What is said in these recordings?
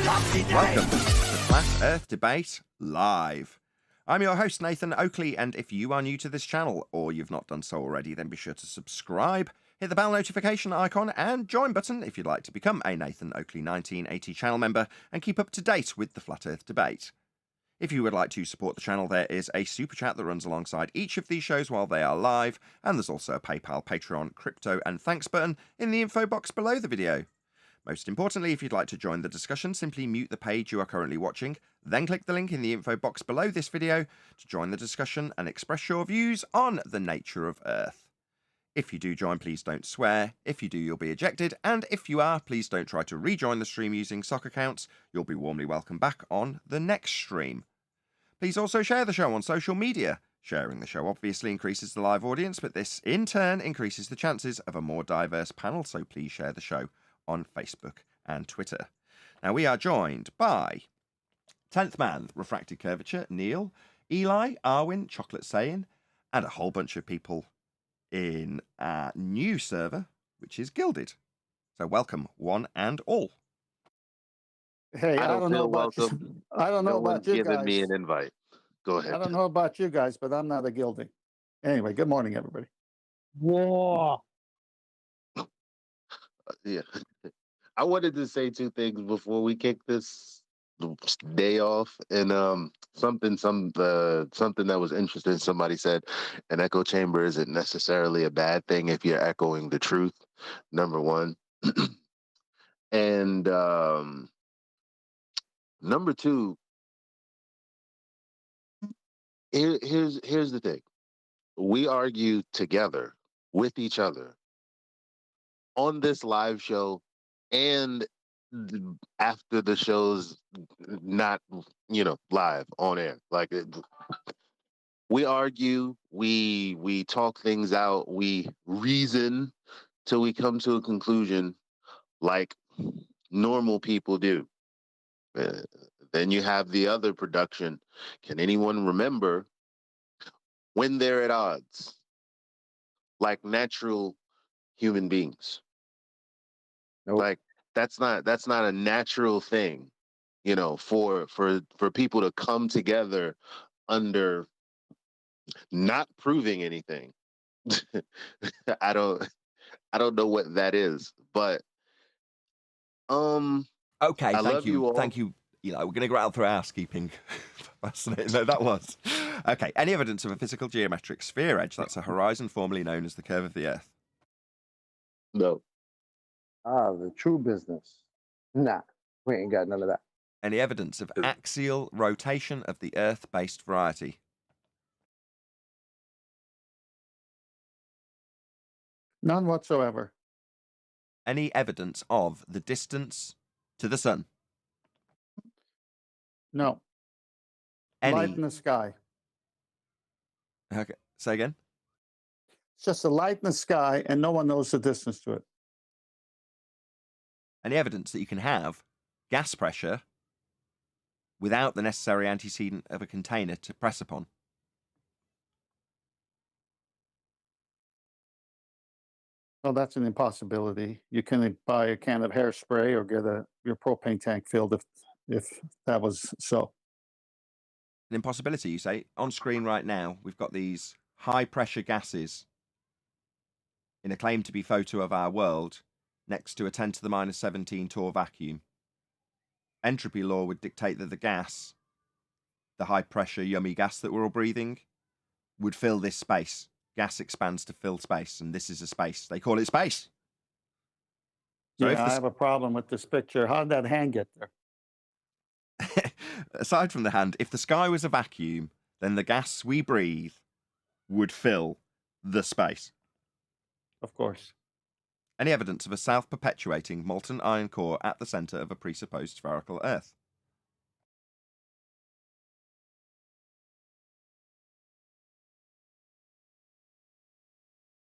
Welcome to Flat Earth Debate Live. I'm your host, Nathan Oakley, and if you are new to this channel, or you've not done so already, then be sure to subscribe, hit the bell notification icon, and join button if you'd like to become a Nathan Oakley 1980 channel member and keep up to date with the Flat Earth Debate. If you would like to support the channel, there is a super chat that runs alongside each of these shows while they are live, and there's also a PayPal, Patreon, crypto, and thanks button in the info box below the video. Most importantly, if you'd like to join the discussion, simply mute the page you are currently watching, then click the link in the info box below this video to join the discussion and express your views on the nature of Earth. If you do join, please don't swear. If you do, you'll be ejected. And if you are, please don't try to rejoin the stream using sock accounts. You'll be warmly welcome back on the next stream. Please also share the show on social media. Sharing the show obviously increases the live audience, but this in turn increases the chances of a more diverse panel, so please share the show on Facebook and Twitter. Now we are joined by 10th Man, Refracted Curvature, Neil, Eli, Arwin, Chocolate Sayin, and a whole bunch of people in our new server, which is Gilded. So welcome, one and all. Hey, I don't know about welcome. I don't know No about one's you given guys. me an invite. Go ahead. I don't know about you guys, but I'm not a guilty. Anyway, good morning, everybody. Whoa. Yeah. I wanted to say two things before we kick this day off, and something that was interesting. Somebody said an echo chamber isn't necessarily a bad thing if you're echoing the truth. Number one, and number two. Here's the thing. We argue together with each other on this live show and after the show's not, live on air. Like we argue, we talk things out, we reason till we come to a conclusion like normal people do. Then you have the other production. Can anyone remember when they're at odds, like natural human beings? Nope. Like that's not a natural thing, for people to come together under not proving anything. I don't know what that is, but Okay, I love you all. Thank you, Eli. We're going to go out through housekeeping. Fascinating. No, that was. Okay, any evidence of a physical geometric sphere edge? That's a horizon formerly known as the curve of the Earth. No. The true business. Nah, we ain't got none of that. Any evidence of axial rotation of the Earth-based variety? None whatsoever. Any evidence of the distance to the sun? No. Light in the sky. Okay, say again. It's just a light in the sky, and no one knows the distance to it. Any evidence that you can have gas pressure without the necessary antecedent of a container to press upon? Well, that's an impossibility. You can buy a can of hairspray or get your propane tank filled if that was so. An impossibility, you say? On screen right now, we've got these high-pressure gases in a claim to be photo of our world next to a 10 to the minus 17 torr vacuum. Entropy law would dictate that the gas, the high-pressure yummy gas that we're all breathing, would fill this space. Gas expands to fill space, and this is a space. They call it space. So yeah, I have a problem with this picture. How did that hand get there? Aside from the hand, if the sky was a vacuum, then the gas we breathe would fill the space. Of course. Any evidence of a self-perpetuating molten iron core at the center of a presupposed spherical Earth?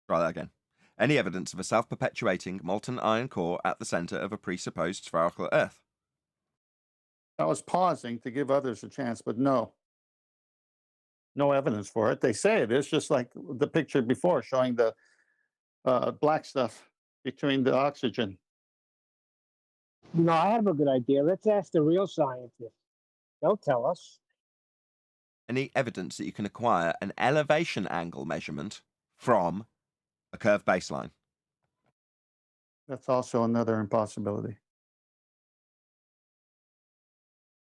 Try that again. Any evidence of a self-perpetuating molten iron core at the center of a presupposed spherical Earth? I was pausing to give others a chance, but no. No evidence for it. They say it is, just like the picture before showing the black stuff between the oxygen. No, I have a good idea. Let's ask the real scientists. They'll tell us. Any evidence that you can acquire an elevation angle measurement from a curved baseline? That's also another impossibility.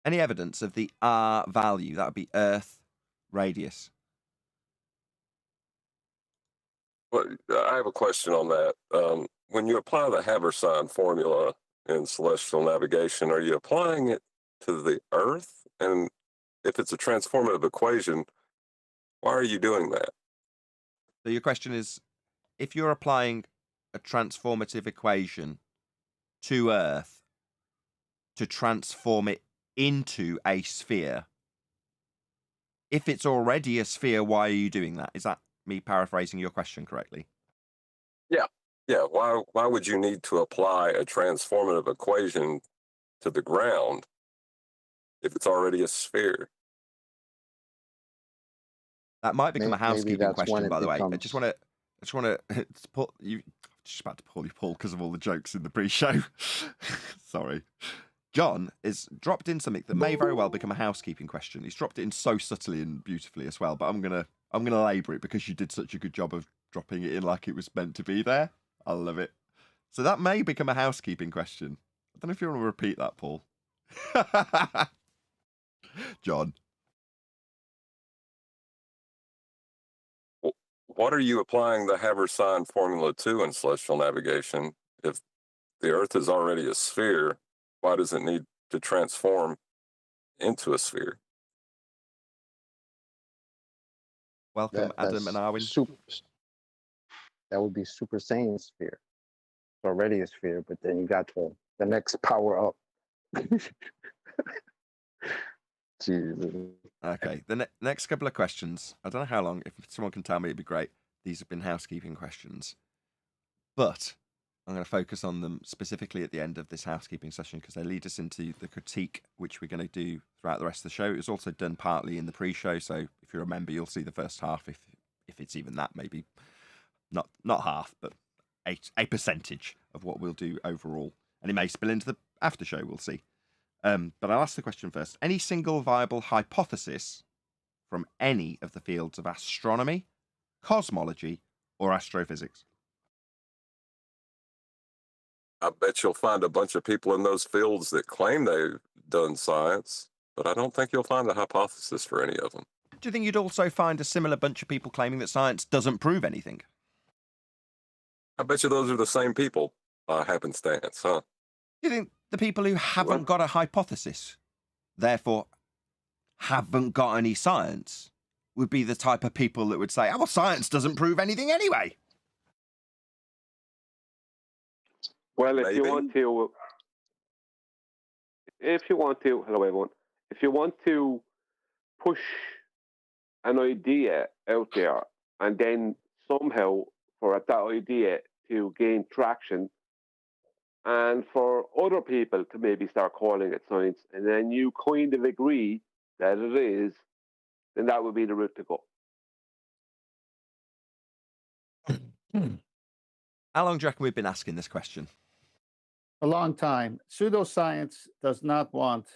Any evidence of the R value? That would be Earth radius. Well, I have a question on that. When you apply the Habersign formula in celestial navigation, are you applying it to the Earth? And if it's a transformative equation, why are you doing that? So your question is, if you're applying a transformative equation to Earth to transform it into a sphere, if it's already a sphere, why are you doing that? Is that me paraphrasing your question correctly? Yeah, why would you need to apply a transformative equation to the ground if it's already a sphere? That might become a Maybe housekeeping that's when question, it by the way. I becomes- just want to put you. Just about to pull you, Paul, because of all the jokes in the pre-show. Sorry. John has dropped in something that may very well become a housekeeping question. He's dropped it in so subtly and beautifully as well, but I'm gonna labour it because you did such a good job of dropping it in like it was meant to be there. I love it. So that may become a housekeeping question. I don't know if you want to repeat that, Paul. John. What are you applying the Habersign formula to in celestial navigation? If the Earth is already a sphere, why does it need to transform into a sphere? Welcome, Adam and Arwin. That would be Super Saiyan sphere. It's already a sphere, but then you got the next power up. Jesus. Okay, the next couple of questions. I don't know how long. If someone can tell me, it'd be great. These have been housekeeping questions, but I'm going to focus on them specifically at the end of this housekeeping session because they lead us into the critique, which we're going to do throughout the rest of the show. It was also done partly in the pre-show, so if you remember, you'll see the first half. If it's even that, maybe not half, but a percentage of what we'll do overall, and it may spill into the after show. We'll see. But I'll ask the question first. Any single viable hypothesis from any of the fields of astronomy, cosmology, or astrophysics? I bet you'll find a bunch of people in those fields that claim they've done science, but I don't think you'll find a hypothesis for any of them. Do you think you'd also find a similar bunch of people claiming that science doesn't prove anything? I bet you those are the same people by happenstance, huh? Do you think the people who haven't got a hypothesis, therefore haven't got any science, would be the type of people that would say, oh, well, science doesn't prove anything anyway? Well, if Maybe. you want to, hello everyone, if you want to push an idea out there and then somehow for that idea to gain traction and for other people to maybe start calling it science, and then you kind of agree that it is, then that would be the route to go. How long do you reckon we've been asking this question? A long time. Pseudoscience does not want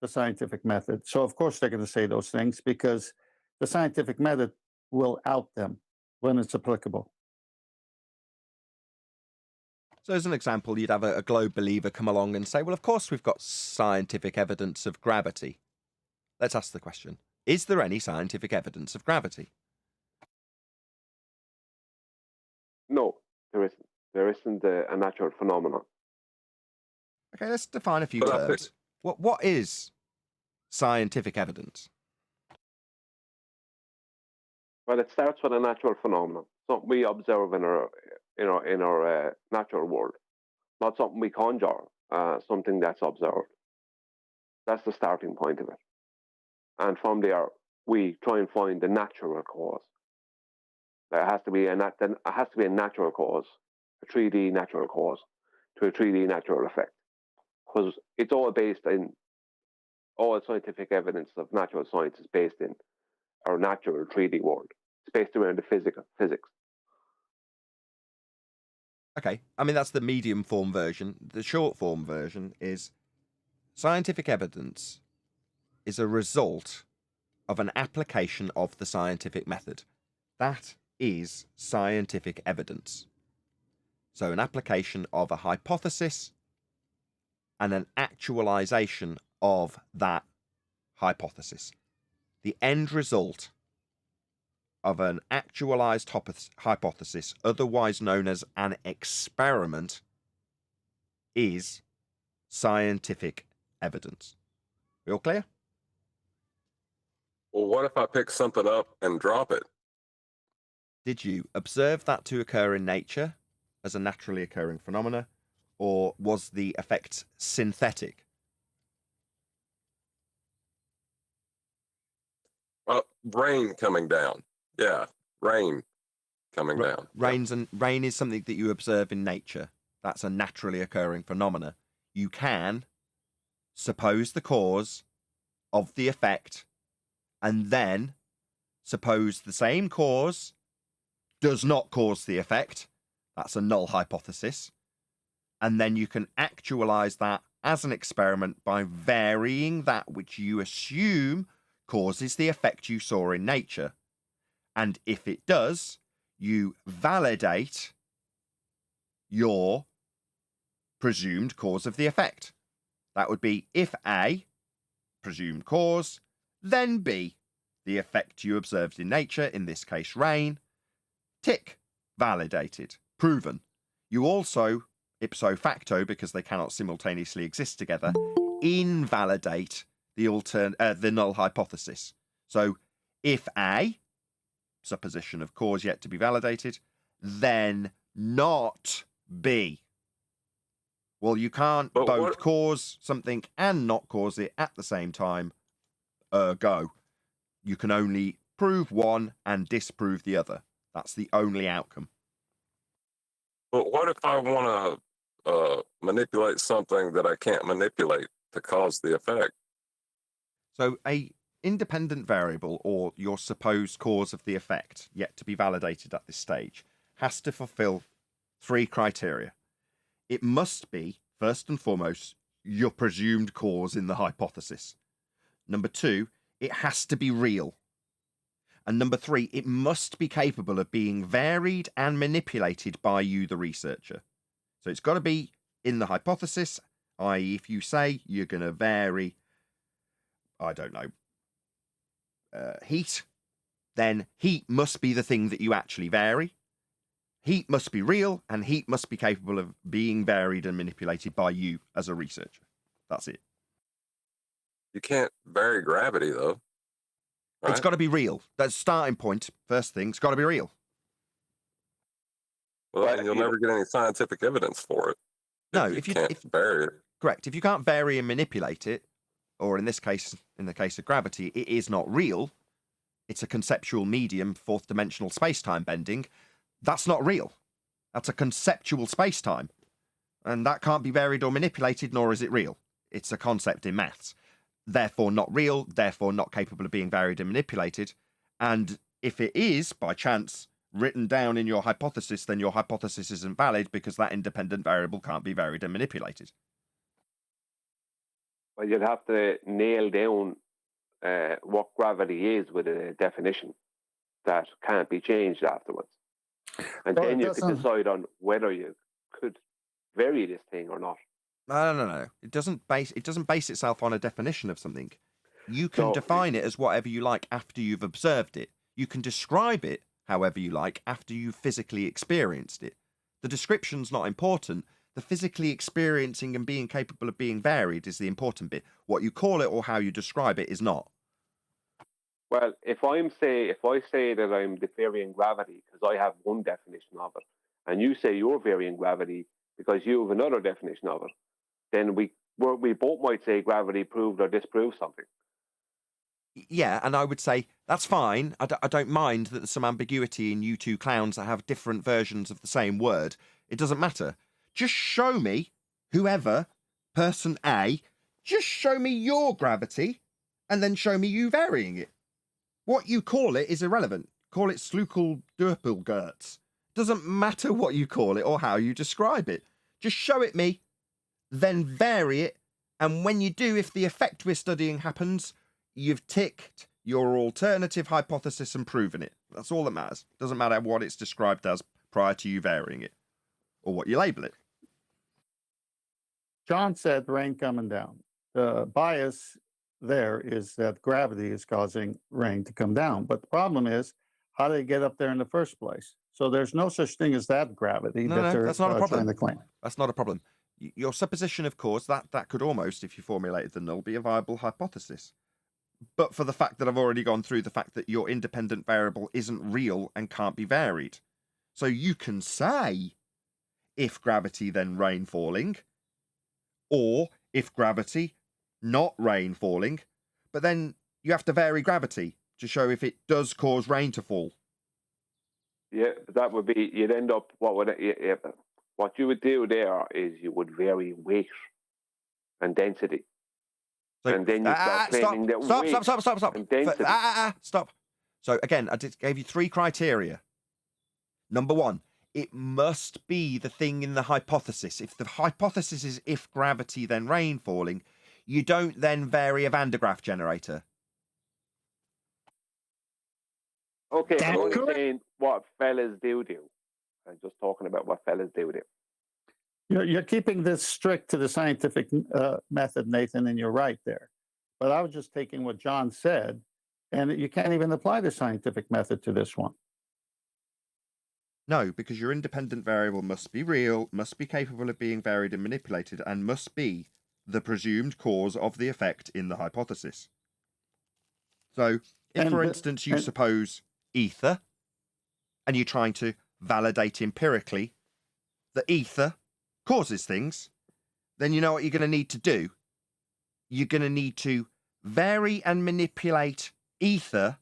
the scientific method. So, of course, they're going to say those things because the scientific method will out them when it's applicable. So as an example, you'd have a globe believer come along and say, well, of course, we've got scientific evidence of gravity. Let's ask the question. Is there any scientific evidence of gravity? No, there isn't. There isn't a natural phenomenon. Okay, let's define a few But I terms. What is scientific evidence? Well, it starts with a natural phenomenon, something we observe in our natural world, not something we conjure, something that's observed. That's the starting point of it, and from there we try and find the natural cause. There has to be a natural cause, a 3D natural cause, to a 3D natural effect, because it's all based in all scientific evidence of natural science is based in our natural 3D world. It's based around the physics. Okay, I mean, that's the medium form version. The short form version is scientific evidence is a result of an application of the scientific method. That is scientific evidence. So an application of a hypothesis and an actualization of that hypothesis. The end result of an actualized hypothesis, otherwise known as an experiment, is scientific evidence. We all clear? Well, what if I pick something up and drop it? Did you observe that to occur in nature as a naturally occurring phenomena, or was the effect synthetic? Rain coming down. Yeah, rain coming down. Rain is something that you observe in nature. That's a naturally occurring phenomena. You can suppose the cause of the effect and then suppose the same cause does not cause the effect. That's a null hypothesis. And then you can actualize that as an experiment by varying that which you assume causes the effect you saw in nature. And if it does, you validate your presumed cause of the effect. That would be if A, presumed cause, then B, the effect you observed in nature, in this case rain, tick, validated, proven. You also, ipso facto, because they cannot simultaneously exist together, invalidate the null hypothesis. So if A, supposition of cause yet to be validated, then not B. Well, you can't both cause something and not cause it at the same time. Ergo, you can only prove one and disprove the other. That's the only outcome. But what if I want to manipulate something that I can't manipulate to cause the effect? So a independent variable, or your supposed cause of the effect, yet to be validated at this stage, has to fulfill 3 criteria. It must be, first and foremost, your presumed cause in the hypothesis. Number 2, it has to be real. And number 3, it must be capable of being varied and manipulated by you, the researcher. So it's got to be in the hypothesis, i.e. if you say you're going to vary, I don't know, heat, then heat must be the thing that you actually vary. Heat must be real, and heat must be capable of being varied and manipulated by you as a researcher. That's it. You can't vary gravity, though. Right? It's got to be real. That's starting point. First thing, it's got to be real. Well, then you'll never get any scientific evidence for it. No, if you can't vary it. Correct. If you can't vary and manipulate it, or in this case, in the case of gravity, it is not real. It's a conceptual medium, 4th dimensional space-time bending. That's not real. That's a conceptual space-time. And that can't be varied or manipulated, nor is it real. It's a concept in maths. Therefore not real, therefore not capable of being varied and manipulated. And if it is, by chance, written down in your hypothesis, then your hypothesis isn't valid because that independent variable can't be varied and manipulated. Well, you'd have to nail down what gravity is with a definition that can't be changed afterwards. And Well, then it you could doesn't- decide on whether you could vary this thing or not. No. It doesn't base itself on a definition of something. You can So- define it as whatever you like after you've observed it. You can describe it however you like after you've physically experienced it. The description's not important. The physically experiencing and being capable of being varied is the important bit. What you call it or how you describe it is not. Well, if I say that I'm the varying gravity because I have one definition of it, and you say you're varying gravity because you have another definition of it, then we both might say gravity proved or disproved something. Yeah, and I would say that's fine. I don't mind that there's some ambiguity in you two clowns that have different versions of the same word. It doesn't matter. Just show me, whoever, person A, just show me your gravity and then show me you varying it. What you call it is irrelevant. Call it Slukel Dörpelgertz. doesn't matter what you call it or how you describe it. Just show it me, then vary it, and when you do, if the effect we're studying happens, you've ticked your alternative hypothesis and proven it. That's all that matters. Doesn't matter what it's described as prior to you varying it or what you label it. John said rain coming down. The bias there is that gravity is causing rain to come down. But the problem is, how do they get up there in the first place? So there's no such thing as that gravity That's not a problem. trying to claim. That's not a problem. Your supposition, of course, that could almost, if you formulated the null, be a viable hypothesis. But for the fact that I've already gone through the fact that your independent variable isn't real and can't be varied. So you can say, if gravity, then rain falling, or if gravity, not rain falling, but then you have to vary gravity to show if it does cause rain to fall. Yeah, that would be, you'd end up, what you would do there is you would vary weight and density. So, and then you start claiming that stop. and density. Stop. So again, I gave you 3 criteria. Number 1, it must be the thing in the hypothesis. If the hypothesis is if gravity, then rain falling, you don't then vary a Van de Graaff generator. Okay, That's I'm only correct. saying what fellas do. I'm just talking about what fellas do. You're keeping this strict to the scientific method, Nathan, and you're right there. But I was just taking what John said, and you can't even apply the scientific method to this one. No, because your independent variable must be real, must be capable of being varied and manipulated, and must be the presumed cause of the effect in the hypothesis. So, if, for instance, you suppose ether, and you're trying to validate empirically that ether causes things, then you know what you're going to need to do? You're going to need to vary and manipulate ether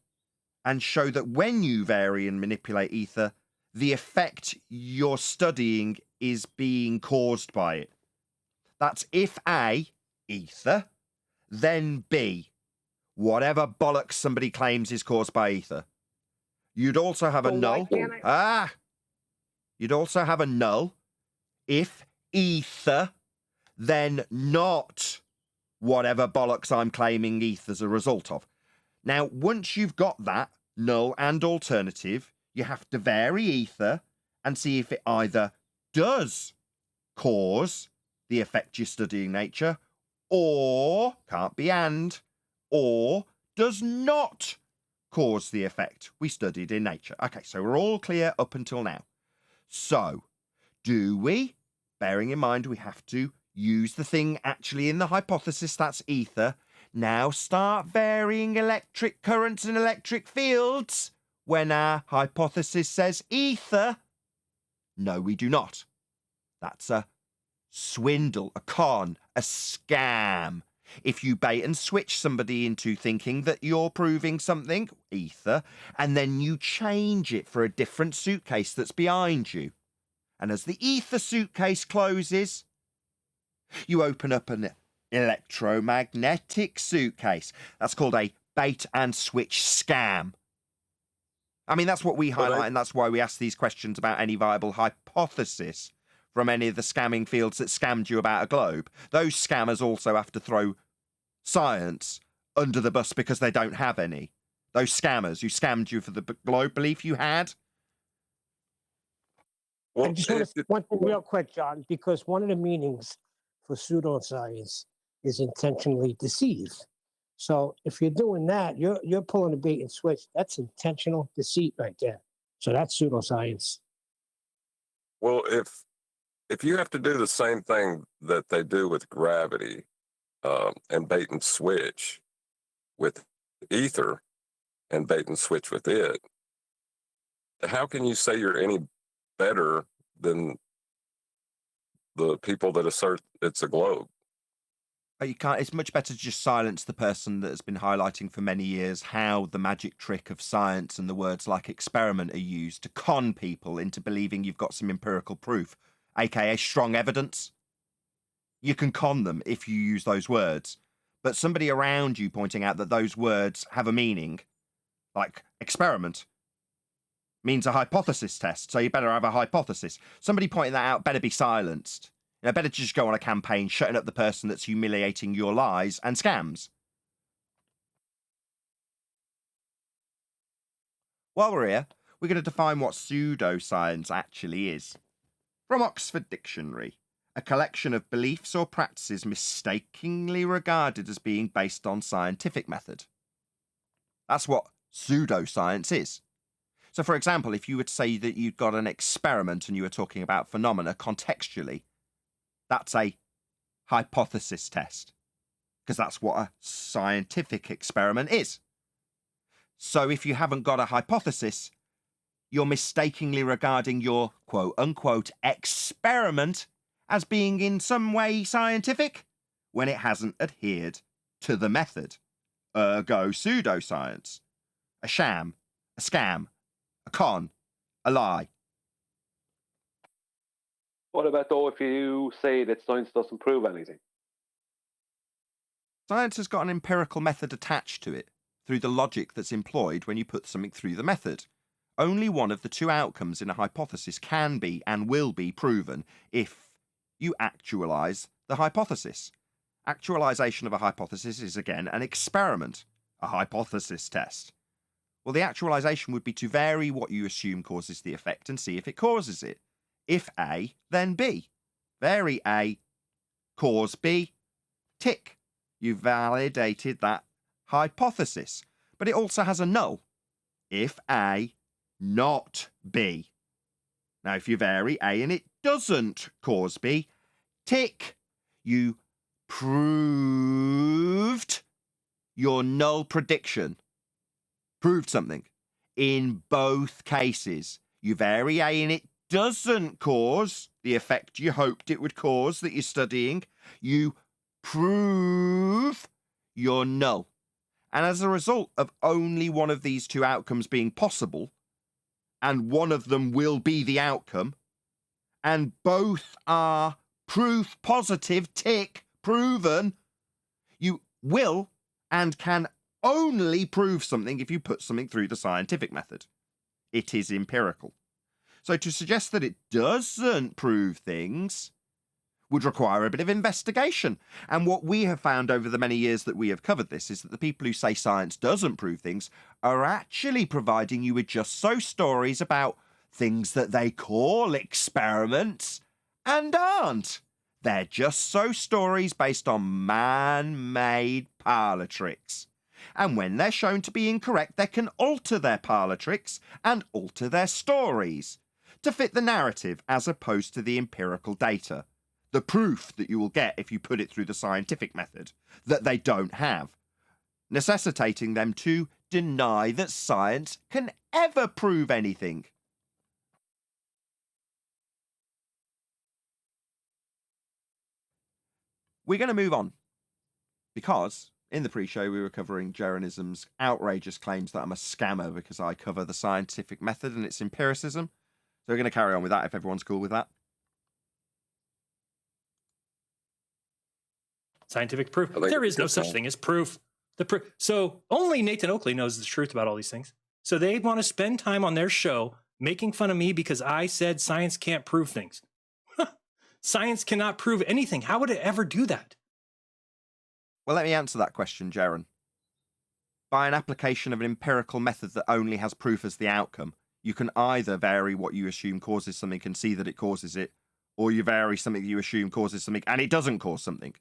and show that when you vary and manipulate ether, the effect you're studying is being caused by it. That's if A, ether, then B, whatever bollocks somebody claims is caused by ether. You'd also have a null. You'd also have a null if ether, then not whatever bollocks I'm claiming ether's a result of. Now, once you've got that null and alternative, you have to vary ether and see if it either does cause the effect you're studying nature, or, can't be and, or does not cause the effect we studied in nature. Okay, so we're all clear up until now. So, do we, bearing in mind we have to use the thing actually in the hypothesis, that's ether, now start varying electric currents and electric fields when our hypothesis says ether? No, we do not. That's a swindle, a con, a scam. If you bait and switch somebody into thinking that you're proving something, ether, and then you change it for a different suitcase that's behind you, and as the ether suitcase closes, you open up an electromagnetic suitcase. That's called a bait and switch scam. I mean, that's what we highlight, and that's why we ask these questions about any viable hypothesis from any of the scamming fields that scammed you about a globe. Those scammers also have to throw science under the bus because they don't have any. Those scammers who scammed you for the globe belief you had. I just want to say one thing real quick, John, because one of the meanings for pseudoscience is intentionally deceive. So if you're doing that, you're pulling a bait and switch. That's intentional deceit right there. So that's pseudoscience. Well, if you have to do the same thing that they do with gravity and bait and switch with ether and bait and switch with it, how can you say you're any better than the people that assert it's a globe? You can't. It's much better to just silence the person that has been highlighting for many years how the magic trick of science and the words like experiment are used to con people into believing you've got some empirical proof, aka strong evidence. You can con them if you use those words, but somebody around you pointing out that those words have a meaning, like experiment, means a hypothesis test, so you better have a hypothesis. Somebody pointing that out better be silenced. Better just go on a campaign shutting up the person that's humiliating your lies and scams. While we're here, we're going to define what pseudoscience actually is. From Oxford Dictionary, a collection of beliefs or practices mistakenly regarded as being based on scientific method. That's what pseudoscience is. So, for example, if you were to say that you'd got an experiment and you were talking about phenomena contextually, that's a hypothesis test, because that's what a scientific experiment is. So if you haven't got a hypothesis, you're mistakenly regarding your quote-unquote experiment as being in some way scientific when it hasn't adhered to the method. Ergo pseudoscience. A sham, a scam, a con, a lie. What about, though, if you say that science doesn't prove anything? Science has got an empirical method attached to it through the logic that's employed when you put something through the method. Only one of the two outcomes in a hypothesis can be and will be proven if you actualize the hypothesis. Actualization of a hypothesis is, again, an experiment, a hypothesis test. Well, the actualization would be to vary what you assume causes the effect and see if it causes it. If A, then B. Vary A, cause B, tick. You validated that hypothesis. But it also has a null. If A, not B. Now, if you vary A and it doesn't cause B, tick. You proved your null prediction. Proved something. In both cases, you vary A and it doesn't cause the effect you hoped it would cause that you're studying. You prove your null. And as a result of only one of these two outcomes being possible, and one of them will be the outcome, and both are proof positive, tick, proven, you will and can only prove something if you put something through the scientific method. It is empirical. So to suggest that it doesn't prove things would require a bit of investigation. And what we have found over the many years that we have covered this is that the people who say science doesn't prove things are actually providing you with just so stories about things that they call experiments and aren't. They're just so stories based on man-made parlour tricks. And when they're shown to be incorrect, they can alter their parlour tricks and alter their stories to fit the narrative as opposed to the empirical data, the proof that you will get if you put it through the scientific method that they don't have, necessitating them to deny that science can ever prove anything. We're going to move on because in the pre-show we were covering Jeranism's outrageous claims that I'm a scammer because I cover the scientific method and its empiricism. So we're going to carry on with that if everyone's cool with that. Scientific proof. There is no such thing as proof. So only Nathan Oakley knows the truth about all these things. So they want to spend time on their show making fun of me because I said science can't prove things. Science cannot prove anything. How would it ever do that? Well, let me answer that question, Jaron. By an application of an empirical method that only has proof as the outcome, you can either vary what you assume causes something and see that it causes it, or you vary something that you assume causes something and it doesn't cause something.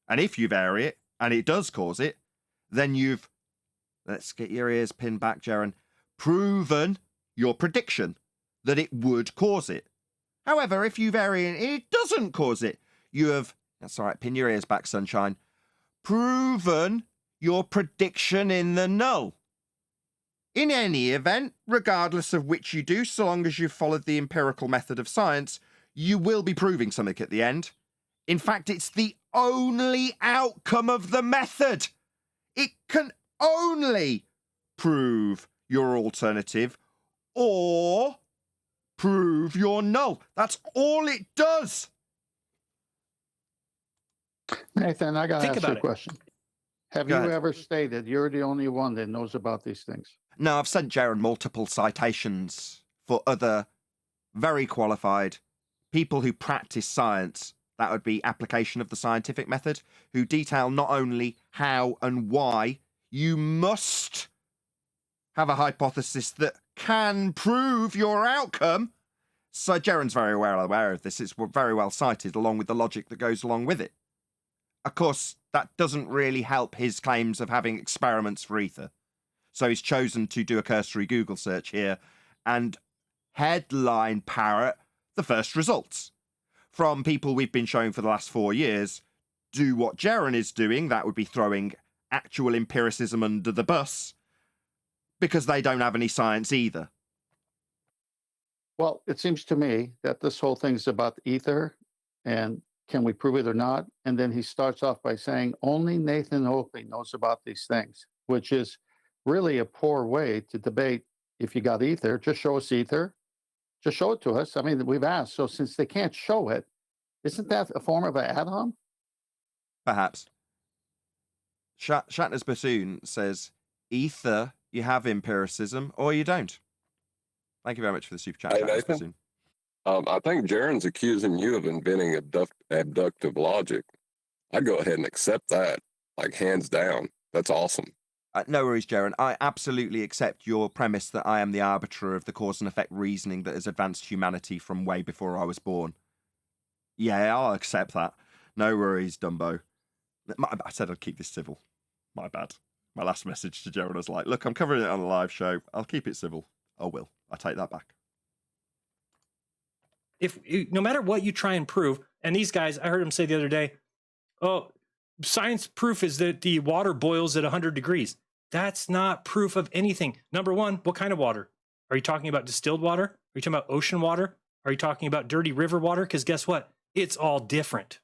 And if you vary it and it does cause it, then you've, let's get your ears pinned back, Jaron, proven your prediction that it would cause it. However, if you vary and it doesn't cause it, you have, that's all right, pin your ears back, sunshine, proven your prediction in the null. In any event, regardless of which you do, so long as you've followed the empirical method of science, you will be proving something at the end. In fact, it's the only outcome of the method. It can only prove your alternative or prove your null. That's all it does. Nathan, I got to Think ask you a about it. question. Have Go you ahead. ever stated you're the only one that knows about these things? No, I've sent Jaron multiple citations for other very qualified people who practice science. That would be application of the scientific method, who detail not only how and why you must have a hypothesis that can prove your outcome. So Jaron's very well aware of this. It's very well cited, along with the logic that goes along with it. Of course, that doesn't really help his claims of having experiments for ether. So he's chosen to do a cursory Google search here and headline parrot the first results from people we've been showing for the last 4 years. Do what Jaron is doing, that would be throwing actual empiricism under the bus, because they don't have any science either. Well, it seems to me that this whole thing's about ether and can we prove it or not? And then he starts off by saying only Nathan Oakley knows about these things, which is really a poor way to debate. If you got ether, just show us ether. Just show it to us. I mean, we've asked. So since they can't show it, isn't that a form of an add-on? Perhaps. Shatner's Bassoon says, either you have empiricism or you don't. Thank you very much for the super chat. Hey, Shatner's Nathan? Bassoon. I think Jaron's accusing you of inventing abductive logic. I'd go ahead and accept that, like hands down. That's awesome. No worries, Jaron. I absolutely accept your premise that I am the arbiter of the cause and effect reasoning that has advanced humanity from way before I was born. Yeah, I'll accept that. No worries, Dumbo. I said I'd keep this civil. My bad. My last message to Jaron was like, look, I'm covering it on a live show. I'll keep it civil. I will. I take that back. If no matter what you try and prove, and these guys, I heard him say the other day, oh, science proof is that the water boils at 100 degrees. That's not proof of anything. Number one, what kind of water? Are you talking about distilled water? Are you talking about ocean water? Are you talking about dirty river water? Because guess what? It's all different.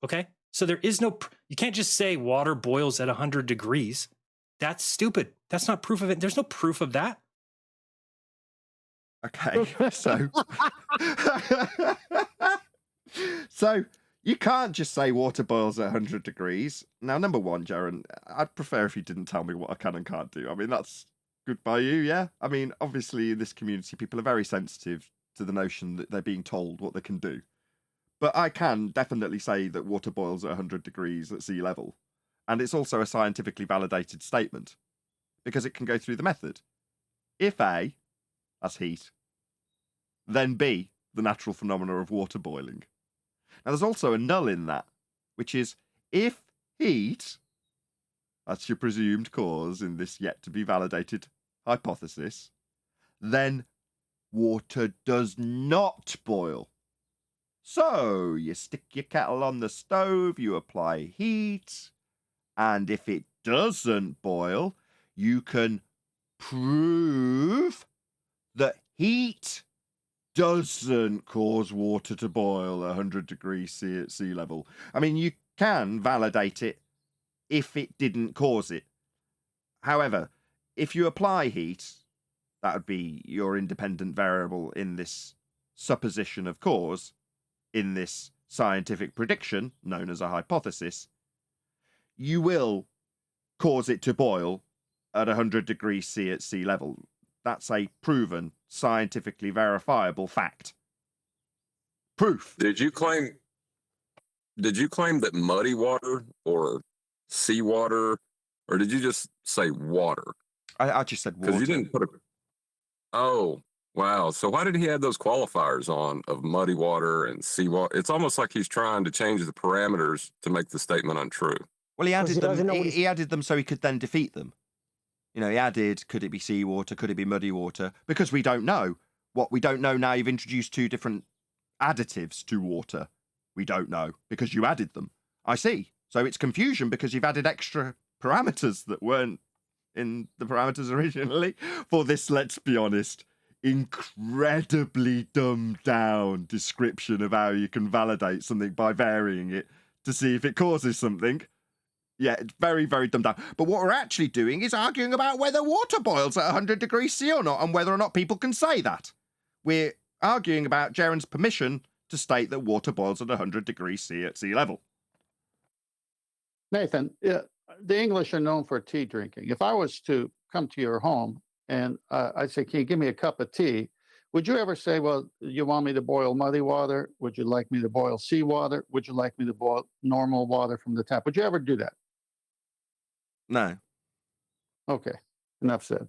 Okay? So there is no, you can't just say water boils at 100 degrees. That's stupid. That's not proof of it. There's no proof of that. Okay, so you can't just say water boils at 100 degrees. Now, number one, Jaron, I'd prefer if you didn't tell me what I can and can't do. I mean, that's good by you, yeah? I mean, obviously, in this community, people are very sensitive to the notion that they're being told what they can do. But I can definitely say that water boils at 100 degrees at sea level. And it's also a scientifically validated statement, because it can go through the method. If A, that's heat, then B, the natural phenomena of water boiling. Now, there's also a null in that, which is if heat, that's your presumed cause in this yet to be validated hypothesis, then water does not boil. So you stick your kettle on the stove, you apply heat, and if it doesn't boil, you can prove that heat doesn't cause water to boil 100 degrees C at sea level. I mean, you can validate it if it didn't cause it. However, if you apply heat, that would be your independent variable in this supposition of cause, in this scientific prediction known as a hypothesis, you will cause it to boil at 100 degrees C at sea level. That's a proven, scientifically verifiable fact. Proof. Did you claim that muddy water or seawater, or did you just say water? I just said water. Because you didn't put a... Oh, wow. So why did he add those qualifiers on of muddy water and seawater? It's almost like he's trying to change the parameters to make the statement untrue. Well, he added them. He added them so he could then defeat them. You know, he added, could it be seawater? Could it be muddy water? Because we don't know. What we don't know now, you've introduced two different additives to water. We don't know because you added them. I see. So it's confusion because you've added extra parameters that weren't in the parameters originally for this, let's be honest, incredibly dumbed down description of how you can validate something by varying it to see if it causes something. Yeah, it's very, very dumbed down. But what we're actually doing is arguing about whether water boils at 100 degrees C or not, and whether or not people can say that. We're arguing about Jaron's permission to state that water boils at 100 degrees C at sea level. Nathan, the English are known for tea drinking. If I was to come to your home and I say, "Can you give me a cup of tea?" Would you ever say, "Well, you want me to boil muddy water? Would you like me to boil seawater? Would you like me to boil normal water from the tap?" Would you ever do that? No. Okay, enough said.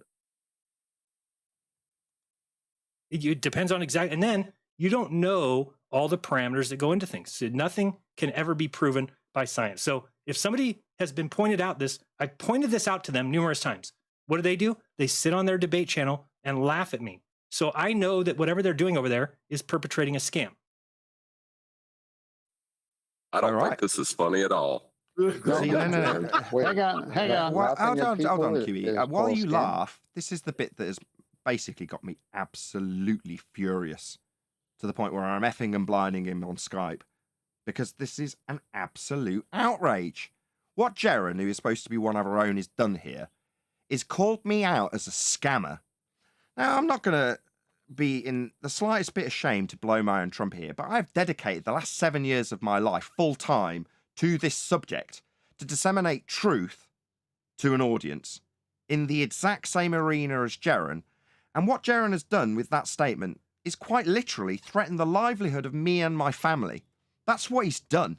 It depends on exact, and then you don't know all the parameters that go into things. So nothing can ever be proven by science. So if somebody has been pointed out this, I've pointed this out to them numerous times. What do? They sit on their debate channel and laugh at me. So I know that whatever they're doing over there is perpetrating a scam. I don't All right. think this is funny at all. See, no. Wait, Hang on. Well, laughing at hold on, people QE. is While called you scam? laugh, this is the bit that has basically got me absolutely furious to the point where I'm effing and blinding him on Skype because this is an absolute outrage. What Jeran, who is supposed to be one of our own, has done here is called me out as a scammer. Now, I'm not going to be in the slightest bit ashamed to blow my own trumpet here, but I've dedicated the last 7 years of my life full time to this subject to disseminate truth to an audience in the exact same arena as Jeran. And what Jeran has done with that statement is quite literally threatened the livelihood of me and my family. That's what he's done.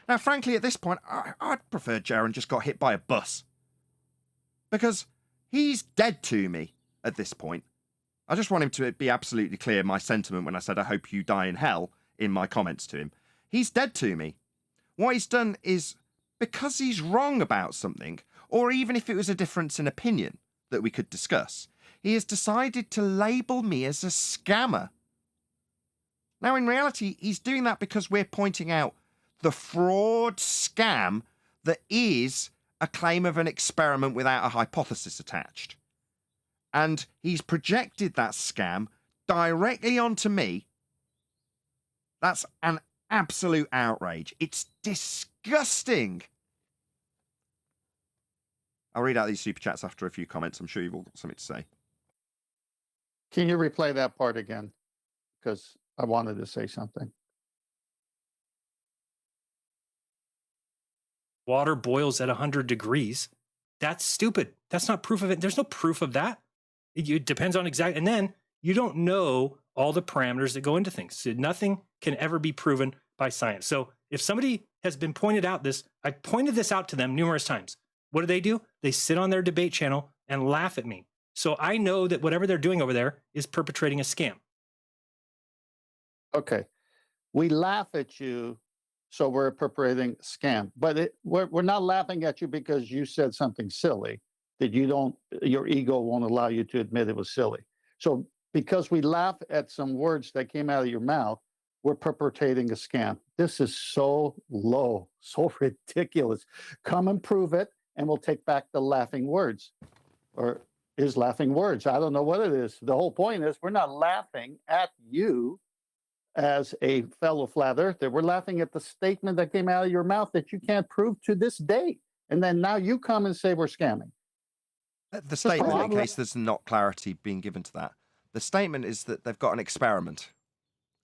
Now, frankly, at this point, I'd prefer Jeran just got hit by a bus. Because he's dead to me at this point. I just want him to be absolutely clear my sentiment when I said I hope you die in hell in my comments to him. He's dead to me. What he's done is, because he's wrong about something, or even if it was a difference in opinion that we could discuss, he has decided to label me as a scammer. Now, in reality, he's doing that because we're pointing out the fraud scam that is a claim of an experiment without a hypothesis attached. And he's projected that scam directly onto me. That's an absolute outrage. It's disgusting. I'll read out these super chats after a few comments. I'm sure you've all got something to say. Can you replay that part again? Because I wanted to say something. Water boils at 100 degrees. That's stupid. That's not proof of it. There's no proof of that. It depends on exact, and then you don't know all the parameters that go into things. So nothing can ever be proven by science. So if somebody has been pointed out this, I've pointed this out to them numerous times. What do? They sit on their debate channel and laugh at me. So I know that whatever they're doing over there is perpetrating a scam. Okay. We laugh at you, so we're perpetrating scam. But we're not laughing at you because you said something silly that your ego won't allow you to admit it was silly. So because we laugh at some words that came out of your mouth, we're perpetrating a scam. This is so low, so ridiculous. Come and prove it, and we'll take back the laughing words. Or is laughing words. I don't know what it is. The whole point is we're not laughing at you as a fellow flat earther. We're laughing at the statement that came out of your mouth that you can't prove to this day. And then now you come and say we're scamming. The statement, in case there's not clarity being given to that, the statement is that they've got an experiment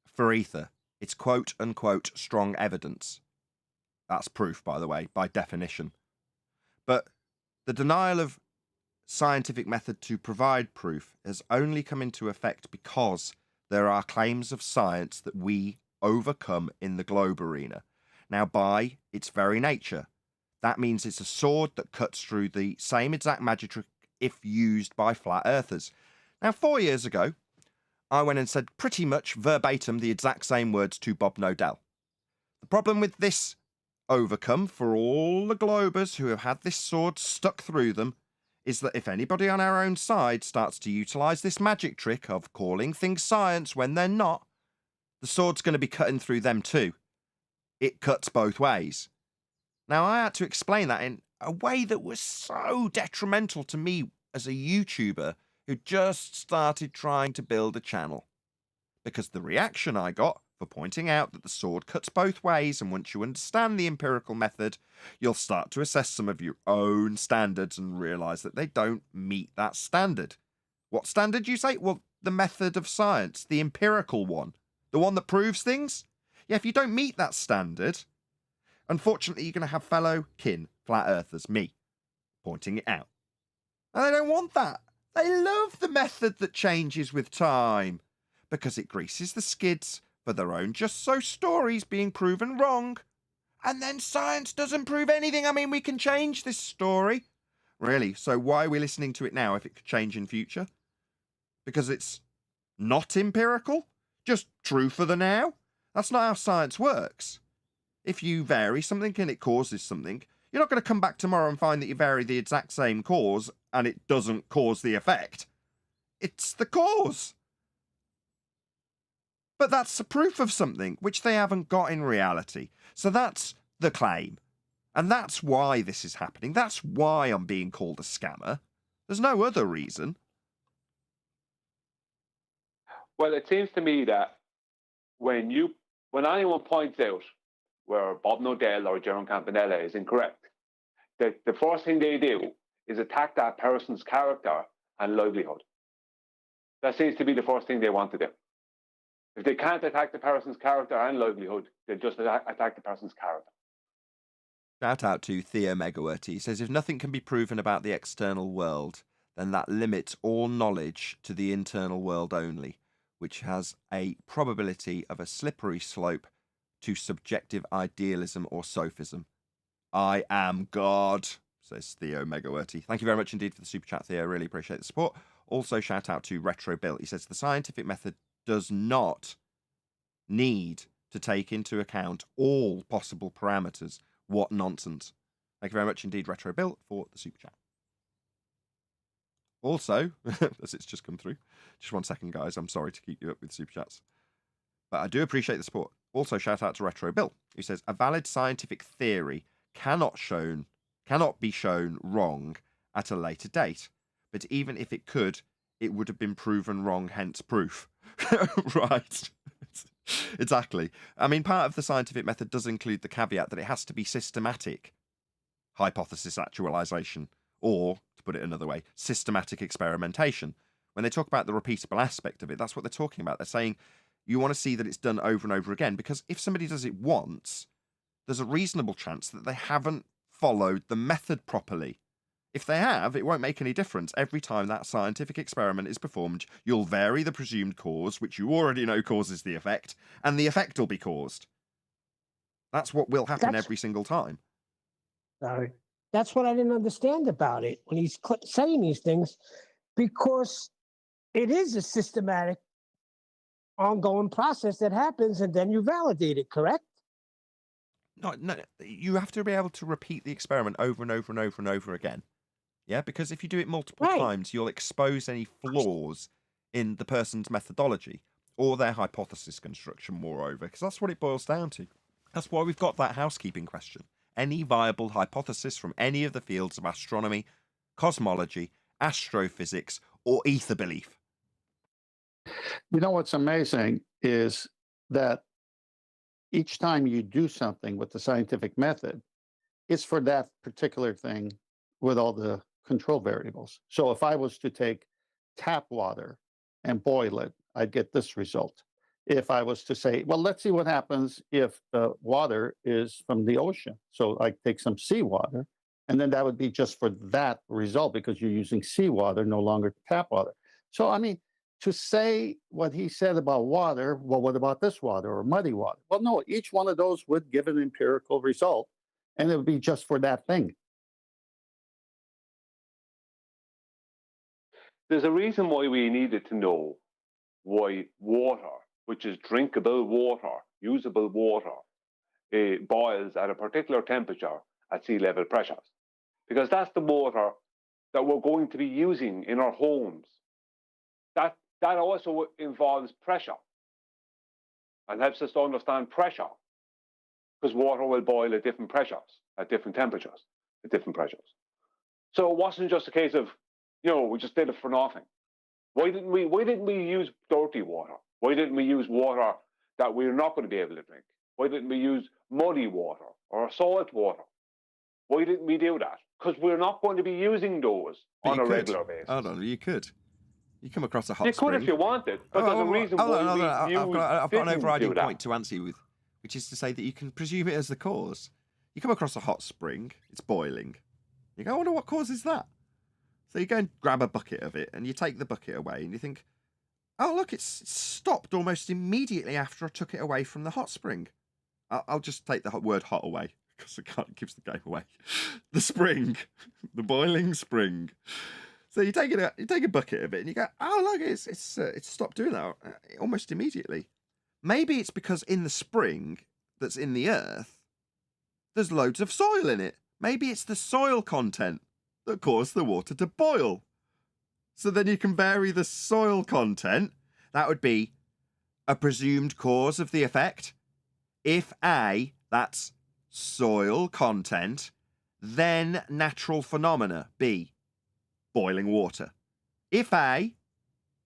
for ether. It's quote unquote strong evidence. That's proof, by the way, by definition. But the denial of scientific method to provide proof has only come into effect because there are claims of science that we overcome in the globe arena. Now, by its very nature, that means it's a sword that cuts through the same exact magic trick if used by flat earthers. Now, 4 years ago, I went and said pretty much verbatim the exact same words to Bob Nodell. The problem with this overcome for all the globers who have had this sword stuck through them is that if anybody on our own side starts to utilize this magic trick of calling things science when they're not, the sword's going to be cutting through them too. It cuts both ways. Now, I had to explain that in a way that was so detrimental to me as a YouTuber who just started trying to build a channel. Because the reaction I got for pointing out that the sword cuts both ways, and once you understand the empirical method, you'll start to assess some of your own standards and realise that they don't meet that standard. What standard, you say? Well, the method of science, the empirical one, the one that proves things. Yeah, if you don't meet that standard, unfortunately, you're going to have fellow kin, flat earthers, me, pointing it out. And they don't want that. They love the method that changes with time because it greases the skids for their own just so stories being proven wrong. And then science doesn't prove anything. I mean, we can change this story. Really? So why are we listening to it now if it could change in future? Because it's not empirical? Just true for the now? That's not how science works. If you vary something and it causes something, you're not going to come back tomorrow and find that you vary the exact same cause and it doesn't cause the effect. It's the cause. But that's a proof of something which they haven't got in reality. So that's the claim. And that's why this is happening. That's why I'm being called a scammer. There's no other reason. Well, it seems to me that when anyone points out where Bob Nodell or Jerome Campanella is incorrect, the first thing they do is attack that person's character and livelihood. That seems to be the first thing they want to do. If they can't attack the person's character and livelihood, they'll just attack the person's character. Shout out to Theo Megawert. He says, if nothing can be proven about the external world, then that limits all knowledge to the internal world only, which has a probability of a slippery slope to subjective idealism or sophism. I am God, says Theo Megawerty. Thank you very much indeed for the super chat, Theo. Really appreciate the support. Also, shout out to Retro Bill. He says the scientific method does not need to take into account all possible parameters. What nonsense. Thank you very much indeed, Retro Bill, for the super chat. Also, as it's just come through, just 1 second, guys. I'm sorry to keep you up with super chats, but I do appreciate the support. Also, shout out to Retro Bill, who says a valid scientific theory cannot be shown wrong at a later date, but even if it could, it would have been proven wrong, hence proof. Right. Exactly. I mean, part of the scientific method does include the caveat that it has to be systematic hypothesis actualization, or, to put it another way, systematic experimentation. When they talk about the repeatable aspect of it, that's what they're talking about. They're saying you want to see that it's done over and over again, because if somebody does it once, there's a reasonable chance that they haven't followed the method properly. If they have, it won't make any difference. Every time that scientific experiment is performed, you'll vary the presumed cause, which you already know causes the effect, and the effect will be caused. That's what will happen every single time. Sorry. That's what I didn't understand about it when he's saying these things, because it is a systematic, ongoing process that happens, and then you validate it, correct? No, you have to be able to repeat the experiment over and over and over and over again. Yeah, because if you do it multiple times, you'll expose any flaws in the person's methodology or their hypothesis construction, moreover, because that's what it boils down to. That's why we've got that housekeeping question. Any viable hypothesis from any of the fields of astronomy, cosmology, astrophysics, or ether belief? You know what's amazing is that each time you do something with the scientific method, it's for that particular thing with all the control variables. So if I was to take tap water and boil it, I'd get this result. If I was to say, well, let's see what happens if the water is from the ocean. So I take some seawater, and then that would be just for that result because you're using seawater, no longer tap water. So, I mean, to say what he said about water, well, what about this water or muddy water? Well, no, each one of those would give an empirical result, and it would be just for that thing. There's a reason why we needed to know why water, which is drinkable water, usable water, boils at a particular temperature at sea level pressures. Because that's the water that we're going to be using in our homes. That also involves pressure and helps us to understand pressure, because water will boil at different pressures, at different temperatures, at different pressures. So it wasn't just a case of, we just did it for nothing. Why didn't we use dirty water? Why didn't we use water that we're not going to be able to drink? Why didn't we use muddy water or salt water? Why didn't we do that? Because we're not going to be using those on a regular basis. Hold on, you could. You come across a hot spring. You could if you wanted, but there's a reason why I've got an overriding point to answer you with, which is to say that you can presume it as the cause. You come across a hot spring, it's boiling. You go, I wonder what causes that. So you go and grab a bucket of it, and you take the bucket away, and you think, oh, look, it's stopped almost immediately after I took it away from the hot spring. I'll just take the word hot away, because it gives the game away. The spring, the boiling spring. So you take a bucket of it, and you go, oh, look, it's stopped doing that almost immediately. Maybe it's because in the spring that's in the earth, there's loads of soil in it. Maybe it's the soil content that caused the water to boil. So then you can vary the soil content. That would be a presumed cause of the effect. If A, that's soil content, then natural phenomena, B, boiling water. If A,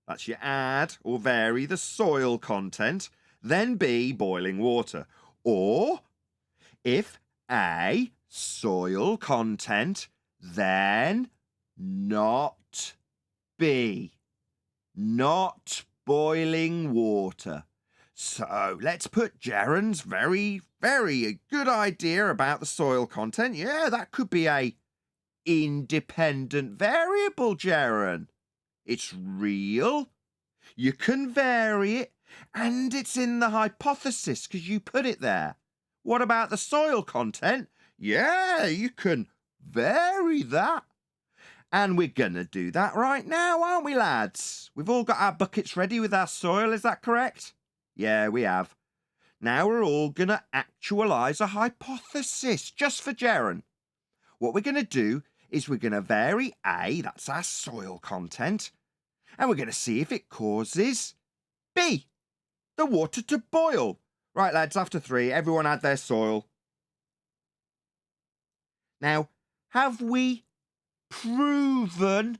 that's you add or vary the soil content, then B, boiling water. Or if A, soil content, then not B, not boiling water. So let's put Jaron's very, very good idea about the soil content. Yeah, that could be a independent variable, Jaron. It's real. You can vary it, and it's in the hypothesis because you put it there. What about the soil content? Yeah, you can vary that. And we're going to do that right now, aren't we, lads? We've all got our buckets ready with our soil, is that correct? Yeah, we have. Now we're all going to actualise a hypothesis, just for Jaron. What we're going to do is we're going to vary A, that's our soil content, and we're going to see if it causes B, the water to boil. Right, lads, after 3, everyone add their soil. Now, have we proven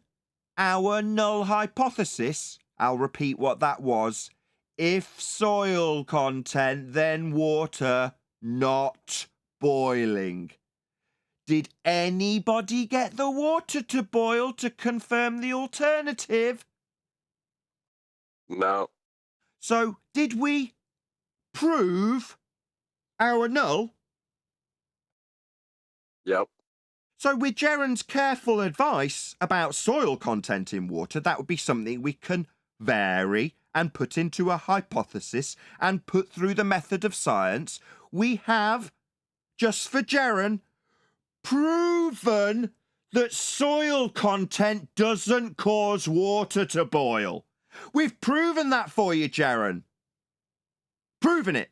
our null hypothesis? I'll repeat what that was. If soil content, then water, not boiling. Did anybody get the water to boil to confirm the alternative? No. So, did we prove our null? Yep. So with Jaron's careful advice about soil content in water, that would be something we can vary and put into a hypothesis and put through the method of science. We have, just for Jaron, proven that soil content doesn't cause water to boil. We've proven that for you, Jaron. Proven it.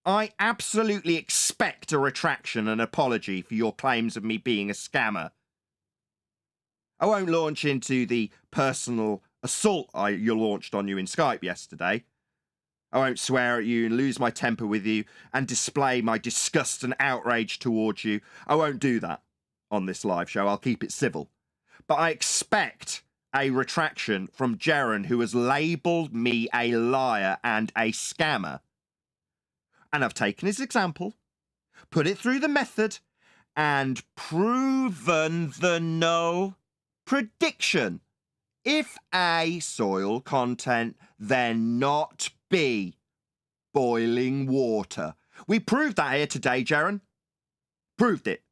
I absolutely expect a retraction and apology for your claims of me being a scammer. I won't launch into the personal assault you launched on you in Skype yesterday. I won't swear at you and lose my temper with you and display my disgust and outrage towards you. I won't do that on this live show. I'll keep it civil. But I expect a retraction from Jaron, who has labelled me a liar and a scammer. And I've taken his example, put it through the method, and proven the null prediction. If A, soil content, then not B, boiling water. We proved that here today, Jaron. Proved it.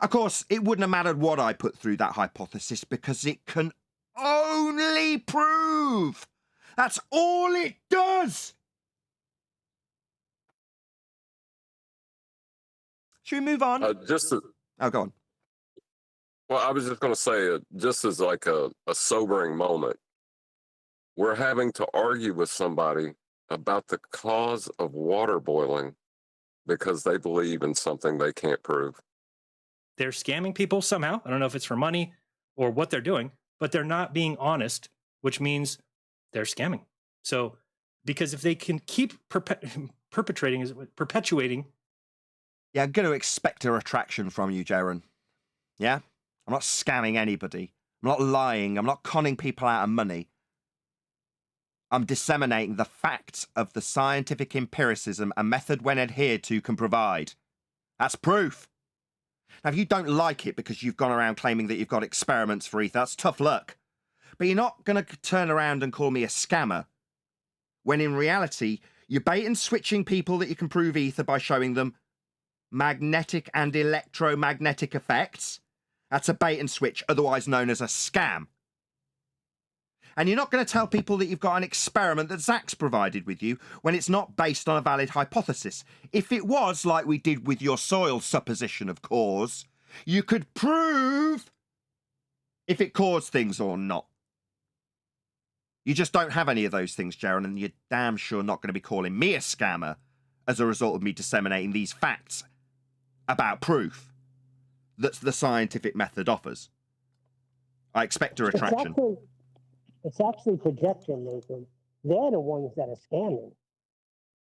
Of course, it wouldn't have mattered what I put through that hypothesis because it can only prove. That's all it does. Should we move on? Oh, go on. Well, I was just going to say, just as like a sobering moment, we're having to argue with somebody about the cause of water boiling because they believe in something they can't prove. They're scamming people somehow. I don't know if it's for money or what they're doing, but they're not being honest, which means they're scamming. So, because if they can keep perpetuating, yeah, I'm going to expect a retraction from you, Jaron. Yeah? I'm not scamming anybody. I'm not lying. I'm not conning people out of money. I'm disseminating the facts of the scientific empiricism a method when adhered to can provide. That's proof. Now, if you don't like it because you've gone around claiming that you've got experiments for ether, that's tough luck. But you're not going to turn around and call me a scammer, when in reality, you're bait and switching people that you can prove ether by showing them magnetic and electromagnetic effects, That's a bait and switch, otherwise known as a scam. And you're not going to tell people that you've got an experiment that Zach's provided with you when it's not based on a valid hypothesis. If it was, like we did with your soil supposition of cause, you could prove if it caused things or not. You just don't have any of those things, Jaron, and you're damn sure not going to be calling me a scammer as a result of me disseminating these facts about proof that the scientific method offers. I expect a retraction. It's actually projection, Nathan. They're the ones that are scamming.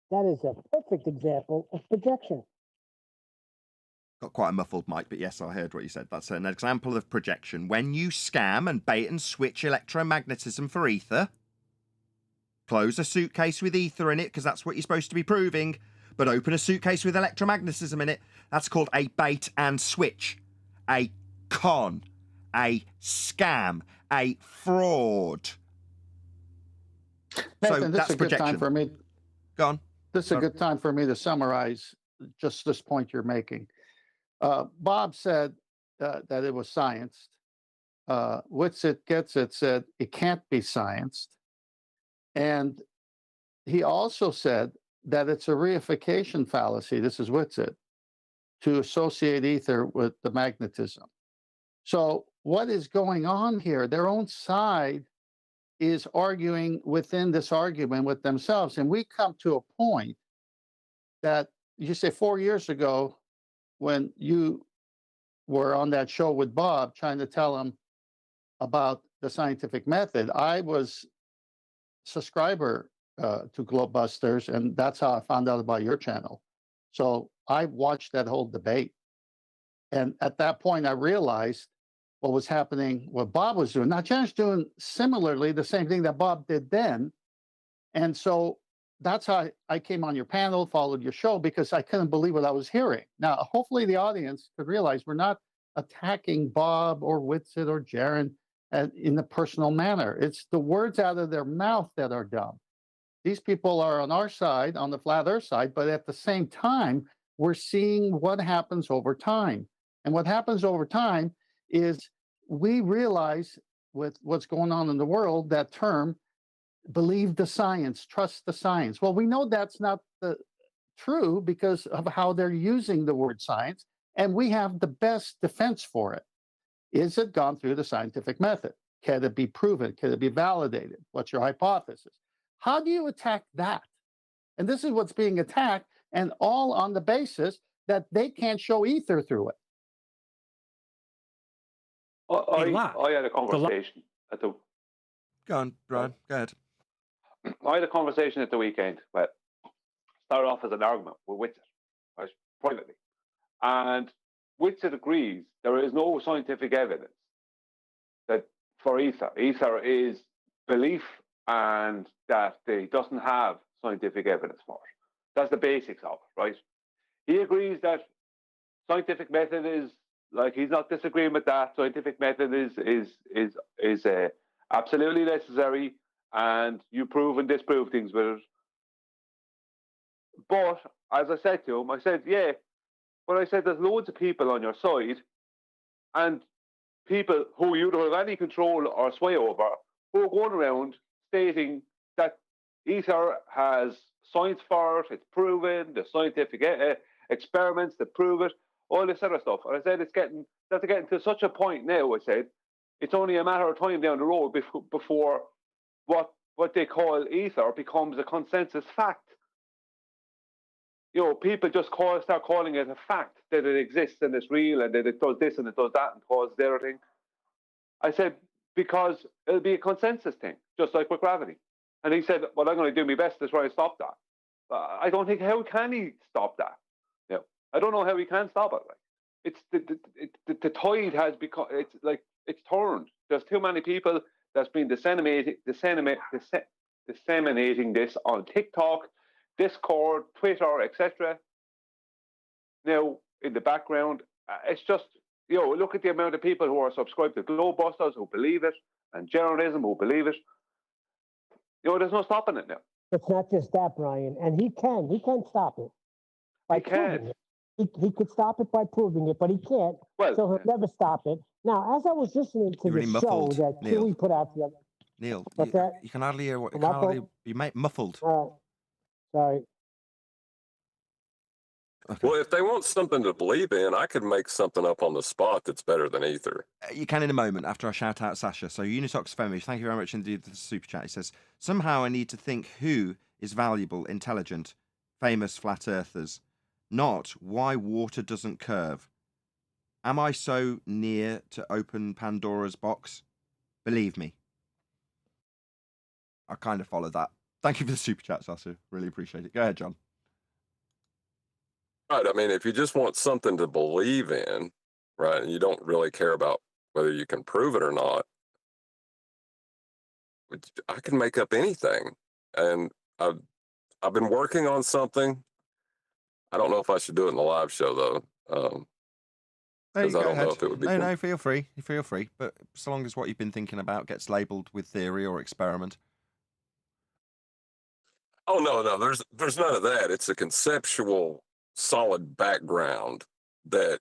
That is a perfect example of projection. Got quite a muffled mic, but yes, I heard what you said. That's an example of projection. When you scam and bait and switch electromagnetism for ether, close a suitcase with ether in it, because that's what you're supposed to be proving, but open a suitcase with electromagnetism in it, that's called a bait and switch, a con, a scam, a fraud. Nathan, So this that's is a good time projection. for me. Go on. This is a good time for me to summarize just this point you're making. Bob said that it was scienced. Witsit Gets It said it can't be scienced. And he also said that it's a reification fallacy, this is Witsit, to associate ether with the magnetism. So what is going on here? Their own side is arguing within this argument with themselves. And we come to a point that you say 4 years ago, when you were on that show with Bob trying to tell him about the scientific method, I was subscriber to Globebusters, and that's how I found out about your channel. So I watched that whole debate. And at that point, I realized what was happening, what Bob was doing. Now, Jen's doing similarly the same thing that Bob did then. And so that's how I came on your panel, followed your show, because I couldn't believe what I was hearing. Now, hopefully the audience could realize we're not attacking Bob or Witsit or Jaron in a personal manner. It's the words out of their mouth that are dumb. These people are on our side, on the flat earth side, but at the same time, we're seeing what happens over time. And what happens over time is we realize with what's going on in the world, that term, believe the science, trust the science. Well, we know that's not true because of how they're using the word science, and we have the best defense for it. Is it gone through the scientific method? Can it be proven? Can it be validated? What's your hypothesis? How do you attack that? And this is what's being attacked, and all on the basis that they can't show ether through it. I had a conversation at the. Go on, Brian. Go ahead. I had a conversation at the weekend. Well, started off as an argument with Witsit, right, privately, and Witsit agrees there is no scientific evidence that for ether. Ether is belief, and that they doesn't have scientific evidence for it. That's the basics of it, right? He agrees that scientific method is, like, he's not disagreeing with that. Scientific method is absolutely necessary, and you prove and disprove things with it. But as I said to him, I said, yeah, but I said there's loads of people on your side, and people who you don't have any control or sway over, who are going around stating that ether has science for it, it's proven, the scientific experiments that prove it, all this other stuff. And I said that's getting to such a point now, I said, it's only a matter of time down the road before what they call ether becomes a consensus fact. You know, people just start calling it a fact that it exists and it's real and that it does this and it does that and causes the other thing. I said, because it'll be a consensus thing, just like with gravity. And he said, well, I'm going to do my best to try and stop that. I don't think, how can he stop that? You know, I don't know how he can stop it. Like, it's the tide has become, it's like, it's turned. There's too many people that's been disseminating this on TikTok, Discord, Twitter, etc. Now, in the background, it's just, you know, look at the amount of people who are subscribed to Globebusters who believe it, and Jeranism who believe it. You know, there's no stopping it now. It's not just that, Brian, and he can stop it. By He can. proving it. He could stop it by proving it, but he can't. Well, So he'll never stop it. Now, as I was listening to You're the really show muffled, that Neil. Kiwi put out the other, Neil, what's that? you can hardly hear what. I'm Can hardly muffled? be muffled. Sorry. Okay. Well, if they want something to believe in, I could make something up on the spot that's better than ether. You can in a moment after I shout out Sasha. So Unitox Femi, thank you very much indeed for the super chat. He says, somehow I need to think who is valuable, intelligent, famous flat earthers, not why water doesn't curve. Am I so near to open Pandora's box? Believe me. I kind of follow that. Thank you for the super chat, Sasha. Really appreciate it. Go ahead, John. Right. I mean, if you just want something to believe in, right, and you don't really care about whether you can prove it or not, I can make up anything. And I've been working on something. I don't know if I should do it in the live show though. Hey, Because I go don't ahead. know if it would be. No, feel free. Feel free. But so long as what you've been thinking about gets labelled with theory or experiment. Oh no, there's none of that. It's a conceptual solid background that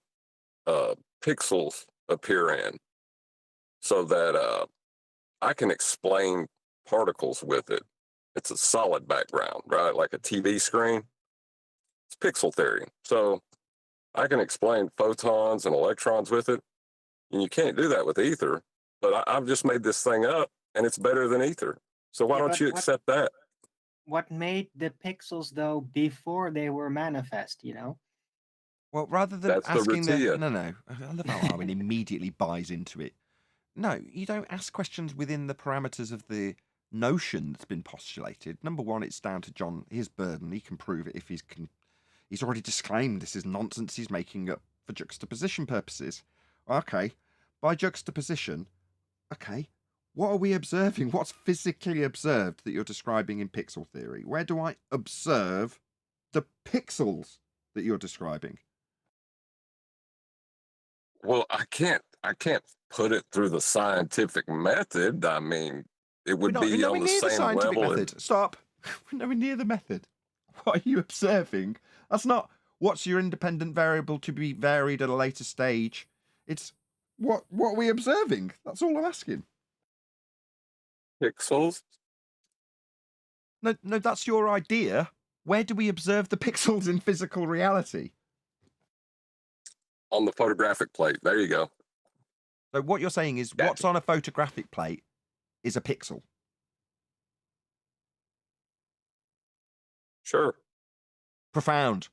pixels appear in, so that I can explain particles with it. It's a solid background, right? Like a TV screen. It's pixel theory. So I can explain photons and electrons with it. And you can't do that with ether. But I've just made this thing up and it's better than ether. So why Yeah, don't but you what- accept that? What made the pixels though before they were manifest? Well, rather than That's the asking Ratia. no. I love how Armin immediately buys into it. No, you don't ask questions within the parameters of the notion that's been postulated. Number one, it's down to John, his burden. He can prove it if he's already disclaimed this is nonsense he's making up for juxtaposition purposes. Okay, by juxtaposition, okay, what are we observing? What's physically observed that you're describing in pixel theory? Where do I observe the pixels that you're describing? Well, I can't put it through the scientific method. I mean, it would be nowhere on the near the same scientific level. method. Stop. We're nowhere near the method. What are you observing? That's not what's your independent variable to be varied at a later stage. It's what are we observing? That's all I'm asking. Pixels. No, that's your idea. Where do we observe the pixels in physical reality? On the photographic plate. There you go. So what you're saying is what's on a photographic plate is a pixel. Sure. Profound.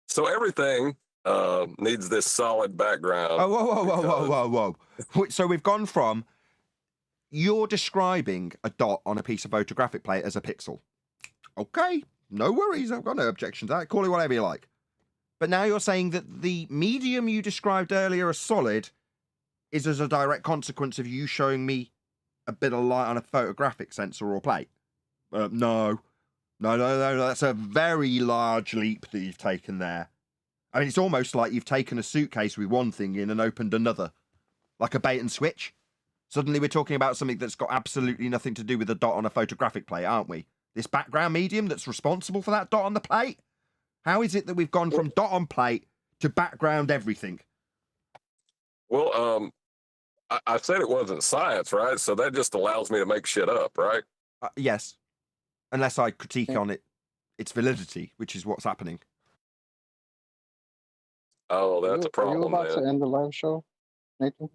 So everything needs this solid background. Oh, whoa. So we've gone from you're describing a dot on a piece of photographic plate as a pixel. Okay, no worries. I've got no objection to that. Call it whatever you like. But now you're saying that the medium you described earlier as solid is as a direct consequence of you showing me a bit of light on a photographic sensor or plate. No. That's a very large leap that you've taken there. I mean, it's almost like you've taken a suitcase with one thing in and opened another. Like a bait and switch. Suddenly we're talking about something that's got absolutely nothing to do with a dot on a photographic plate, aren't we? This background medium that's responsible for that dot on the plate? How is it that we've gone from dot on plate to background everything? Well, I said it wasn't science, right? So that just allows me to make shit up, right? Yes. Unless I critique on its validity, which is what's happening. Oh, that's a problem. Are you about then. to end the live show, Nathan?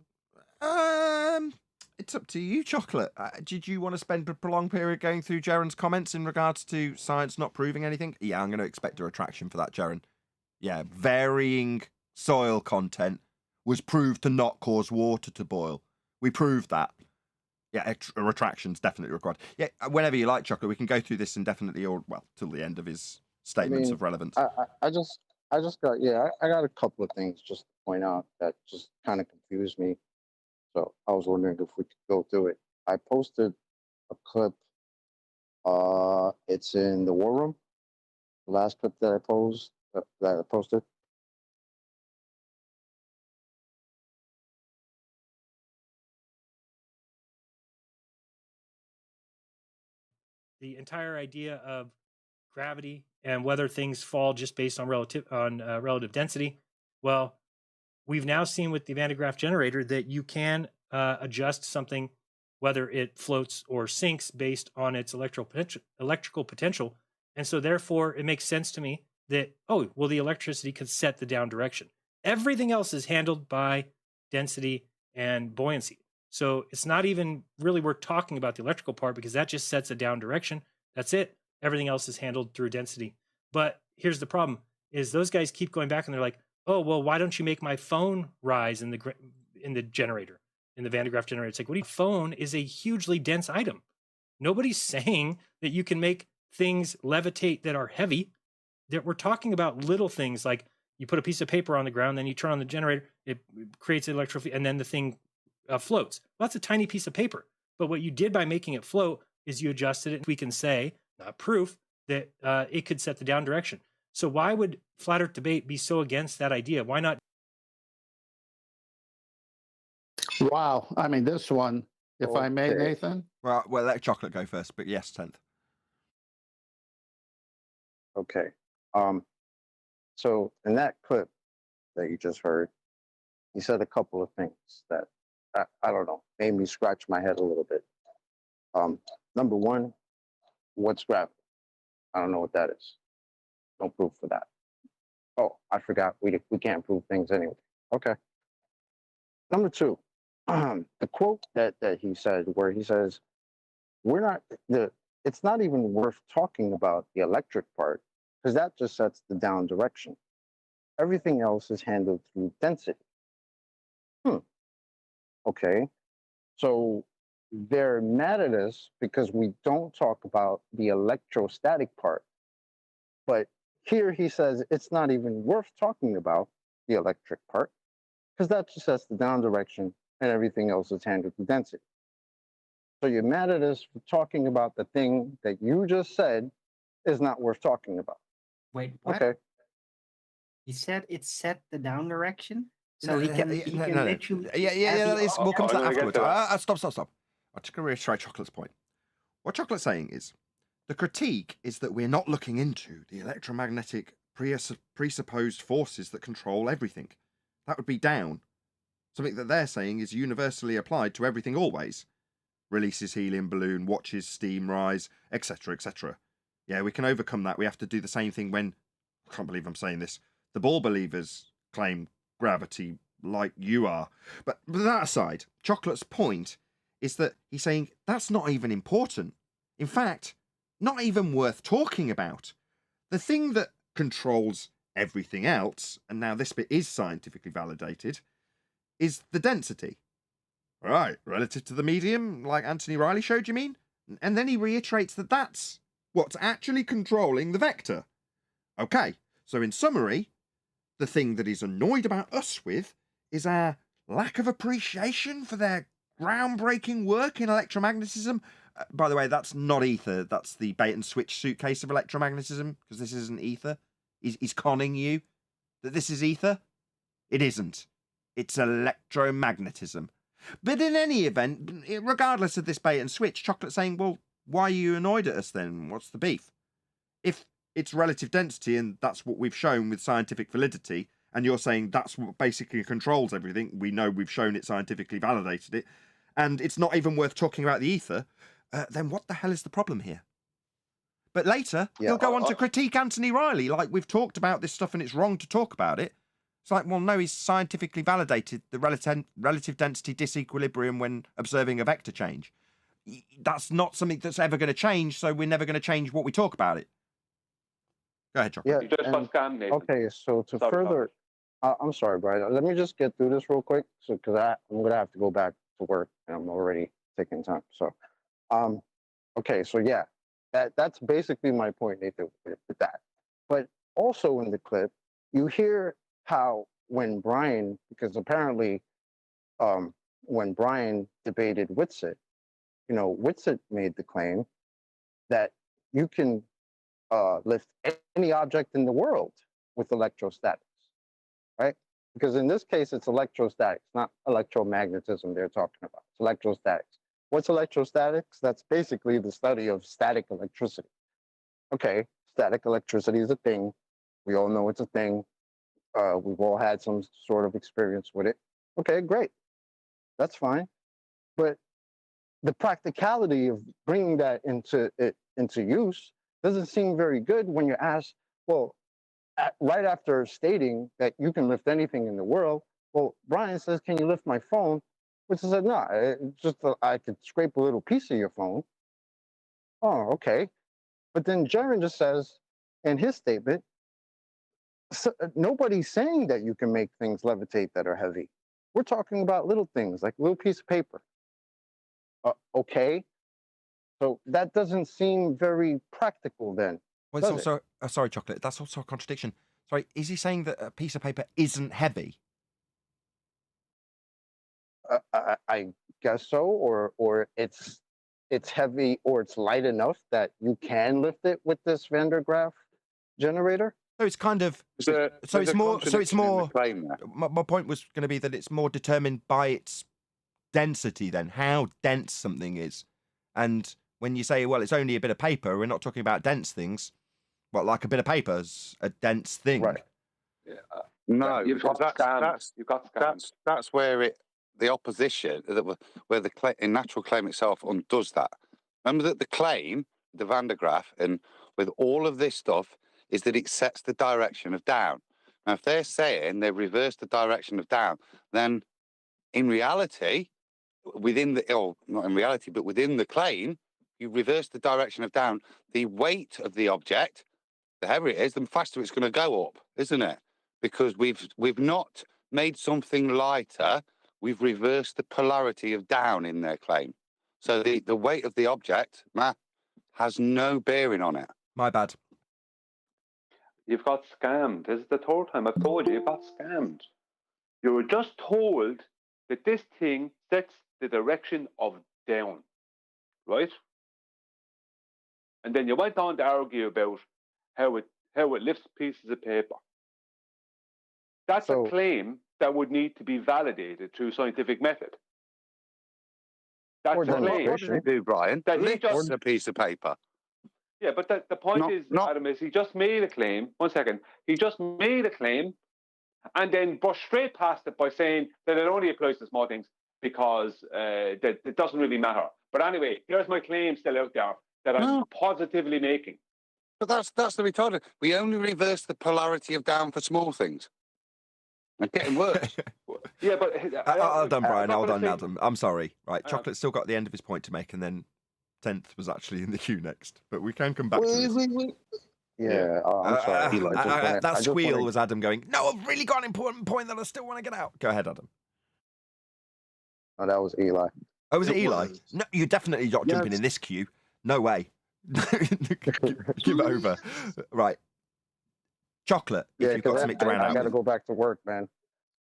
It's up to you, Chocolate. Did you want to spend a prolonged period going through Jaren's comments in regards to science not proving anything? Yeah, I'm going to expect a retraction for that, Jaren. Yeah, varying soil content was proved to not cause water to boil. We proved that. Yeah, a retraction's definitely required. Yeah, whenever you like, Chocolate, we can go through this indefinitely or, well, till the end of his statements of relevance. I just got, I got a couple of things just to point out that just kind of confused me. So I was wondering if we could go through it. I posted a clip. It's in the war room. The last clip that I posted. The entire idea of gravity and whether things fall just based on relative density. Well, we've now seen with the Van de Graaff generator that you can adjust something, whether it floats or sinks based on its electrical potential. And so therefore it makes sense to me that, oh, well, the electricity could set the down direction. Everything else is handled by density and buoyancy. So it's not even really worth talking about the electrical part, because that just sets a down direction. That's it. Everything else is handled through density. But here's the problem, is those guys keep going back and they're like, oh, well, why don't you make my phone rise in the generator, in the Van de Graaff generator? It's like, what do you, phone is a hugely dense item. Nobody's saying that you can make things levitate that are heavy. That we're talking about little things like you put a piece of paper on the ground, then you turn on the generator, it creates an electrical field, and then the thing floats. Well, that's a tiny piece of paper. But what you did by making it float is you adjusted it. We can say, not proof, that it could set the down direction. So why would Flat Earth Debate be so against that idea? Why not? Wow. I mean, this one, if I may, Okay. Nathan. Well, let Chocolate go first, but yes, 10th. Okay. So in that clip that you just heard, he said a couple of things that I don't know, made me scratch my head a little bit. Number one, what's graaff? I don't know what that is. No proof for that. Oh, I forgot. We can't prove things anyway. Okay. Number two, the quote that he said, where he says, it's not even worth talking about the electric part, because that just sets the down direction. Everything else is handled through density. Okay. So they're mad at us because we don't talk about the electrostatic part. But here he says it's not even worth talking about the electric part, because that just sets the down direction and everything else is handled through density. So you're mad at us for talking about the thing that you just said is not worth talking about. Wait, what? Okay. He said it set the down direction, so No, he can, no, he no, can no. literally. Yeah, we'll come to that I'm gonna get afterwards. to that. Stop. I'm just going to reiterate Chocolate's point. What Chocolate's saying is, the critique is that we're not looking into the electromagnetic presupposed forces that control everything. That would be down. Something that they're saying is universally applied to everything always. Releases helium balloon, watches steam rise, etc., etc. Yeah, we can overcome that. We have to do the same thing when, I can't believe I'm saying this, the ball believers claim gravity like you are. But that aside, Chocolate's point is that he's saying that's not even important. In fact, not even worth talking about. The thing that controls everything else, and now this bit is scientifically validated, is the density. Right, relative to the medium, like Anthony Riley showed, you mean? And then he reiterates that that's what's actually controlling the vector. Okay, so in summary, the thing that he's annoyed about us with is our lack of appreciation for their groundbreaking work in electromagnetism. By the way, that's not ether. That's the bait and switch suitcase of electromagnetism, because this isn't ether. He's conning you that this is ether. It isn't. It's electromagnetism. But in any event, regardless of this bait and switch, Chocolate's saying, well, why are you annoyed at us then? What's the beef? If it's relative density and that's what we've shown with scientific validity, and you're saying that's what basically controls everything, we know we've shown it, scientifically validated it, and it's not even worth talking about the ether, then what the hell is the problem here? But later, he'll go on to critique Anthony Riley, like we've talked about this stuff and it's wrong to talk about it. It's like, well, no, he's scientifically validated the relative density disequilibrium when observing a vector change. That's not something that's ever going to change, so we're never going to change what we talk about it. Go ahead, Chocolate. Yeah. You just and- got scammed, Nathan. Okay, so to Sorry, further, I'm sorry, Brian. Let me just get through this real quick, so because I'm gonna have to go back to work, and I'm already taking time. So, okay, so yeah, that's basically my point, Nathan, with that. But also in the clip, you hear how when Brian, because apparently, when Brian debated Whitsitt, Whitsitt made the claim that you can lift any object in the world with electrostatics, right? Because in this case, it's electrostatics, not electromagnetism they're talking about. It's electrostatics. What's electrostatics? That's basically the study of static electricity. Okay, static electricity is a thing. We all know it's a thing. We've all had some sort of experience with it. Okay, great. That's fine. But the practicality of bringing that into use doesn't seem very good when you're asked, well, right after stating that you can lift anything in the world, well, Brian says, can you lift my phone? Which is no, just I could scrape a little piece of your phone. Oh, okay. But then Jaron just says in his statement, nobody's saying that you can make things levitate that are heavy. We're talking about little things like a little piece of paper. Okay. So that doesn't seem very practical then. Well, it's also, sorry, Chocolate, that's also a contradiction. Sorry, is he saying that a piece of paper isn't heavy? I guess so, or it's heavy or it's light enough that you can lift it with this Van der Graaf generator. So it's kind of it's more. My point was going to be that it's more determined by its density then, how dense something is. And when you say, well, it's only a bit of paper, we're not talking about dense things. Well, like a bit of paper's a dense thing. Right. Yeah. No, you've got scams. That's where the opposition, where the natural claim itself undoes that. Remember that the claim, the Van der Graaf, and with all of this stuff, is that it sets the direction of down. Now, if they're saying they reverse the direction of down, then in reality, not in reality, but within the claim, you reverse the direction of down. The weight of the object, the heavier it is, the faster it's going to go up, isn't it? Because we've not made something lighter, we've reversed the polarity of down in their claim. So the weight of the object has no bearing on it. My bad. You've got scammed. This is the third time I've told you got scammed. You were just told that this thing sets the direction of down, right? And then you went on to argue about how it lifts pieces of paper. That's a claim that would need to be validated through scientific method. That's a claim. What does it do, Brian? That he just a piece of paper. Yeah, but the point Adam, is he just made a claim. 1 second. He just made a claim and then brushed straight past it by saying that it only applies to small things because that it doesn't really matter. But anyway, here's my claim still out there that I'm positively making. But that's the retarded. We only reverse the polarity of down for small things. It's getting worse. Yeah, but Hold on, Brian. Hold on, Adam. I'm sorry. Right, Chocolate's still got the end of his point to make, and then 10th was actually in the queue next. But we can come back to this. Yeah, I'm sorry. That squeal was Adam going, no, I've really got an important point that I still want to get out. Go ahead, Adam. Oh, that was Eli. Oh, was it Eli? No, you're definitely not jumping in this queue. No way. Give it over. Right. Chocolate. Yeah, if you've got something to round out. I got to go back to work, man.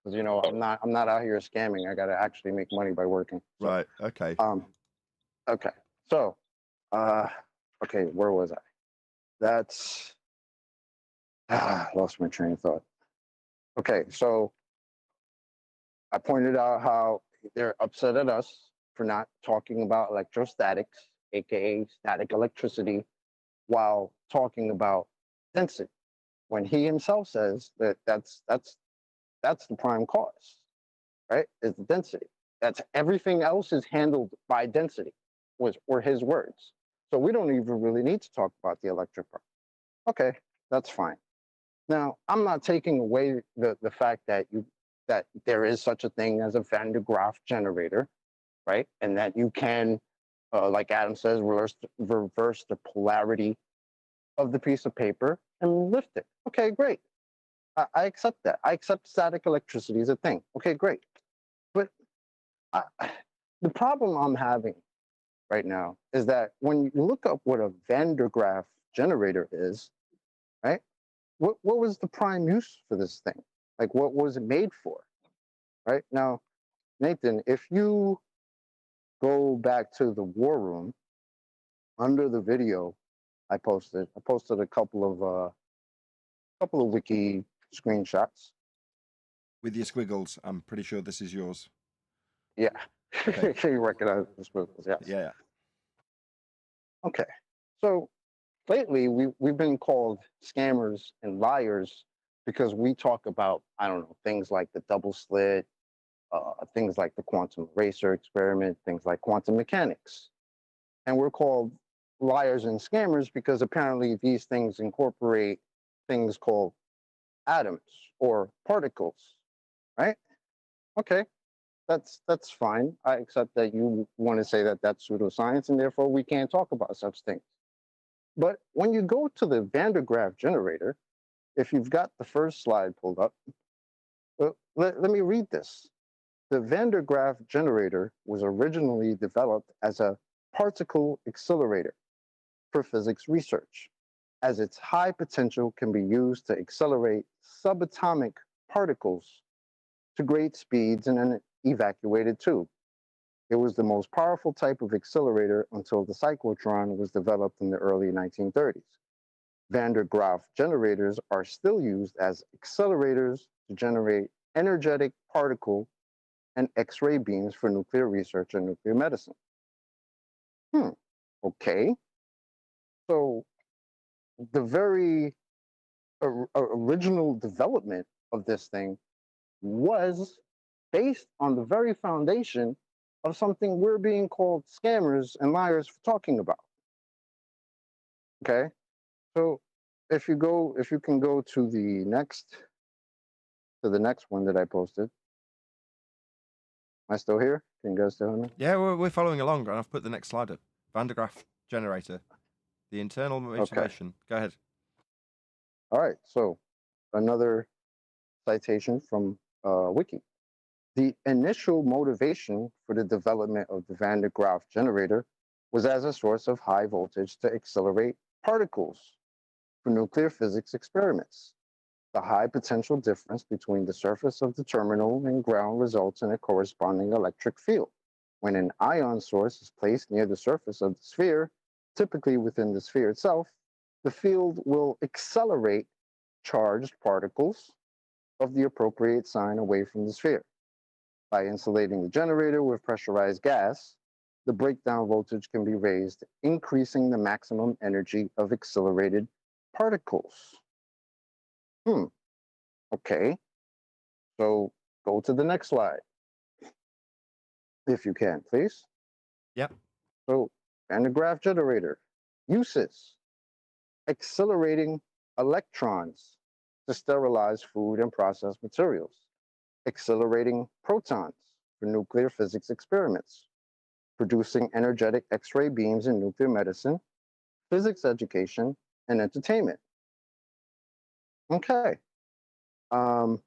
Because I'm not out here scamming. I got to actually make money by working. So, right. Okay. Okay. So, okay, where was I? That's lost my train of thought. Okay, so I pointed out how they're upset at us for not talking about electrostatics, aka static electricity, while talking about density, when he himself says that that's the prime cause, right? Is the density. That's everything else is handled by density, were his words. So we don't even really need to talk about the electric part. Okay, that's fine. Now, I'm not taking away the fact that there is such a thing as a Van der Graaf generator, right? And that you can, like Adam says, reverse the polarity of the piece of paper and lift it. Okay, great. I accept that. I accept static electricity as a thing. Okay, great. But the problem I'm having right now is that when you look up what a Van der Graaf generator is, right? What was the prime use for this thing? Like, what was it made for? Right? Now, Nathan, if you go back to the war room, under the video I posted a couple of wiki screenshots. With your squiggles, I'm pretty sure this is yours. Yeah. Okay. You recognize the squiggles, yes. Yeah. Okay. So lately we've been called scammers and liars because we talk about, I don't know, things like the double slit, things like the quantum eraser experiment, things like quantum mechanics. And we're called liars and scammers because apparently these things incorporate things called atoms or particles, right? Okay, that's fine. I accept that you want to say that that's pseudoscience and therefore we can't talk about such things. But when you go to the Van der Graaf generator, if you've got the first slide pulled up, let me read this. The Van der Graaf generator was originally developed as a particle accelerator for physics research, as its high potential can be used to accelerate subatomic particles to great speeds in an evacuated tube. It was the most powerful type of accelerator until the cyclotron was developed in the early 1930s. Van der Graaf generators are still used as accelerators to generate energetic particle and X-ray beams for nuclear research and nuclear medicine. Okay. So the very original development of this thing was based on the very foundation of something we're being called scammers and liars for talking about. Okay. So if you can go to the next one that I posted. Am I still here? Can you guys still hear me? Yeah, we're following along, and I've put the next slide up. Van der Graaf generator, the internal motivation. Okay. Go ahead. All right. So another citation from Wiki. The initial motivation for the development of the Van der Graaf generator was as a source of high voltage to accelerate particles for nuclear physics experiments. The high potential difference between the surface of the terminal and ground results in a corresponding electric field. When an ion source is placed near the surface of the sphere, typically within the sphere itself, the field will accelerate charged particles of the appropriate sign away from the sphere. By insulating the generator with pressurized gas, the breakdown voltage can be raised, increasing the maximum energy of accelerated particles. Okay. So go to the next slide, if you can, please. Yep. So Van der Graaf generator uses accelerating electrons to sterilize food and processed materials, accelerating protons for nuclear physics experiments, producing energetic X-ray beams in nuclear medicine, physics education, and entertainment. Okay. The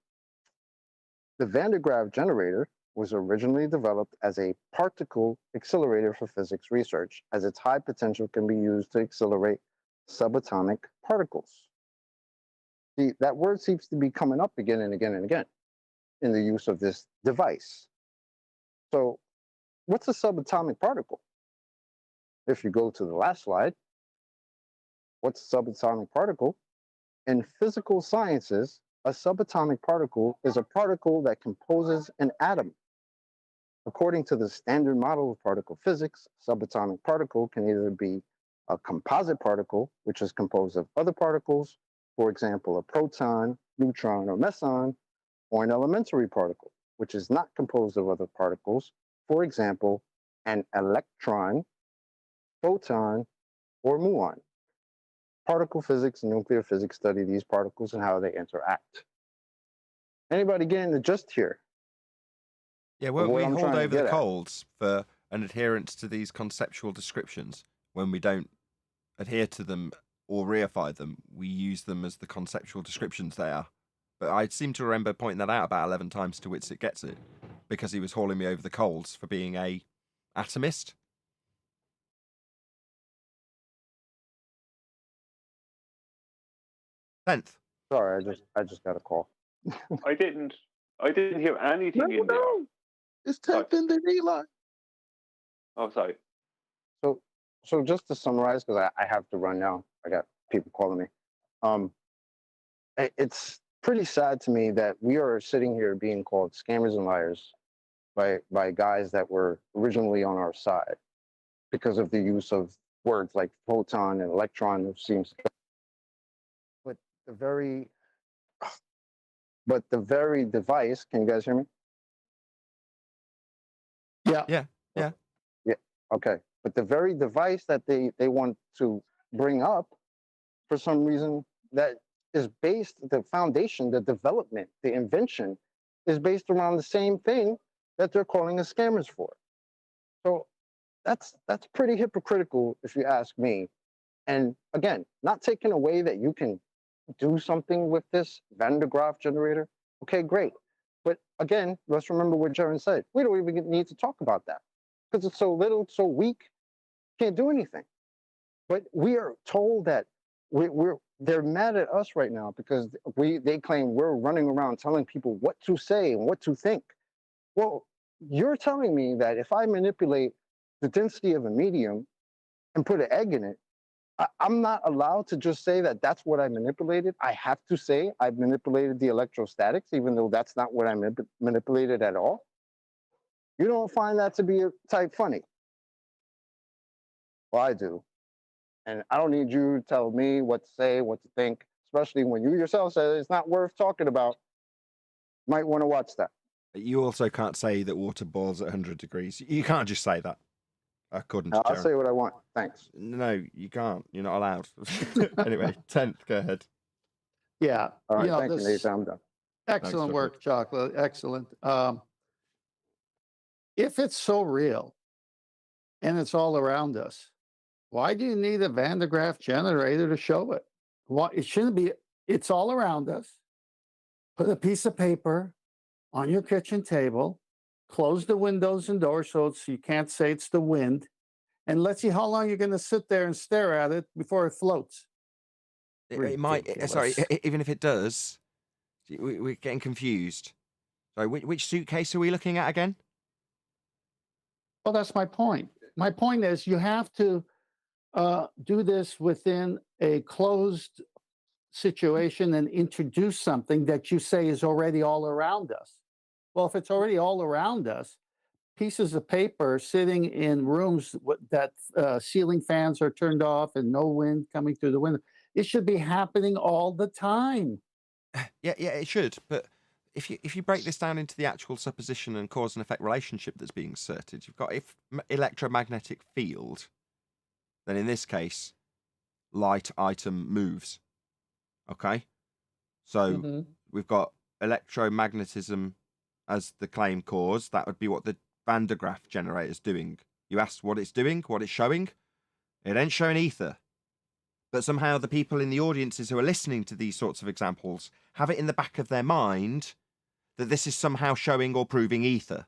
Van der Graaf generator was originally developed as a particle accelerator for physics research, as its high potential can be used to accelerate subatomic particles. See, that word seems to be coming up again and again and again in the use of this device. So what's a subatomic particle? If you go to the last slide, what's a subatomic particle? In physical sciences, a subatomic particle is a particle that composes an atom. According to the standard model of particle physics, a subatomic particle can either be a composite particle, which is composed of other particles, for example, a proton, neutron, or meson, or an elementary particle, which is not composed of other particles, for example, an electron, photon, or muon. Particle physics and nuclear physics study these particles and how they interact. Anybody getting the gist here? Yeah, we hold over the coals for an adherence to these conceptual descriptions. When we don't adhere to them or reify them, we use them as the conceptual descriptions they are. But I seem to remember pointing that out about 11 times to Witsit Gets It, because he was hauling me over the coals for being a atomist. Tenth. Sorry, I just got a call. I didn't hear anything in there. It's 10th in the Eli. Oh, sorry. So just to summarize, because I have to run now. I got people calling me. It's pretty sad to me that we are sitting here being called scammers and liars by guys that were originally on our side because of the use of words like photon and electron, which seems. But the very but the very device, can you guys hear me? Yeah. Yeah. Yeah. Yeah. Okay. But the very device that they want to bring up, for some reason, that is based, the foundation, the development, the invention is based around the same thing that they're calling us scammers for. So that's pretty hypocritical, if you ask me. And again, not taking away that you can do something with this Van de Graaff generator. Okay, great. But again, let's remember what Jaron said. We don't even need to talk about that because it's so little, so weak, can't do anything. But we are told that they're mad at us right now because they claim we're running around telling people what to say and what to think. Well, you're telling me that if I manipulate the density of a medium and put an egg in it, I'm not allowed to just say that that's what I manipulated. I have to say I've manipulated the electrostatics, even though that's not what I manipulated at all. You don't find that to be type funny? Well, I do. And I don't need you to tell me what to say, what to think, especially when you yourself said it's not worth talking about. Might want to watch that. You also can't say that water boils at 100 degrees. You can't just say that. According to I'll Jaron. say what I want. Thanks. No, you can't. You're not allowed. Anyway, 10th, go ahead. Yeah. All right. You know, Thank you, this- Nathan. I'm done. Excellent Thanks, work, Chocolate. Excellent. If it's so real and it's all around us, why do you need a Van de Graaff generator to show it? Why, it shouldn't be, it's all around us. Put a piece of paper on your kitchen table, close the windows and doors so you can't say it's the wind, and let's see how long you're going to sit there and stare at it before it floats. It might, sorry, Ridiculous. even if it does, we're getting confused. Sorry, which suitcase are we looking at again? Well, that's my point. My point is you have to do this within a closed situation and introduce something that you say is already all around us. Well, if it's already all around us, pieces of paper sitting in rooms that ceiling fans are turned off and no wind coming through the window, it should be happening all the time. Yeah, it should. But if you break this down into the actual supposition and cause and effect relationship that's being asserted, you've got electromagnetic field, then in this case, light item moves. Okay? So we've got electromagnetism as the claim cause. That would be what the Van de Graaff generator is doing. You asked what it's doing, what it's showing. It ain't showing ether. But somehow the people in the audiences who are listening to these sorts of examples have it in the back of their mind that this is somehow showing or proving ether.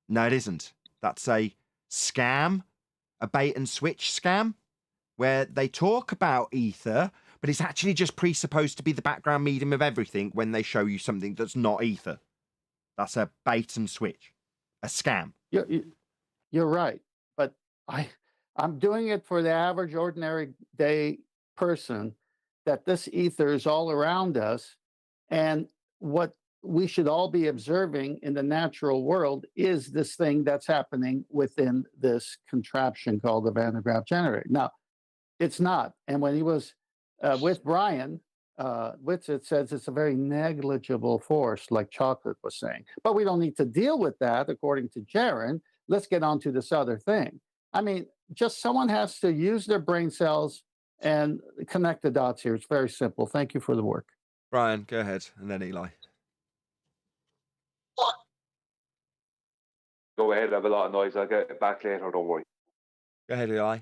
No, it isn't. That's a scam, a bait and switch scam, where they talk about ether, but it's actually just presupposed to be the background medium of everything when they show you something that's not ether. That's a bait and switch, a scam. You're right, but I'm doing it for the average ordinary day person, that this ether is all around us, and what we should all be observing in the natural world is this thing that's happening within this contraption called the Van de Graaff generator. Now, it's not. And when he was with Brian, Whitsitt says it's a very negligible force, like Chocolate was saying. But we don't need to deal with that, according to Jaron. Let's get on to this other thing. I mean, just someone has to use their brain cells and connect the dots here. It's very simple. Thank you for the work. Brian, go ahead, and then Eli. Go ahead, I have a lot of noise. I'll get it back later, don't worry. Go ahead, Eli.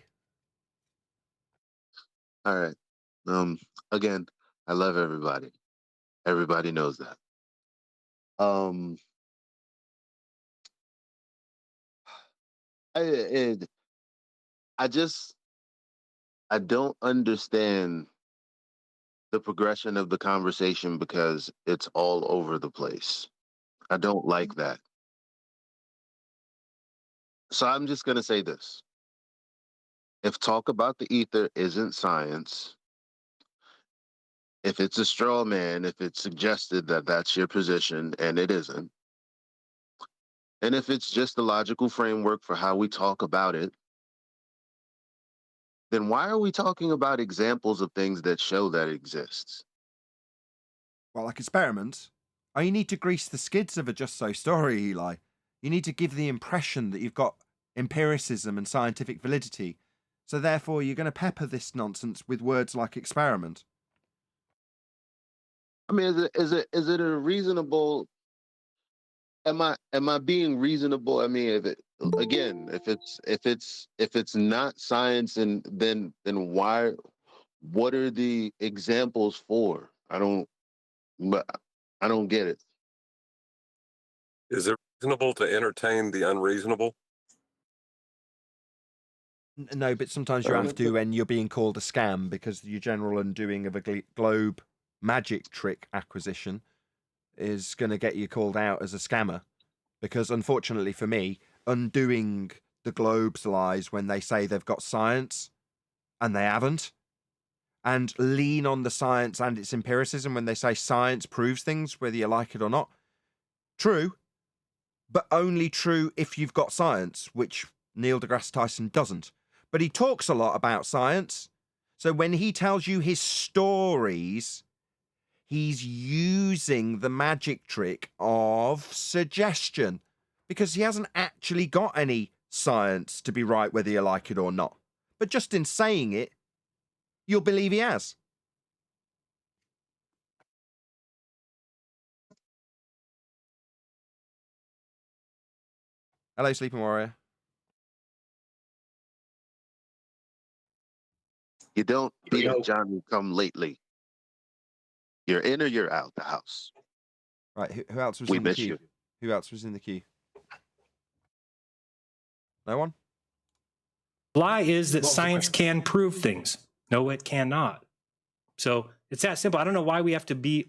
All right. Again, I love everybody. Everybody knows that. I don't understand the progression of the conversation because it's all over the place. I don't like that. So I'm just going to say this. If talk about the ether isn't science, if it's a straw man, if it's suggested that that's your position and it isn't, and if it's just a logical framework for how we talk about it, then why are we talking about examples of things that show that exists? Well, like experiments. Oh, you need to grease the skids of a Just So story, Eli. You need to give the impression that you've got empiricism and scientific validity. So therefore, you're going to pepper this nonsense with words like experiment. I mean, is it a reasonable? Am I being reasonable? I mean, if it's not science, and then why? What are the examples for? I don't get it. Is it reasonable to entertain the unreasonable? No, but sometimes you have to when you're being called a scam because your general undoing of a globe magic trick acquisition is going to get you called out as a scammer. Because unfortunately for me, undoing the globe's lies when they say they've got science and they haven't, and lean on the science and its empiricism when they say science proves things, whether you like it or not. True, but only true if you've got science, which Neil deGrasse Tyson doesn't. But he talks a lot about science. So when he tells you his stories, he's using the magic trick of suggestion because he hasn't actually got any science to be right whether you like it or not. But just in saying it, you'll believe he has. Hello, Sleeping Warrior. You don't need a Johnny come lately. You're in or you're out the house. Right, who else was We in the miss queue? you. Who else was in the queue? No one? Lie is that science can prove things. No, it cannot. So it's that simple. I don't know why do you have to be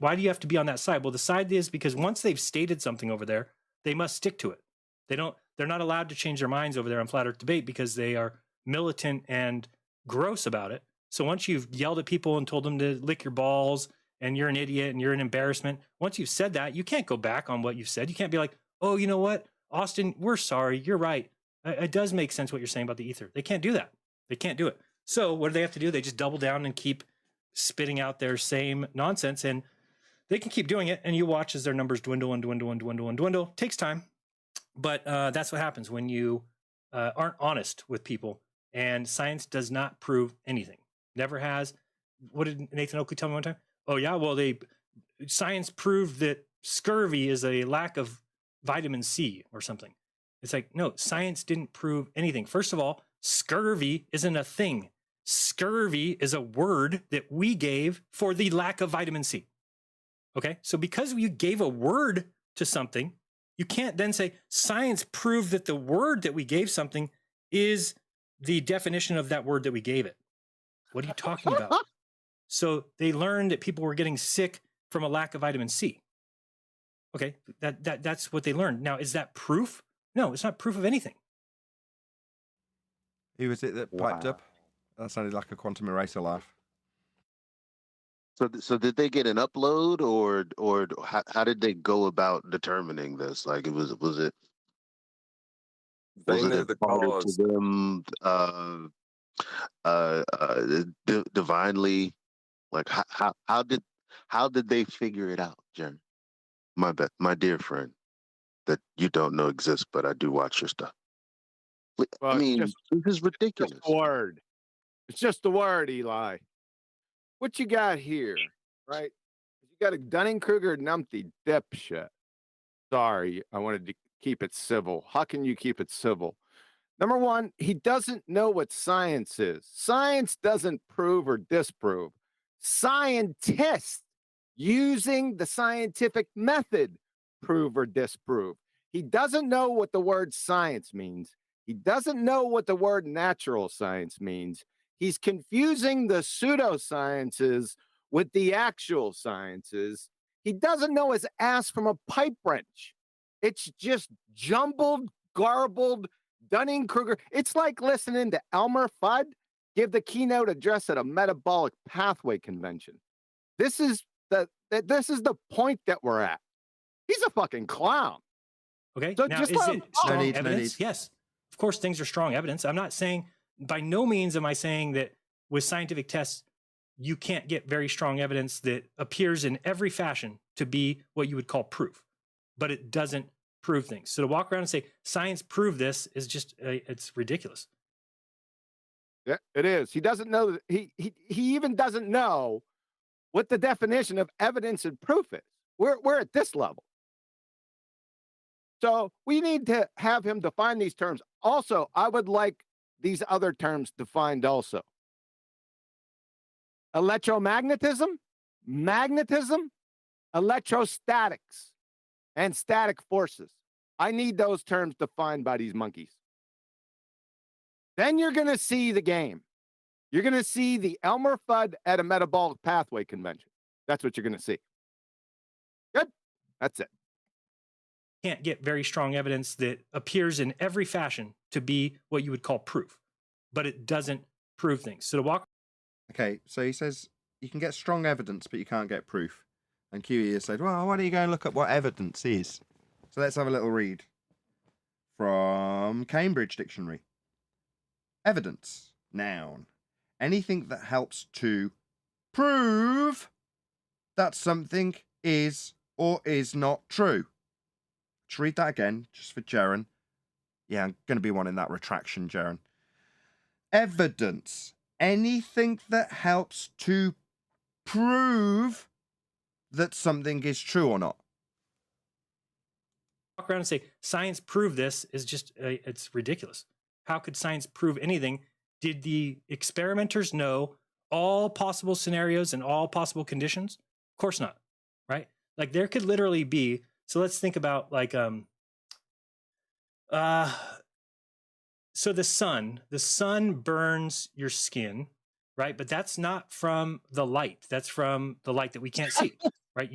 on that side? Well, the side is because once they've stated something over there, they must stick to it. They're not allowed to change their minds over there on Flat Earth Debate because they are militant and gross about it. So once you've yelled at people and told them to lick your balls and you're an idiot and you're an embarrassment, once you've said that, you can't go back on what you've said. You can't be like, oh, you know what, Austin, we're sorry. You're right. It does make sense what you're saying about the ether. They can't do that. They can't do it. So what do they have to do? They just double down and keep spitting out their same nonsense, and they can keep doing it. And you watch as their numbers dwindle and dwindle and dwindle and dwindle. Takes time, but that's what happens when you aren't honest with people. And science does not prove anything. Never has. What did Nathan Oakley tell me one time? Oh yeah, well science proved that scurvy is a lack of vitamin C or something. It's like, no, science didn't prove anything. First of all, scurvy isn't a thing. Scurvy is a word that we gave for the lack of vitamin C. Okay, so because you gave a word to something, you can't then say science proved that the word that we gave something is the definition of that word that we gave it. What are you talking about? So they learned that people were getting sick from a lack of vitamin C. Okay, that's what they learned. Now, is that proof? No, it's not proof of anything. Who was it that piped up? That sounded like a quantum eraser laugh. So did they get an upload, or how did they go about determining this? Like, was it They knew the imparted cause. to them divinely? Like, how did they figure it out, Jen? My dear friend that you don't know exists, but I do watch your stuff. Well, I mean, this is ridiculous. Just a word. It's just a word, Eli. What you got here, right? You got a Dunning-Kruger numpty dipshit. Sorry, I wanted to keep it civil. How can you keep it civil? Number one, he doesn't know what science is. Science doesn't prove or disprove. Scientists using the scientific method prove or disprove. He doesn't know what the word science means. He doesn't know what the word natural science means. He's confusing the pseudosciences with the actual sciences. He doesn't know his ass from a pipe wrench. It's just jumbled, garbled, Dunning-Kruger. It's like listening to Elmer Fudd give the keynote address at a metabolic pathway convention. This is the point that we're at. He's a fucking clown. Okay. So now, just is let it him strong No need. evidence? Yes. Of course, things are strong evidence. I'm not saying, by no means am I saying that with scientific tests, you can't get very strong evidence that appears in every fashion to be what you would call proof, but it doesn't prove things. So to walk around and say science proved this is just it's ridiculous. Yeah, it is. He doesn't know that he even doesn't know what the definition of evidence and proof is. We're at this level. So we need to have him define these terms. Also, I would like these other terms defined also. Electromagnetism, magnetism, electrostatics, and static forces. I need those terms defined by these monkeys. Then you're going to see the game. You're going to see the Elmer Fudd at a metabolic pathway convention. That's what you're going to see. Good. That's it. Can't get very strong evidence that appears in every fashion to be what you would call proof, but it doesn't prove things. So to walk. Okay, so he says you can get strong evidence, but you can't get proof. And QE has said, well, why don't you go and look at what evidence is? So let's have a little read from Cambridge Dictionary. Evidence, noun, anything that helps to prove that something is or is not true. Let's read that again, just for Jaren. Yeah, I'm going to be wanting that retraction, Jaren. Evidence, anything that helps to prove that something is true or not. Walk around and say science proved this is just it's ridiculous. How could science prove anything? Did the experimenters know all possible scenarios and all possible conditions? Of course not, right? Like there could literally be, so let's think about like so the sun burns your skin, right? But that's not from the light. That's from the light that we can't see, right?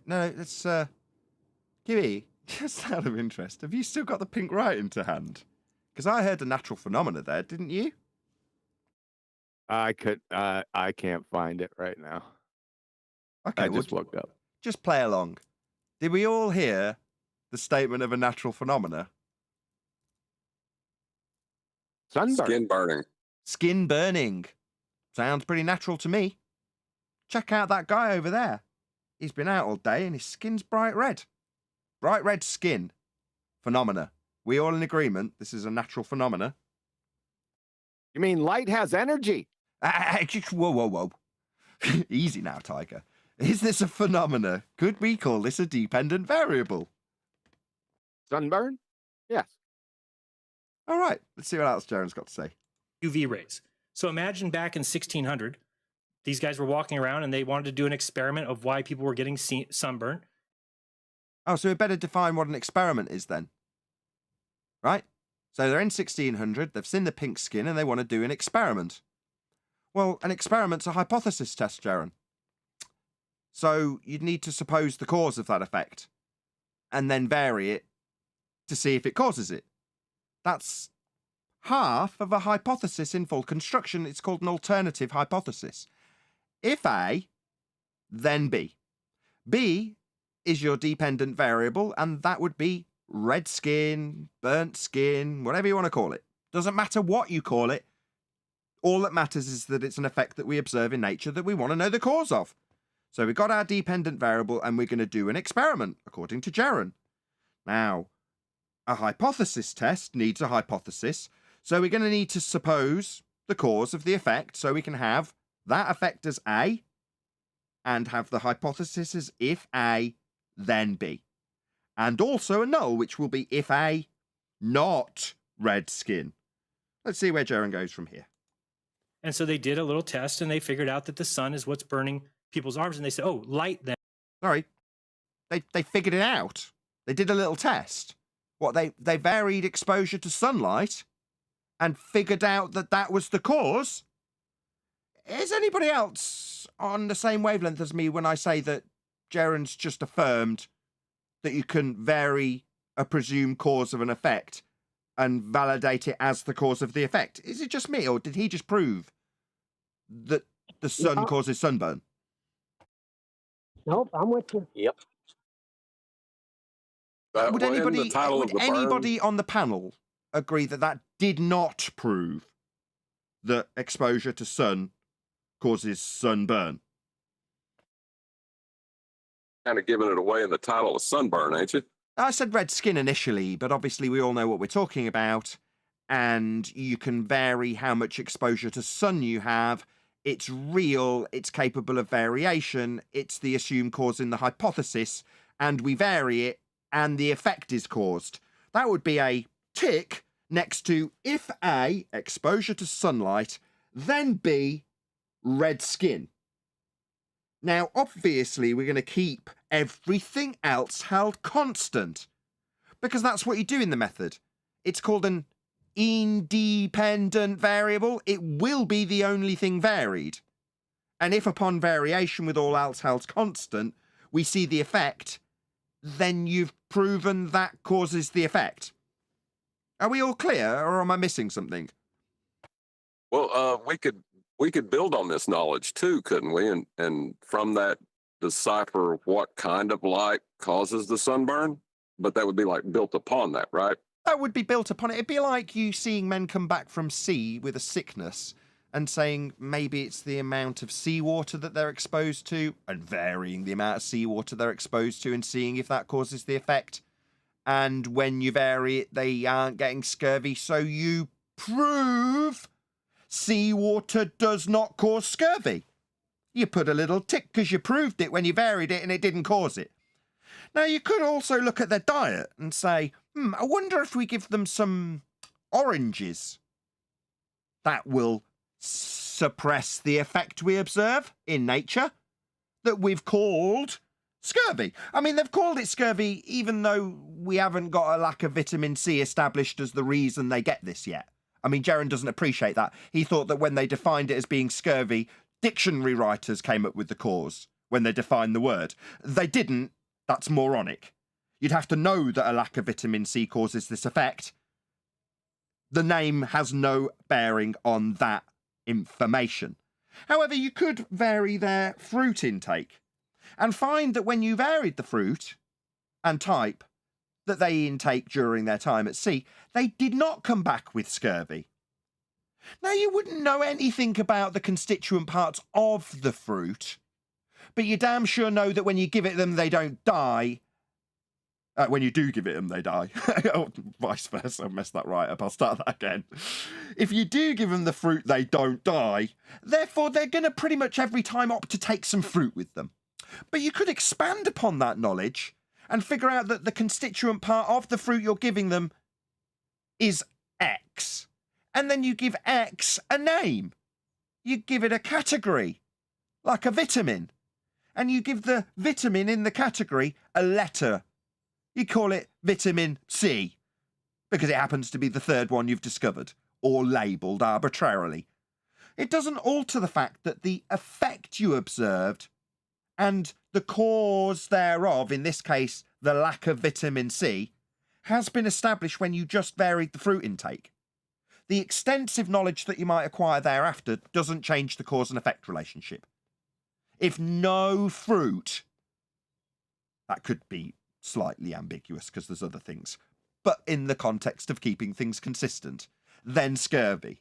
No, it's Kiwi, just out of interest, have you still got the pink writing to hand? Because I heard a natural phenomena there, didn't you? I can't find it right now. Okay, I just woke up. Just play along. Did we all hear the statement of a natural phenomena? Sunburn. Skin burning. Skin burning. Sounds pretty natural to me. Check out that guy over there. He's been out all day and his skin's bright red. Bright red skin. Phenomena. We all in agreement this is a natural phenomena? You mean light has energy? Whoa. Easy now, Tiger. Is this a phenomena? Could we call this a dependent variable? Sunburn? Yes. All right, let's see what else Jaren's got to say. UV rays. So imagine back in 1600, these guys were walking around and they wanted to do an experiment of why people were getting sunburn. Oh, so we better define what an experiment is then. Right? So they're in 1600, they've seen the pink skin and they want to do an experiment. Well, an experiment's a hypothesis test, Jaren. So you'd need to suppose the cause of that effect and then vary it to see if it causes it. That's half of a hypothesis in full construction. It's called an alternative hypothesis. If A, then B. B is your dependent variable, and that would be red skin, burnt skin, whatever you want to call it. Doesn't matter what you call it. All that matters is that it's an effect that we observe in nature that we want to know the cause of. So we've got our dependent variable, and we're going to do an experiment, according to Jaren. Now, a hypothesis test needs a hypothesis, so we're going to need to suppose the cause of the effect, so we can have that effect as A, and have the hypothesis as if A, then B. And also a null, which will be if A, not red skin. Let's see where Jaren goes from here. And so they did a little test and they figured out that the sun is what's burning people's arms. And they said, oh, light then. Sorry. They figured it out. They did a little test. What, they varied exposure to sunlight and figured out that that was the cause? Is anybody else on the same wavelength as me when I say that Jaren's just affirmed that you can vary a presumed cause of an effect and validate it as the cause of the effect? Is it just me, or did he just prove that the sun causes sunburn? Nope, I'm with you. Yep. Would Well, in anybody, the title would of the anybody on the panel agree that that did not prove that exposure to sun causes sunburn. Kind of giving it away in the title of Sunburn, ain't you? I said red skin initially, but obviously we all know what we're talking about, and you can vary how much exposure to sun you have. It's real, it's capable of variation, it's the assumed cause in the hypothesis, and we vary it, and the effect is caused. That would be a tick next to if A, exposure to sunlight, then B, red skin. Now, obviously, we're going to keep everything else held constant, because that's what you do in the method. It's called an independent variable. It will be the only thing varied. And if upon variation with all else held constant, we see the effect, then you've proven that causes the effect. Are we all clear, or am I missing something? Well, we could build on this knowledge too, couldn't we? And from that decipher what kind of light causes the sunburn. But that would be like built upon that, right? That would be built upon it. It'd be like you seeing men come back from sea with a sickness and saying maybe it's the amount of seawater that they're exposed to, and varying the amount of seawater they're exposed to and seeing if that causes the effect. And when you vary it, they aren't getting scurvy, so you prove seawater does not cause scurvy. You put a little tick because you proved it when you varied it and it didn't cause it. Now, you could also look at their diet and say, I wonder if we give them some oranges. That will suppress the effect we observe in nature that we've called scurvy. I mean, they've called it scurvy even though we haven't got a lack of vitamin C established as the reason they get this yet. I mean, Jaron doesn't appreciate that. He thought that when they defined it as being scurvy, dictionary writers came up with the cause when they defined the word. They didn't. That's moronic. You'd have to know that a lack of vitamin C causes this effect. The name has no bearing on that information. However, you could vary their fruit intake and find that when you varied the fruit and type that they intake during their time at sea, they did not come back with scurvy. Now, you wouldn't know anything about the constituent parts of the fruit, but you damn sure know that when you give it them, they don't die. When you do give it them, they die. Oh, vice versa. I messed that right up. I'll start that again. If you do give them the fruit, they don't die. Therefore, they're going to pretty much every time opt to take some fruit with them. But you could expand upon that knowledge and figure out that the constituent part of the fruit you're giving them is X. And then you give X a name. You give it a category, like a vitamin. And you give the vitamin in the category a letter. You call it vitamin C, because it happens to be the third one you've discovered, or labelled arbitrarily. It doesn't alter the fact that the effect you observed and the cause thereof, in this case, the lack of vitamin C, has been established when you just varied the fruit intake. The extensive knowledge that you might acquire thereafter doesn't change the cause and effect relationship. If no fruit, that could be slightly ambiguous because there's other things, but in the context of keeping things consistent, then scurvy.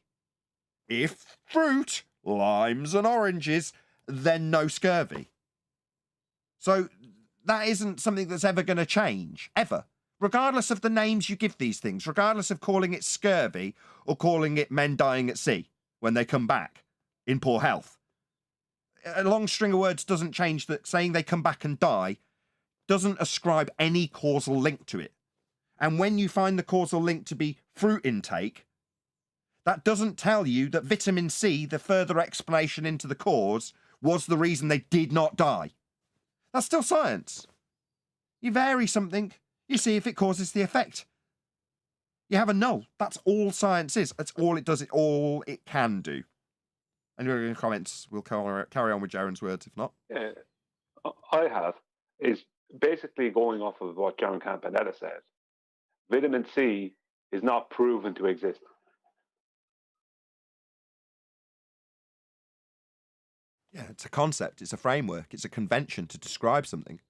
If fruit, limes and oranges, then no scurvy. So that isn't something that's ever going to change, ever. Regardless of the names you give these things, regardless of calling it scurvy or calling it men dying at sea when they come back in poor health. A long string of words doesn't change that. Saying they come back and die doesn't ascribe any causal link to it. And when you find the causal link to be fruit intake, that doesn't tell you that vitamin C, the further explanation into the cause, was the reason they did not die. That's still science. You vary something, you see if it causes the effect. You have a null. That's all science is. That's all it does. It's all it can do. Any other comments? We'll carry on with Jaron's words, if not. Yeah, I have, is basically going off of what John Campanella says. Vitamin C is not proven to exist. Yeah, it's a concept, it's a framework, it's a convention to describe something.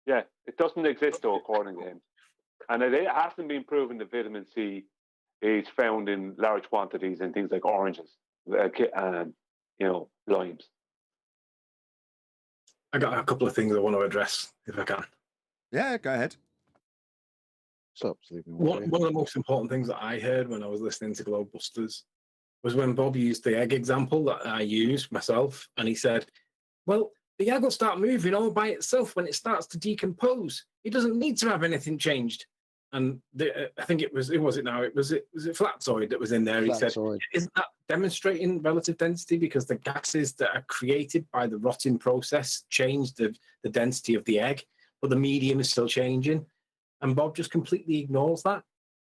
Yeah, it doesn't exist though, according to him. And it hasn't been proven that vitamin C is found in large quantities in things like oranges and limes. I got a couple of things I want to address, if I can. Yeah, go ahead. What's up, Sleeping? One of the most important things that I heard when I was listening to Globebusters was when Bob used the egg example that I used myself, and he said, well, the egg will start moving all by itself when it starts to decompose. It doesn't need to have anything changed. And I think it was it Flatzoid that was in there. He said, isn't that demonstrating relative density? Because the gases that are created by the rotting process change the density of the egg, but the medium is still changing. And Bob just completely ignores that.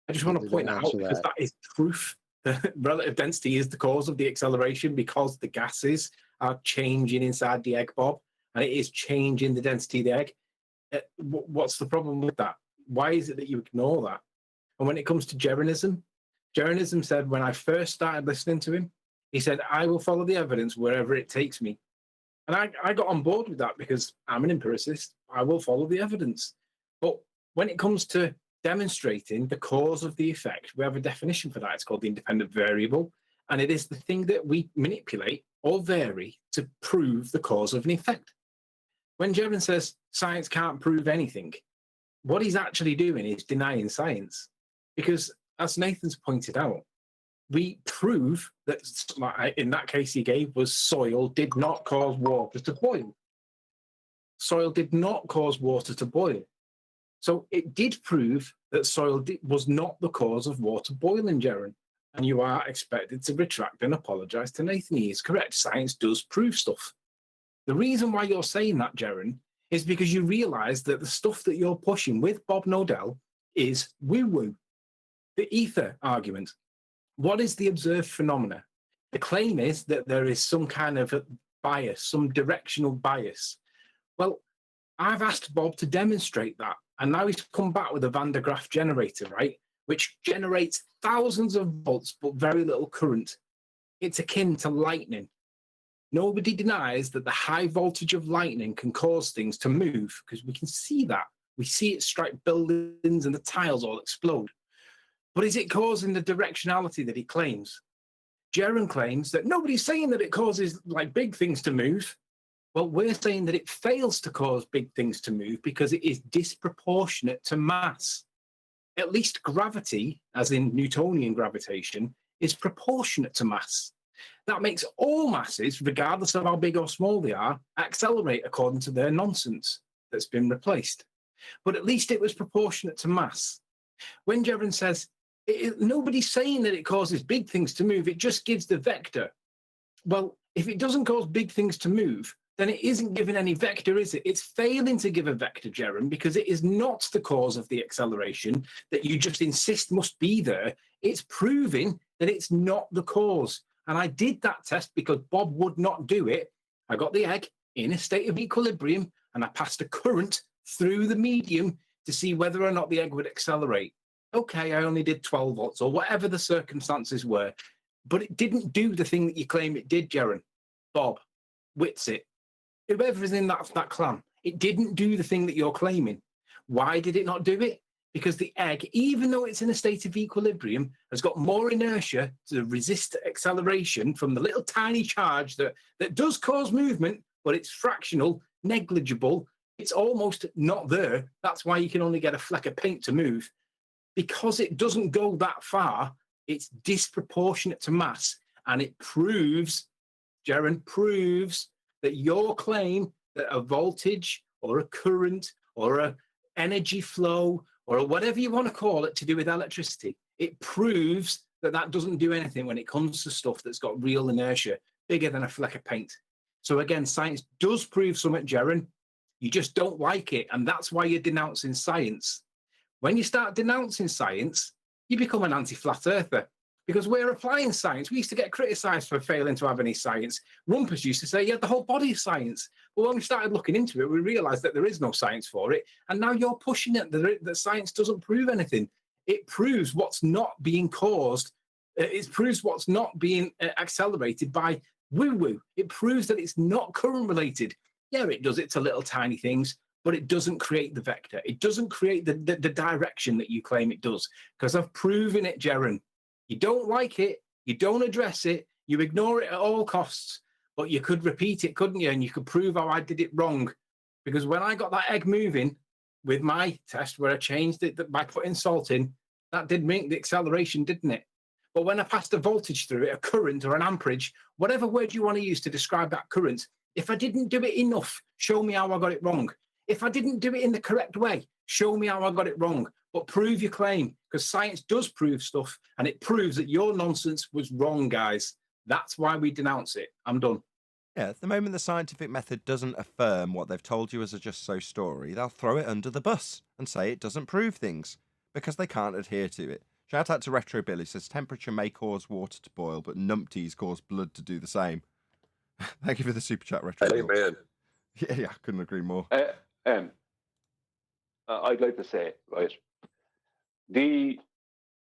I just want to point out, because that is proof that relative density is the cause of the acceleration, because the gases are changing inside the egg, Bob, and it is changing the density of the egg. What's the problem with that? Why is it that you ignore that? And when it comes to Jeranism, Jeranism said, when I first started listening to him, he said, I will follow the evidence wherever it takes me. And I got on board with that because I'm an empiricist. I will follow the evidence. But when it comes to demonstrating the cause of the effect, we have a definition for that. It's called the independent variable. And it is the thing that we manipulate or vary to prove the cause of an effect. When Jeran says science can't prove anything, what he's actually doing is denying science. Because as Nathan's pointed out, we prove that, in that case he gave, was soil did not cause water to boil. Soil did not cause water to boil. So it did prove that soil was not the cause of water boiling, Jeran. And you are expected to retract and apologise to Nathan. He is correct. Science does prove stuff. The reason why you're saying that, Jeran, is because you realise that the stuff that you're pushing with Bob Nodell is woo-woo. The ether argument. What is the observed phenomena? The claim is that there is some kind of a bias, some directional bias. Well, I've asked Bob to demonstrate that, and now he's come back with a Van de Graaff generator, right, which generates thousands of volts but very little current. It's akin to lightning. Nobody denies that the high voltage of lightning can cause things to move, because we can see that. We see it strike buildings and the tiles all explode. But is it causing the directionality that he claims? Jeran claims that nobody's saying that it causes like big things to move. Well, we're saying that it fails to cause big things to move because it is disproportionate to mass. At least gravity, as in Newtonian gravitation, is proportionate to mass. That makes all masses, regardless of how big or small they are, accelerate according to their nonsense that's been replaced. But at least it was proportionate to mass. When Jeran says, nobody's saying that it causes big things to move, it just gives the vector. Well, if it doesn't cause big things to move, then it isn't giving any vector, is it? It's failing to give a vector, Jeran, because it is not the cause of the acceleration that you just insist must be there. It's proving that it's not the cause. And I did that test because Bob would not do it. I got the egg in a state of equilibrium, and I passed a current through the medium to see whether or not the egg would accelerate. Okay, I only did 12 volts or whatever the circumstances were, but it didn't do the thing that you claim it did, Jeran. Bob, Whitsit, whoever is in that clan, it didn't do the thing that you're claiming. Why did it not do it? Because the egg, even though it's in a state of equilibrium, has got more inertia to resist acceleration from the little tiny charge that does cause movement, but it's fractional, negligible. It's almost not there. That's why you can only get a fleck of paint to move. Because it doesn't go that far, it's disproportionate to mass, and it proves, Jeran, proves that your claim that a voltage or a current or a energy flow or whatever you want to call it to do with electricity, it proves that that doesn't do anything when it comes to stuff that's got real inertia, bigger than a fleck of paint. So again, science does prove something, Jeran. You just don't like it, and that's why you're denouncing science. When you start denouncing science, you become an anti-flat earther, because we're applying science. We used to get criticised for failing to have any science. Rumpus used to say, yeah, the whole body is science. But when we started looking into it, we realised that there is no science for it. And now you're pushing it, that science doesn't prove anything. It proves what's not being caused. It proves what's not being accelerated by woo-woo. It proves that it's not current related. Yeah, it does it to little tiny things, but it doesn't create the vector. It doesn't create the direction that you claim it does, because I've proven it, Jeran. You don't like it, you don't address it, you ignore it at all costs, but you could repeat it, couldn't you? And you could prove how I did it wrong. Because when I got that egg moving with my test where I changed it by putting salt in, that did make the acceleration, didn't it? But when I passed a voltage through it, a current or an amperage, whatever word you want to use to describe that current, if I didn't do it enough, show me how I got it wrong. If I didn't do it in the correct way, show me how I got it wrong. But prove your claim, because science does prove stuff, and it proves that your nonsense was wrong, guys. That's why we denounce it. I'm done. Yeah, at the moment the scientific method doesn't affirm what they've told you as a just so story, they'll throw it under the bus and say it doesn't prove things because they can't adhere to it. Shout out to Retro Bill, he says temperature may cause water to boil, but numpties cause blood to do the same. Thank you for the super chat, Retro Bill. Amen. Yeah, I couldn't agree more. I'd like to say, right,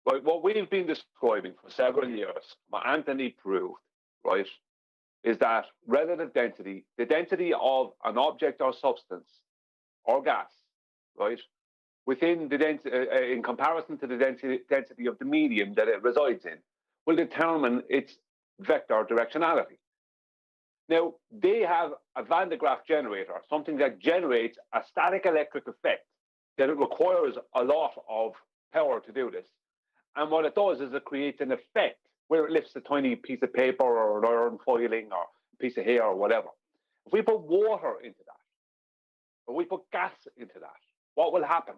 what we've been describing for several years, what Anthony proved, right, is that relative density, the density of an object or substance or gas, right, within the density, in comparison to the density of the medium that it resides in, will determine its vector directionality. Now, they have a Van de Graaff generator, something that generates a static electric effect, that it requires a lot of power to do this. And what it does is it creates an effect where it lifts a tiny piece of paper or an iron foiling or a piece of hair or whatever. If we put water into that, or we put gas into that, what will happen?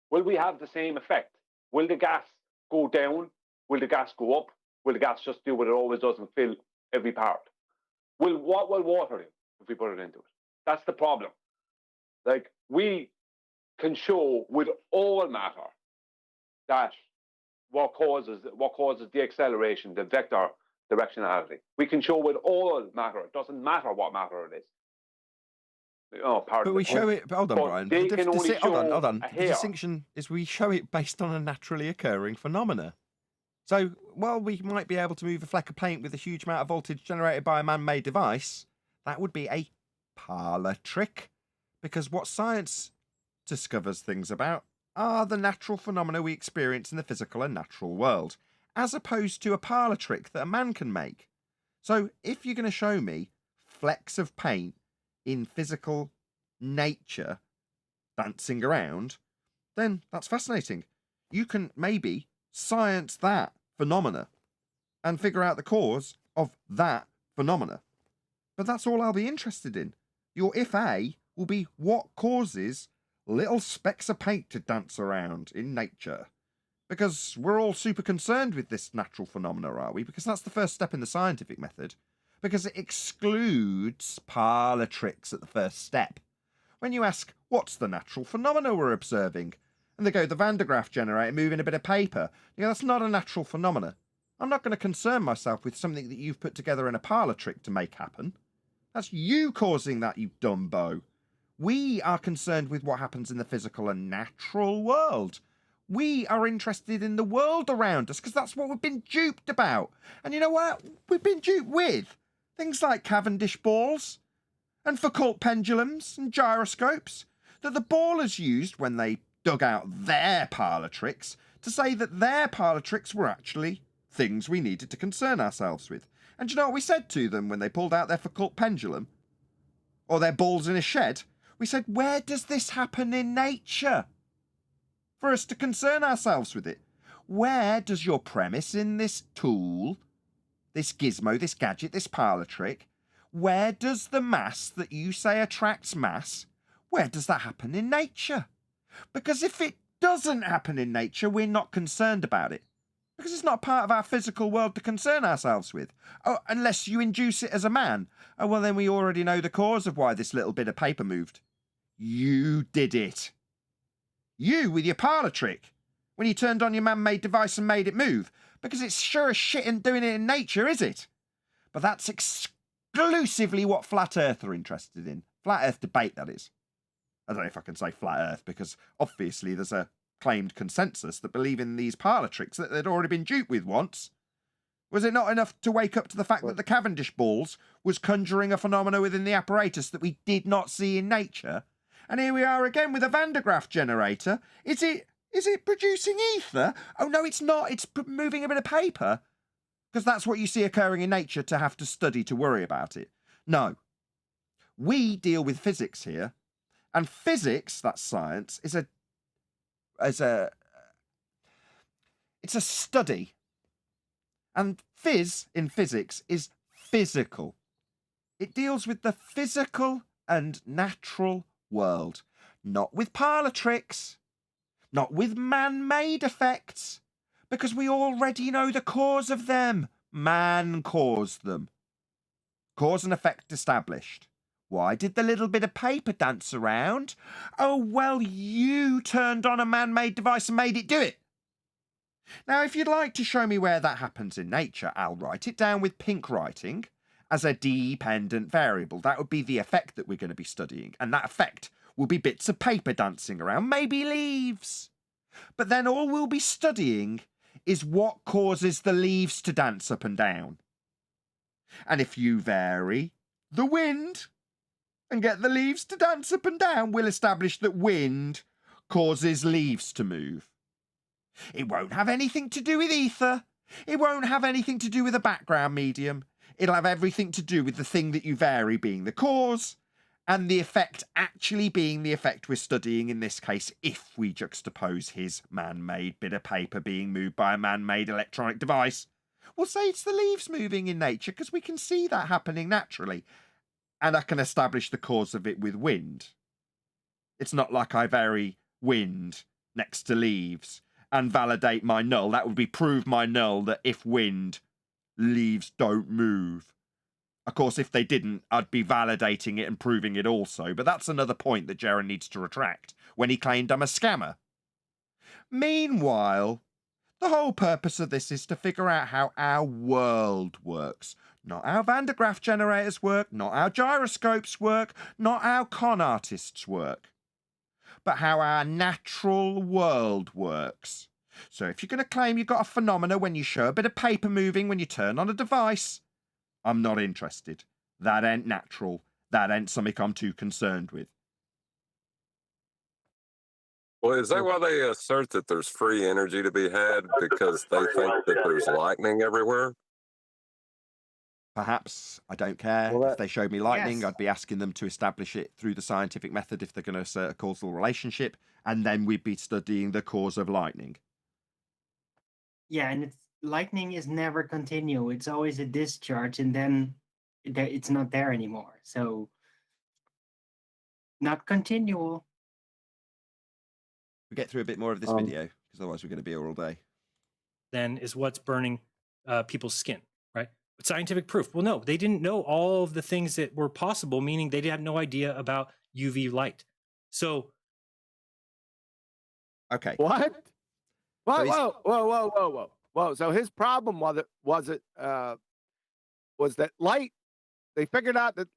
Will we have the same effect? Will the gas go down? Will the gas go up? Will the gas just do what it always does and fill every part? What will water do if we put it into it? That's the problem. Like, we can show with all matter that what causes the acceleration, the vector directionality. We can show with all matter. It doesn't matter what matter it is. Oh, pardon. But we show it. Hold on, Brian. Hold on. The hair. distinction is we show it based on a naturally occurring phenomena. So while we might be able to move a fleck of paint with a huge amount of voltage generated by a man-made device, that would be a parlour trick, because what science discovers things about are the natural phenomena we experience in the physical and natural world, as opposed to a parlour trick that a man can make. So if you're going to show me flecks of paint in physical nature dancing around, then that's fascinating. You can maybe science that phenomena and figure out the cause of that phenomena. But that's all I'll be interested in. Your if A will be what causes little specks of paint to dance around in nature. Because we're all super concerned with this natural phenomena, are we? Because that's the first step in the scientific method. Because it excludes parlour tricks at the first step. When you ask, what's the natural phenomena we're observing? And they go, the Van de Graaff generator moving a bit of paper. You know, that's not a natural phenomena. I'm not going to concern myself with something that you've put together in a parlour trick to make happen. That's you causing that, you dumbo. We are concerned with what happens in the physical and natural world. We are interested in the world around us because that's what we've been duped about. And you know what? We've been duped with things like Cavendish balls and Foucault pendulums and gyroscopes that the ballers used when they dug out their parlour tricks to say that their parlour tricks were actually things we needed to concern ourselves with. And do you know what we said to them when they pulled out their Foucault pendulum? Or their balls in a shed? We said, where does this happen in nature? For us to concern ourselves with it. Where does your premise in this tool, this gizmo, this gadget, this parlour trick, where does the mass that you say attracts mass, where does that happen in nature? Because if it doesn't happen in nature, we're not concerned about it. Because it's not part of our physical world to concern ourselves with. Oh, unless you induce it as a man. Oh, well, then we already know the cause of why this little bit of paper moved. You did it. You with your parlour trick. When you turned on your man-made device and made it move. Because it's sure as shit ain't doing it in nature, is it? But that's exclusively what Flat Earth are interested in. Flat Earth debate, that is. I don't know if I can say Flat Earth, because obviously there's a claimed consensus that believe in these parlour tricks that they'd already been duped with once. Was it not enough to wake up to the fact that the Cavendish balls was conjuring a phenomena within the apparatus that we did not see in nature? And here we are again with a Van de Graaff generator. Is it Is it producing ether? Oh, no, it's not. It's moving a bit of paper. Because that's what you see occurring in nature to have to study to worry about it. No. We deal with physics here. And physics, that's science, it's a study. And phys in physics is physical. It deals with the physical and natural world. Not with parlour tricks. Not with man-made effects. Because we already know the cause of them. Man caused them. Cause and effect established. Why did the little bit of paper dance around? Oh, well, you turned on a man-made device and made it do it. Now, if you'd like to show me where that happens in nature, I'll write it down with pink writing as a dependent variable. That would be the effect that we're going to be studying. And that effect will be bits of paper dancing around, maybe leaves. But then all we'll be studying is what causes the leaves to dance up and down. And if you vary the wind and get the leaves to dance up and down, we'll establish that wind causes leaves to move. It won't have anything to do with ether. It won't have anything to do with a background medium. It'll have everything to do with the thing that you vary being the cause, and the effect actually being the effect we're studying in this case, if we juxtapose his man-made bit of paper being moved by a man-made electronic device. We'll say it's the leaves moving in nature because we can see that happening naturally. And I can establish the cause of it with wind. It's not like I vary wind next to leaves and validate my null. That would be prove my null that if wind, leaves don't move. Of course, if they didn't, I'd be validating it and proving it also. But that's another point that Jera needs to retract when he claimed I'm a scammer. Meanwhile, the whole purpose of this is to figure out how our world works. Not how Van de Graaff generators work, not how gyroscopes work, not how con artists work, but how our natural world works. So if you're going to claim you've got a phenomena when you show a bit of paper moving when you turn on a device, I'm not interested. That ain't natural. That ain't something I'm too concerned with. Well, is that why they assert that there's free energy to be had because they think that there's lightning everywhere? Perhaps. I don't care. Well, if they showed me lightning, Yes. I'd be asking them to establish it through the scientific method if they're going to assert a causal relationship, and then we'd be studying the cause of lightning. Yeah, and lightning is never continual. It's always a discharge, and then it's not there anymore. So, not continual. We get through a bit more of this video, because otherwise we're going to be here all day. Then is what's burning people's skin, right? But scientific proof. Well, no, they didn't know all of the things that were possible, meaning they had no idea about UV light. So, okay. What? So Whoa. So his problem was that light, they figured out that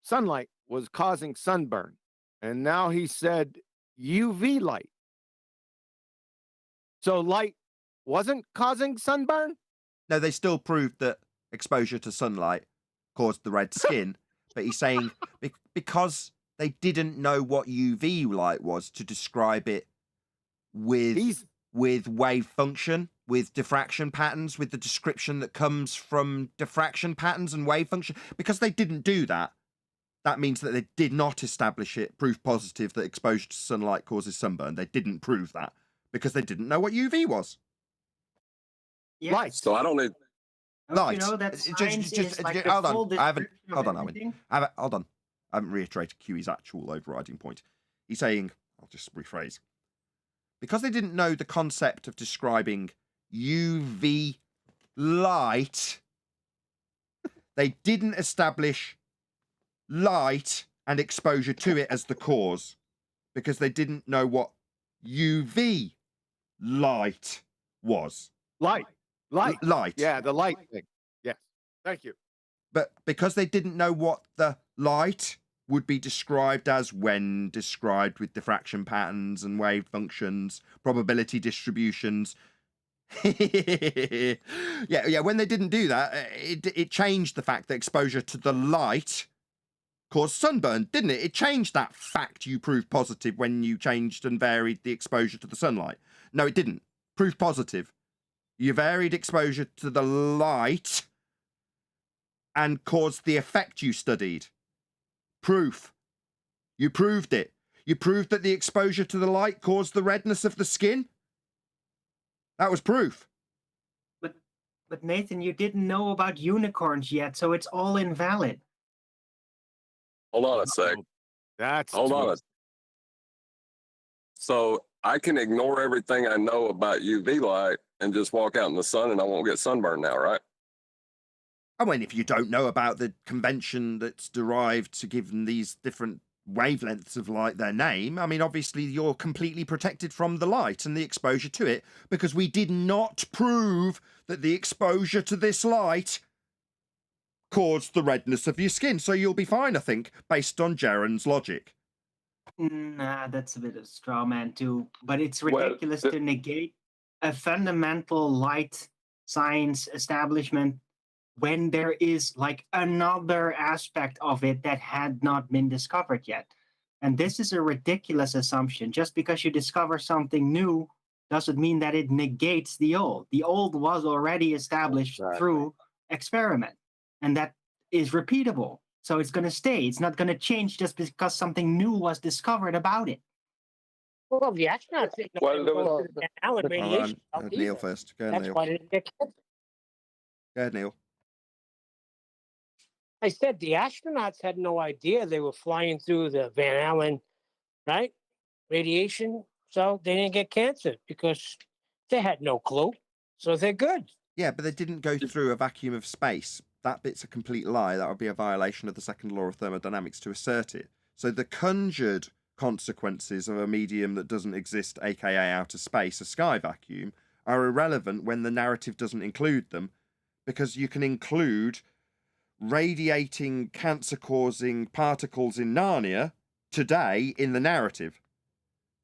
sunlight was causing sunburn. And now he said UV light. So light wasn't causing sunburn? No, they still proved that exposure to sunlight caused the red skin, but he's saying because they didn't know what UV light was to describe it with wave function, with diffraction patterns, with the description that comes from diffraction patterns and wave function. Because they didn't do that, that means that they did not establish it, proof positive that exposure to sunlight causes sunburn. They didn't prove that because they didn't know what UV was. Yeah. Light. So I don't need. Light. You know that science is like the hold full on. I haven't. description of Hold on, everything. Owen. Hold on. I haven't reiterated QE's actual overriding point. He's saying, I'll just rephrase. Because they didn't know the concept of describing UV light, they didn't establish light and exposure to it as the cause. Because they didn't know what UV light was. Light. Light. Yeah, the light thing. Yes. Thank you. But because they didn't know what the light would be described as when described with diffraction patterns and wave functions, probability distributions. yeah, when they didn't do that, it changed the fact that exposure to the light caused sunburn, didn't it? It changed that fact you proved positive when you changed and varied the exposure to the sunlight. No, it didn't. Proof positive. You varied exposure to the light and caused the effect you studied. Proof. You proved it. You proved that the exposure to the light caused the redness of the skin. That was proof. But Nathan, you didn't know about unicorns yet, so it's all invalid. Hold on a sec. That's Hold on. twist. So I can ignore everything I know about UV light and just walk out in the sun and I won't get sunburned now, right? I mean, if you don't know about the convention that's derived to give them these different wavelengths of light their name, I mean, obviously you're completely protected from the light and the exposure to it, because we did not prove that the exposure to this light caused the redness of your skin. So you'll be fine, I think, based on Jaren's logic. Nah, that's a bit of straw man too. But it's Well, ridiculous to negate a fundamental light science establishment when there is like another aspect of it that had not been discovered yet. And this is a ridiculous assumption. Just because you discover something new doesn't mean that it negates the old. The old was already established through experiment, and that is repeatable. So it's going to stay. It's not going to change just because something new was discovered about it. Well, the astronauts didn't know Well, they there were was- going through the Allen radiation. belt Neil either. first. Go ahead, That's Neil. why they didn't get cancer. Go ahead, Neil. I said the astronauts had no idea they were flying through the Van Allen, right? Radiation. So they didn't get cancer because they had no clue. So they're good. Yeah, but they didn't go through a vacuum of space. That bit's a complete lie. That would be a violation of the second law of thermodynamics to assert it. So the conjured consequences of a medium that doesn't exist, aka outer space, a sky vacuum, are irrelevant when the narrative doesn't include them, because you can include radiating cancer-causing particles in Narnia today in the narrative.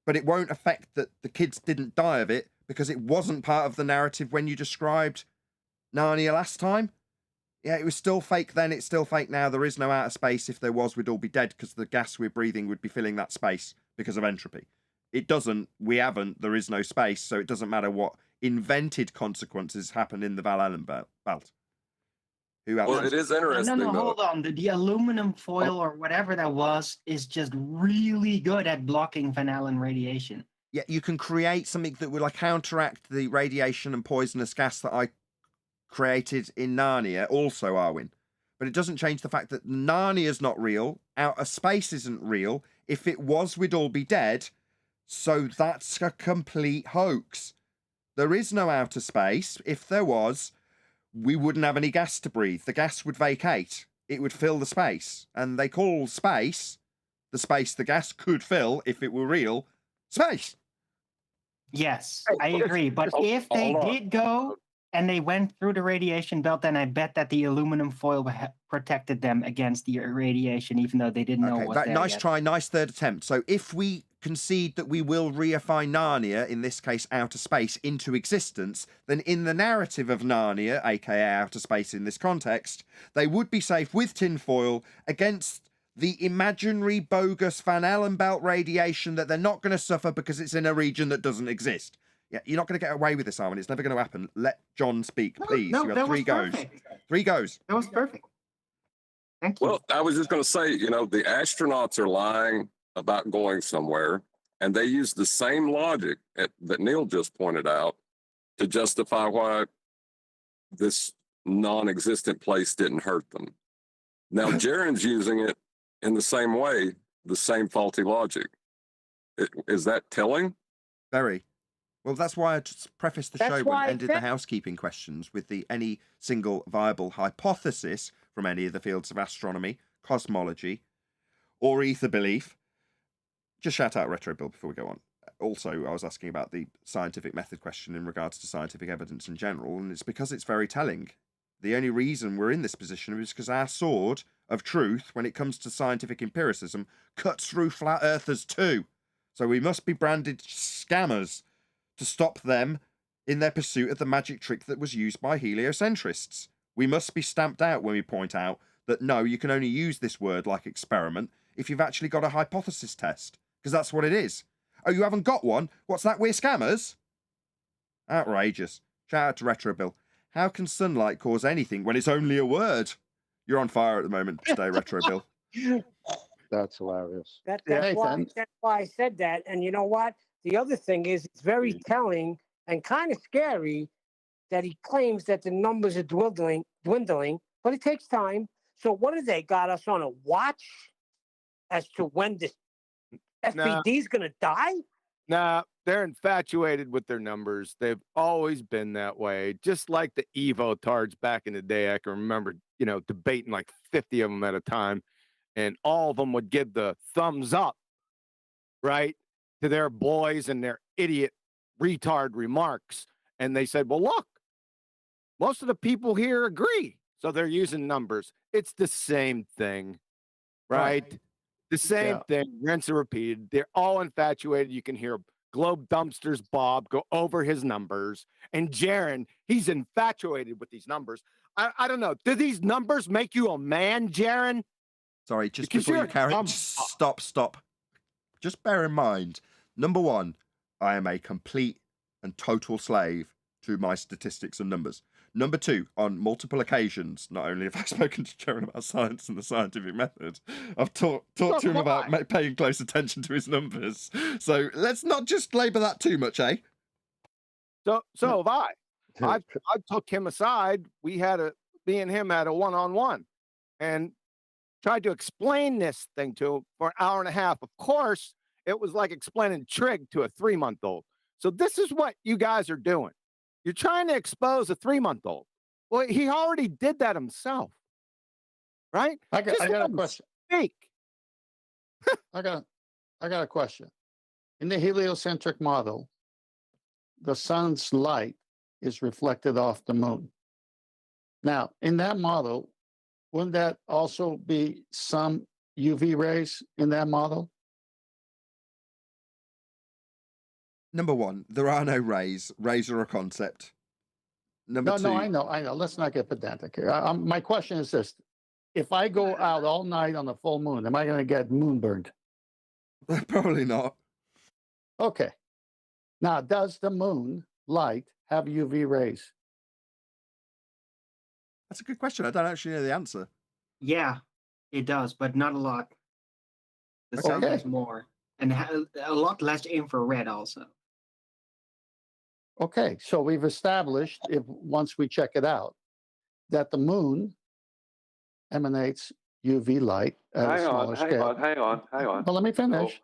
But it won't affect that the kids didn't die of it because it wasn't part of the narrative when you described Narnia last time. Yeah, it was still fake then, it's still fake now. There is no outer space. If there was, we'd all be dead because the gas we're breathing would be filling that space because of entropy. It doesn't, we haven't, there is no space, so it doesn't matter what invented consequences happen in the Van Allen belt. Who else? Well, it is interesting. No, though. hold on. The aluminum foil or whatever that was is just really good at blocking Van Allen radiation. Yeah, you can create something that will like counteract the radiation and poisonous gas that I created in Narnia, also, Arwin. But it doesn't change the fact that Narnia's not real, outer space isn't real. If it was, we'd all be dead. So that's a complete hoax. There is no outer space. If there was, we wouldn't have any gas to breathe. The gas would vacate. It would fill the space. And they call space, the space the gas could fill, if it were real, space. Yes, I agree. But if they did go and they went through the radiation belt, then I bet that the aluminum foil protected them against the radiation, even though they didn't know what was there Nice yet. try, nice third attempt. So if we concede that we will reify Narnia, in this case outer space, into existence, then in the narrative of Narnia, aka outer space in this context, they would be safe with tinfoil against the imaginary bogus Van Allen belt radiation that they're not going to suffer because it's in a region that doesn't exist. Yeah, you're not going to get away with this, Armin. It's never going to happen. Let John speak, please. No, You that have was 3 goes. perfect. 3 goes. That was perfect. Thank you. Well, I was just going to say, the astronauts are lying about going somewhere, and they use the same logic that Neil just pointed out to justify why this non-existent place didn't hurt them. Now, Jaren's using it in the same way, the same faulty logic. Is that telling? Very. Well, that's why I just prefaced the That's show why and I ended the said- housekeeping questions with the any single viable hypothesis from any of the fields of astronomy, cosmology, or ether belief. Just shout out Retro Bill before we go on. Also, I was asking about the scientific method question in regards to scientific evidence in general, and it's because it's very telling. The only reason we're in this position is because our sword of truth, when it comes to scientific empiricism, cuts through flat earthers too. So we must be branded scammers to stop them in their pursuit of the magic trick that was used by heliocentrists. We must be stamped out when we point out that no, you can only use this word like experiment if you've actually got a hypothesis test, because that's what it is. Oh, you haven't got one? What's that, we're scammers? Outrageous. Shout out to Retro Bill. How can sunlight cause anything when it's only a word? You're on fire at the moment today, Retro Bill. That's hilarious. That's Nathan. why I said that. And you know what? The other thing is, it's very telling and kind of scary that he claims that the numbers are dwindling, but it takes time. So what have they got us on a watch as to when this SPD is going to die? Nah, they're infatuated with their numbers. They've always been that way. Just like the Evo tards back in the day. I can remember, debating like 50 of them at a time, and all of them would give the thumbs up, right, to their boys and their idiot retard remarks. And they said, well, look, most of the people here agree. So they're using numbers. It's the same thing, right? The same thing, rinse and repeated. They're all infatuated. You can hear Globe Dumpsters Bob go over his numbers. And Jaron, he's infatuated with these numbers. I don't know. Do these numbers make you a man, Jaron? Sorry, just before you carry on, stop. Just bear in mind, number one, I am a complete and total slave to my statistics and numbers. Number two, on multiple occasions, not only have I spoken to Jaron about science and the scientific method, I've talked to him about paying close attention to his numbers. So let's not just labour that too much, eh? So have I. I took him aside. Me and him had a one-on-one, and tried to explain this thing to him for an hour and a half. Of course, it was like explaining trig to a 3-month-old. So this is what you guys are doing. You're trying to expose a 3-month-old. Well, he already did that himself, right? I got a question. Speak. I got a question. In the heliocentric model, the sun's light is reflected off the moon. Now, in that model, wouldn't that also be some UV rays in that model? Number one, there are no rays. Rays are a concept. Number two. No, I know. Let's not get pedantic here. My question is this. If I go out all night on a full moon, am I going to get moonburned? Probably not. Okay. Now, does the moon light have UV rays? That's a good question. I don't actually know the answer. Yeah, it does, but not a lot. The sun has more, and a lot less infrared also. Okay, so we've established, if once we check it out, that the moon emanates UV light at a smaller scale. Hang on. Well, let me finish.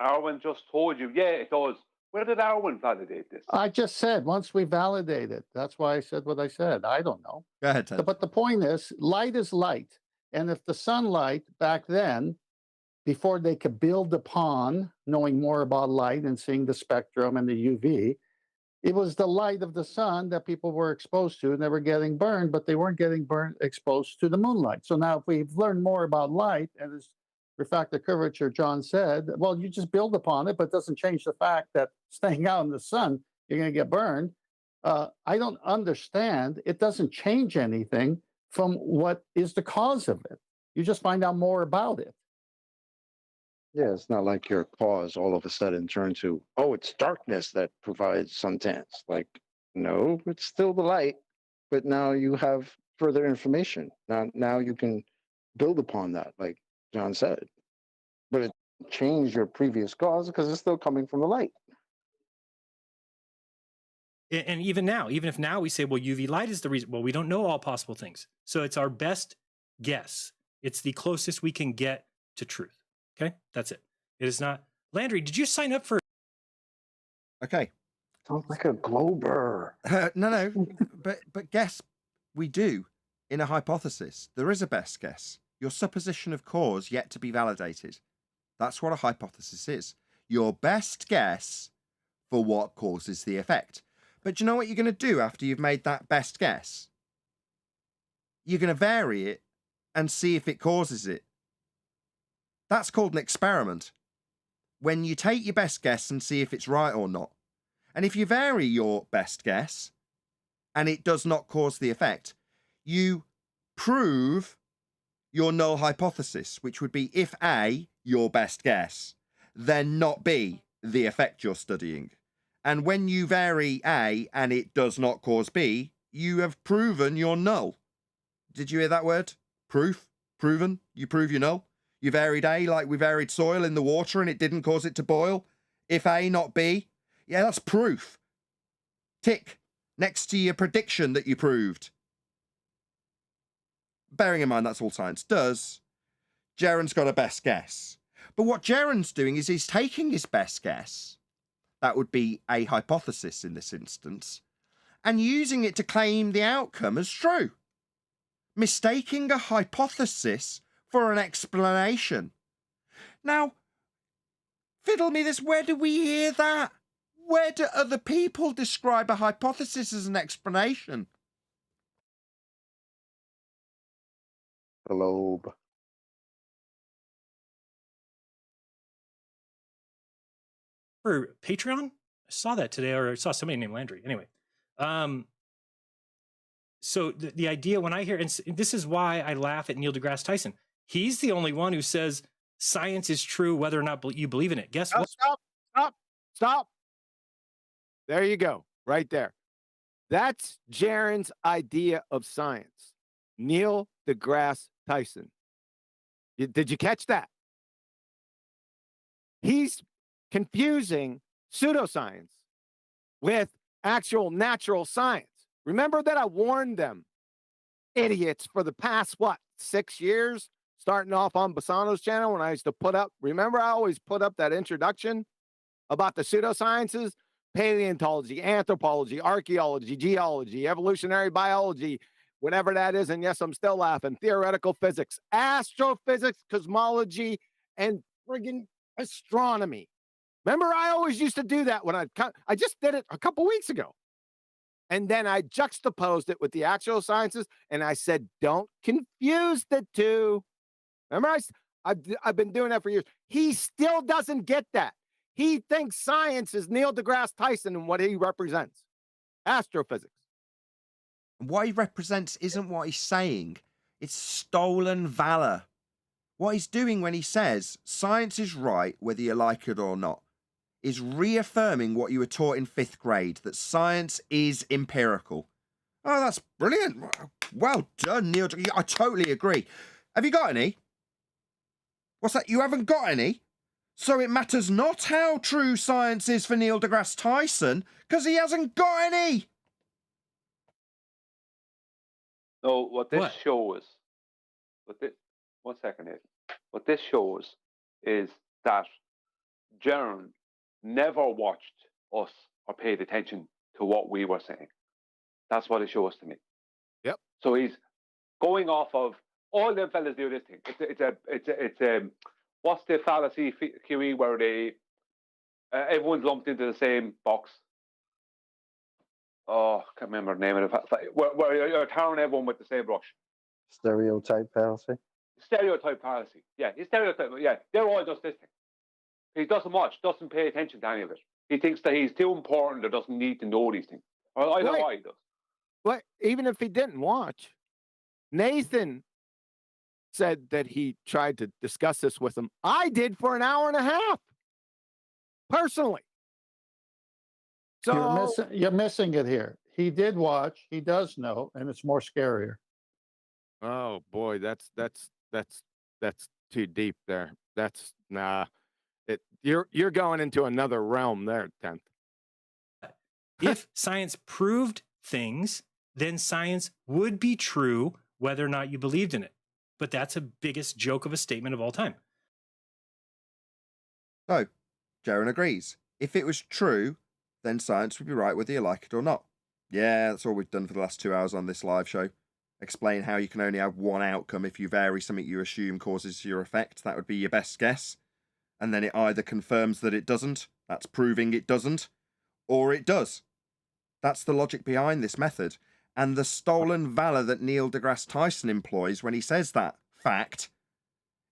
Arwen just told you, yeah, it does. Where did Arwen validate this? I just said once we validate it. That's why I said what I said. I don't know. Go ahead, Ted. But the point is, light is light. And if the sunlight back then, before they could build upon knowing more about light and seeing the spectrum and the UV, it was the light of the sun that people were exposed to, and they were getting burned, but they weren't getting exposed to the moonlight. So now if we've learned more about light, and as refractive curvature, John said, well, you just build upon it, but it doesn't change the fact that staying out in the sun, you're going to get burned. I don't understand. It doesn't change anything from what is the cause of it. You just find out more about it. Yeah, it's not like your cause all of a sudden turned to, oh, it's darkness that provides suntans. Like, no, it's still the light, but now you have further information. Now you can build upon that, like John said. But it changed your previous cause because it's still coming from the light. And even if now we say, well, UV light is the reason, well, we don't know all possible things. So it's our best guess. It's the closest we can get to truth. Okay, that's it. It is not. Landry, did you sign up for? Okay. Sounds like a glober. No, but guess we do in a hypothesis. There is a best guess. Your supposition of cause yet to be validated. That's what a hypothesis is. Your best guess for what causes the effect. But do you know what you're going to do after you've made that best guess? You're going to vary it and see if it causes it. That's called an experiment. When you take your best guess and see if it's right or not. And if you vary your best guess and it does not cause the effect, you prove your null hypothesis, which would be if A, your best guess, then not B, the effect you're studying. And when you vary A and it does not cause B, you have proven your null. Did you hear that word? Proof? Proven? You prove your null? You varied A like we varied soil in the water and it didn't cause it to boil? If A, not B? Yeah, that's proof. Tick. Next to your prediction that you proved. Bearing in mind that's all science does, Jeran's got a best guess. But what Jeran's doing is he's taking his best guess, that would be a hypothesis in this instance, and using it to claim the outcome as true. Mistaking a hypothesis for an explanation. Now, fiddle me this, where do we hear that? Where do other people describe a hypothesis as an explanation? Globe. For Patreon, I saw that today, or I saw somebody named Landry. Anyway, so the idea when I hear, and this is why I laugh at Neil deGrasse Tyson. He's the only one who says science is true whether or not you believe in it. Guess what? Stop. There you go, right there. That's Jeran's idea of science. Neil deGrasse Tyson. Did you catch that? He's confusing pseudoscience with actual natural science. Remember that I warned them, idiots, for the past, 6 years, starting off on Bassano's channel when I used to put up, remember I always put up that introduction about the pseudosciences, paleontology, anthropology, archaeology, geology, evolutionary biology, whatever that is, and yes, I'm still laughing, theoretical physics, astrophysics, cosmology, and friggin' astronomy. Remember, I always used to do that when I just did it a couple weeks ago. And then I juxtaposed it with the actual sciences, and I said, don't confuse the two. Remember, I've been doing that for years. He still doesn't get that. He thinks science is Neil deGrasse Tyson and what he represents, astrophysics. What he represents isn't what he's saying. It's stolen valor. What he's doing when he says science is right, whether you like it or not, is reaffirming what you were taught in 5th grade, that science is empirical. Oh, that's brilliant. Well done, Neil. I totally agree. Have you got any? What's that? You haven't got any? So it matters not how true science is for Neil deGrasse Tyson, because he hasn't got any. No, what this shows, one second here. What this shows is that Jeran never watched us or paid attention to what we were saying. That's what it shows to me. Yep. So he's going off of all them fellas do this thing. It's a what's the fallacy QE where they everyone's lumped into the same box. Oh, I can't remember the name of it. Where you're tarring everyone with the same brush. Stereotype fallacy. Stereotype fallacy. Yeah, he's stereotype. Yeah, they're all just this thing. He doesn't watch, doesn't pay attention to any of it. He thinks that he's too important or doesn't need to know these things. I know why he does. But even if he didn't watch, Nathan said that he tried to discuss this with him. I did for an hour and a half, personally. So You're missing it here. He did watch. He does know, and it's more scarier. Oh boy, that's too deep there. That's nah. You're going into another realm there, 10th. If science proved things, then science would be true whether or not you believed in it. But that's the biggest joke of a statement of all time. So, Jeran agrees. If it was true, then science would be right whether you like it or not. Yeah, that's all we've done for the last 2 hours on this live show. Explain how you can only have one outcome if you vary something you assume causes your effect. That would be your best guess. And then it either confirms that it doesn't, that's proving it doesn't, or it does. That's the logic behind this method. And the stolen valor that Neil deGrasse Tyson employs when he says that fact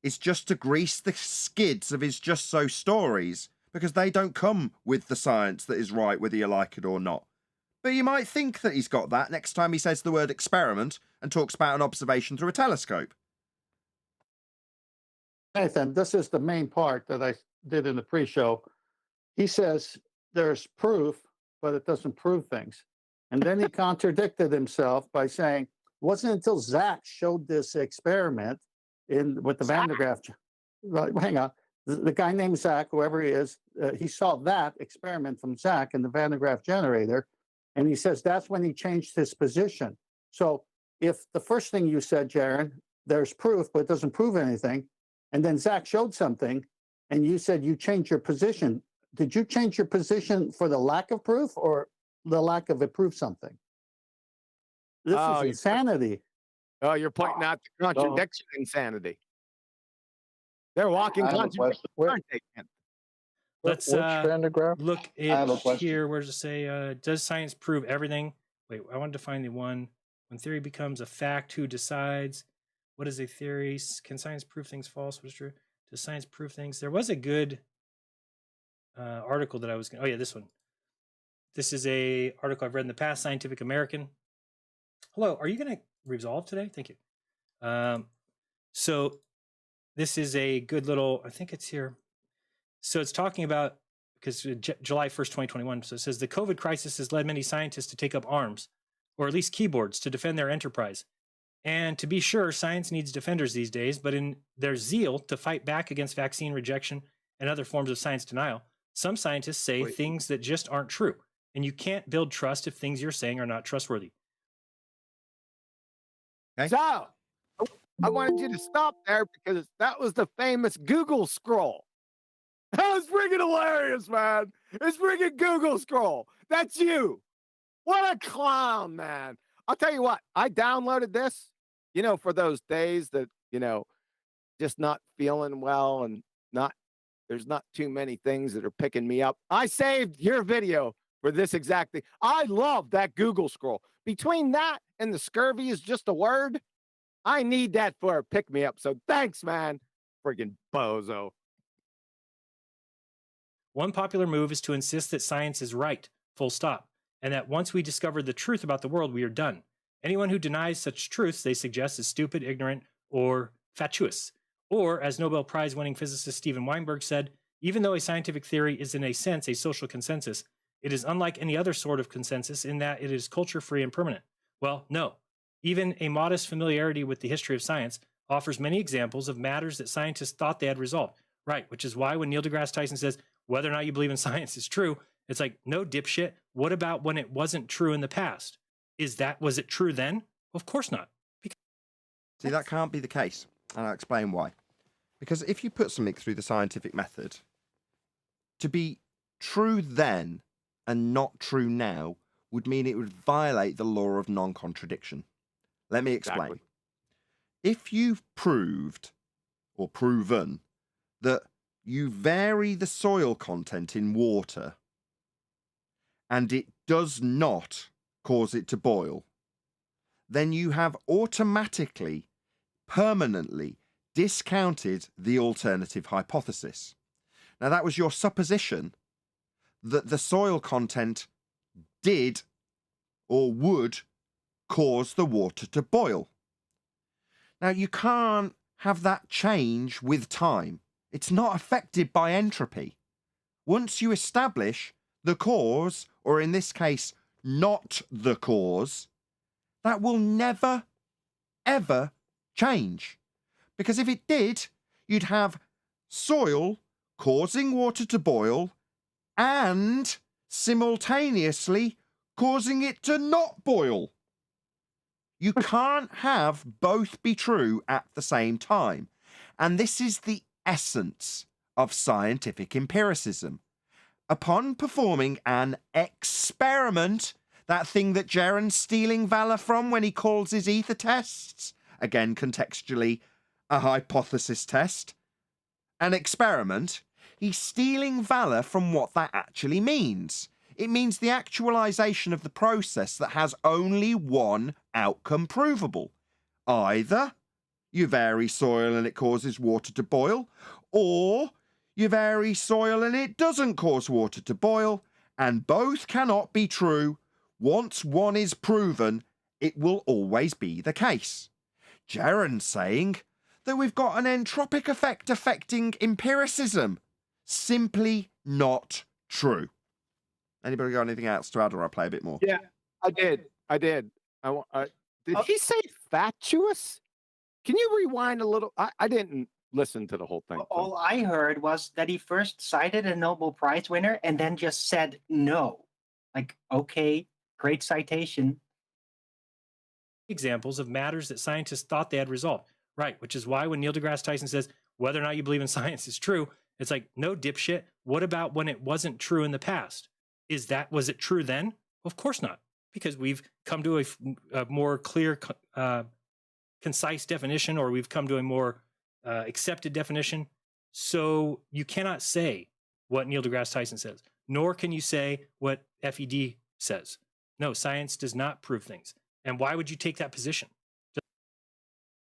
is just to grease the skids of his just so stories, because they don't come with the science that is right whether you like it or not. But you might think that he's got that next time he says the word experiment and talks about an observation through a telescope. Nathan, this is the main part that I did in the pre-show. He says there's proof, but it doesn't prove things. And then he contradicted himself by saying, it wasn't until Zach showed this experiment with the Van de Graaff. Right, hang on. The guy named Zach, whoever he is, he saw that experiment from Zach in the Van de Graaff generator. And he says that's when he changed his position. So if the first thing you said, Jaron, there's proof, but it doesn't prove anything, and then Zach showed something, and you said you changed your position, did you change your position for the lack of proof or the lack of it proved something? This is insanity. Oh, you're pointing out the contradiction insanity. They're walking contradictions, aren't they, Ken? Let's Which Van de Graaff? look I have a it question. here. Where does it say? Does science prove everything? Wait, I wanted to find the one. When theory becomes a fact, who decides? What is a theory? Can science prove things false? What is true? Does science prove things? There was a good article that I was. Oh yeah, this one. This is a article I've read in the past. Scientific American. Hello, are you going to resolve today? Thank you. So this is a good little. I think it's here. So it's talking about, because July 1st, 2021. So it says the COVID crisis has led many scientists to take up arms, or at least keyboards, to defend their enterprise. And to be sure, science needs defenders these days, but in their zeal to fight back against vaccine rejection and other forms of science denial, some scientists say things that just aren't true. And you can't build trust if things you're saying are not trustworthy. So, I wanted you to stop there because that was the famous Google scroll. That was freaking hilarious, man. It's freaking Google scroll. That's you. What a clown, man. I'll tell you what, I downloaded this, for those days that, just not feeling well and there's not too many things that are picking me up. I saved your video for this exact thing. I love that Google scroll. Between that and the scurvy is just a word, I need that for a pick-me-up. So thanks, man. Freaking bozo. One popular move is to insist that science is right, full stop, and that once we discover the truth about the world, we are done. Anyone who denies such truths, they suggest, is stupid, ignorant, or fatuous. Or, as Nobel Prize-winning physicist Steven Weinberg said, even though a scientific theory is in a sense a social consensus, it is unlike any other sort of consensus in that it is culture-free and permanent. Well, no. Even a modest familiarity with the history of science offers many examples of matters that scientists thought they had resolved. Right, which is why when Neil deGrasse Tyson says, whether or not you believe in science is true, it's like, no, dipshit. What about when it wasn't true in the past? Was it true then? Of course not. See, that can't be the case. And I'll explain why. Because if you put something through the scientific method, to be true then and not true now would mean it would violate the law of non-contradiction. Let me explain. Exactly. If you've proved or proven that you vary the soil content in water and it does not cause it to boil, then you have automatically, permanently discounted the alternative hypothesis. Now, that was your supposition that the soil content did or would cause the water to boil. Now, you can't have that change with time. It's not affected by entropy. Once you establish the cause, or in this case, not the cause, that will never, ever change. Because if it did, you'd have soil causing water to boil and simultaneously causing it to not boil. You can't have both be true at the same time. And this is the essence of scientific empiricism. Upon performing an experiment, that thing that Jaron's stealing valor from when he calls his ether tests, again contextually a hypothesis test, an experiment, he's stealing valor from what that actually means. It means the actualization of the process that has only one outcome provable. Either you vary soil and it causes water to boil, or you vary soil and it doesn't cause water to boil, and both cannot be true. Once one is proven, it will always be the case. Jaron's saying that we've got an entropic effect affecting empiricism. Simply not true. Anybody got anything else to add, or I'll play a bit more? Yeah, I did. Did he say fatuous? Can you rewind a little? I didn't listen to the whole thing. All I heard was that he first cited a Nobel Prize winner and then just said no. Like, okay, great citation. Examples of matters that scientists thought they had resolved. Right, which is why when Neil deGrasse Tyson says whether or not you believe in science is true, it's like, no, dipshit. What about when it wasn't true in the past? Was it true then? Of course not, because we've come to a more clear, concise definition, or we've come to a more accepted definition. So you cannot say what Neil deGrasse Tyson says, nor can you say what FED says. No, science does not prove things. And why would you take that position?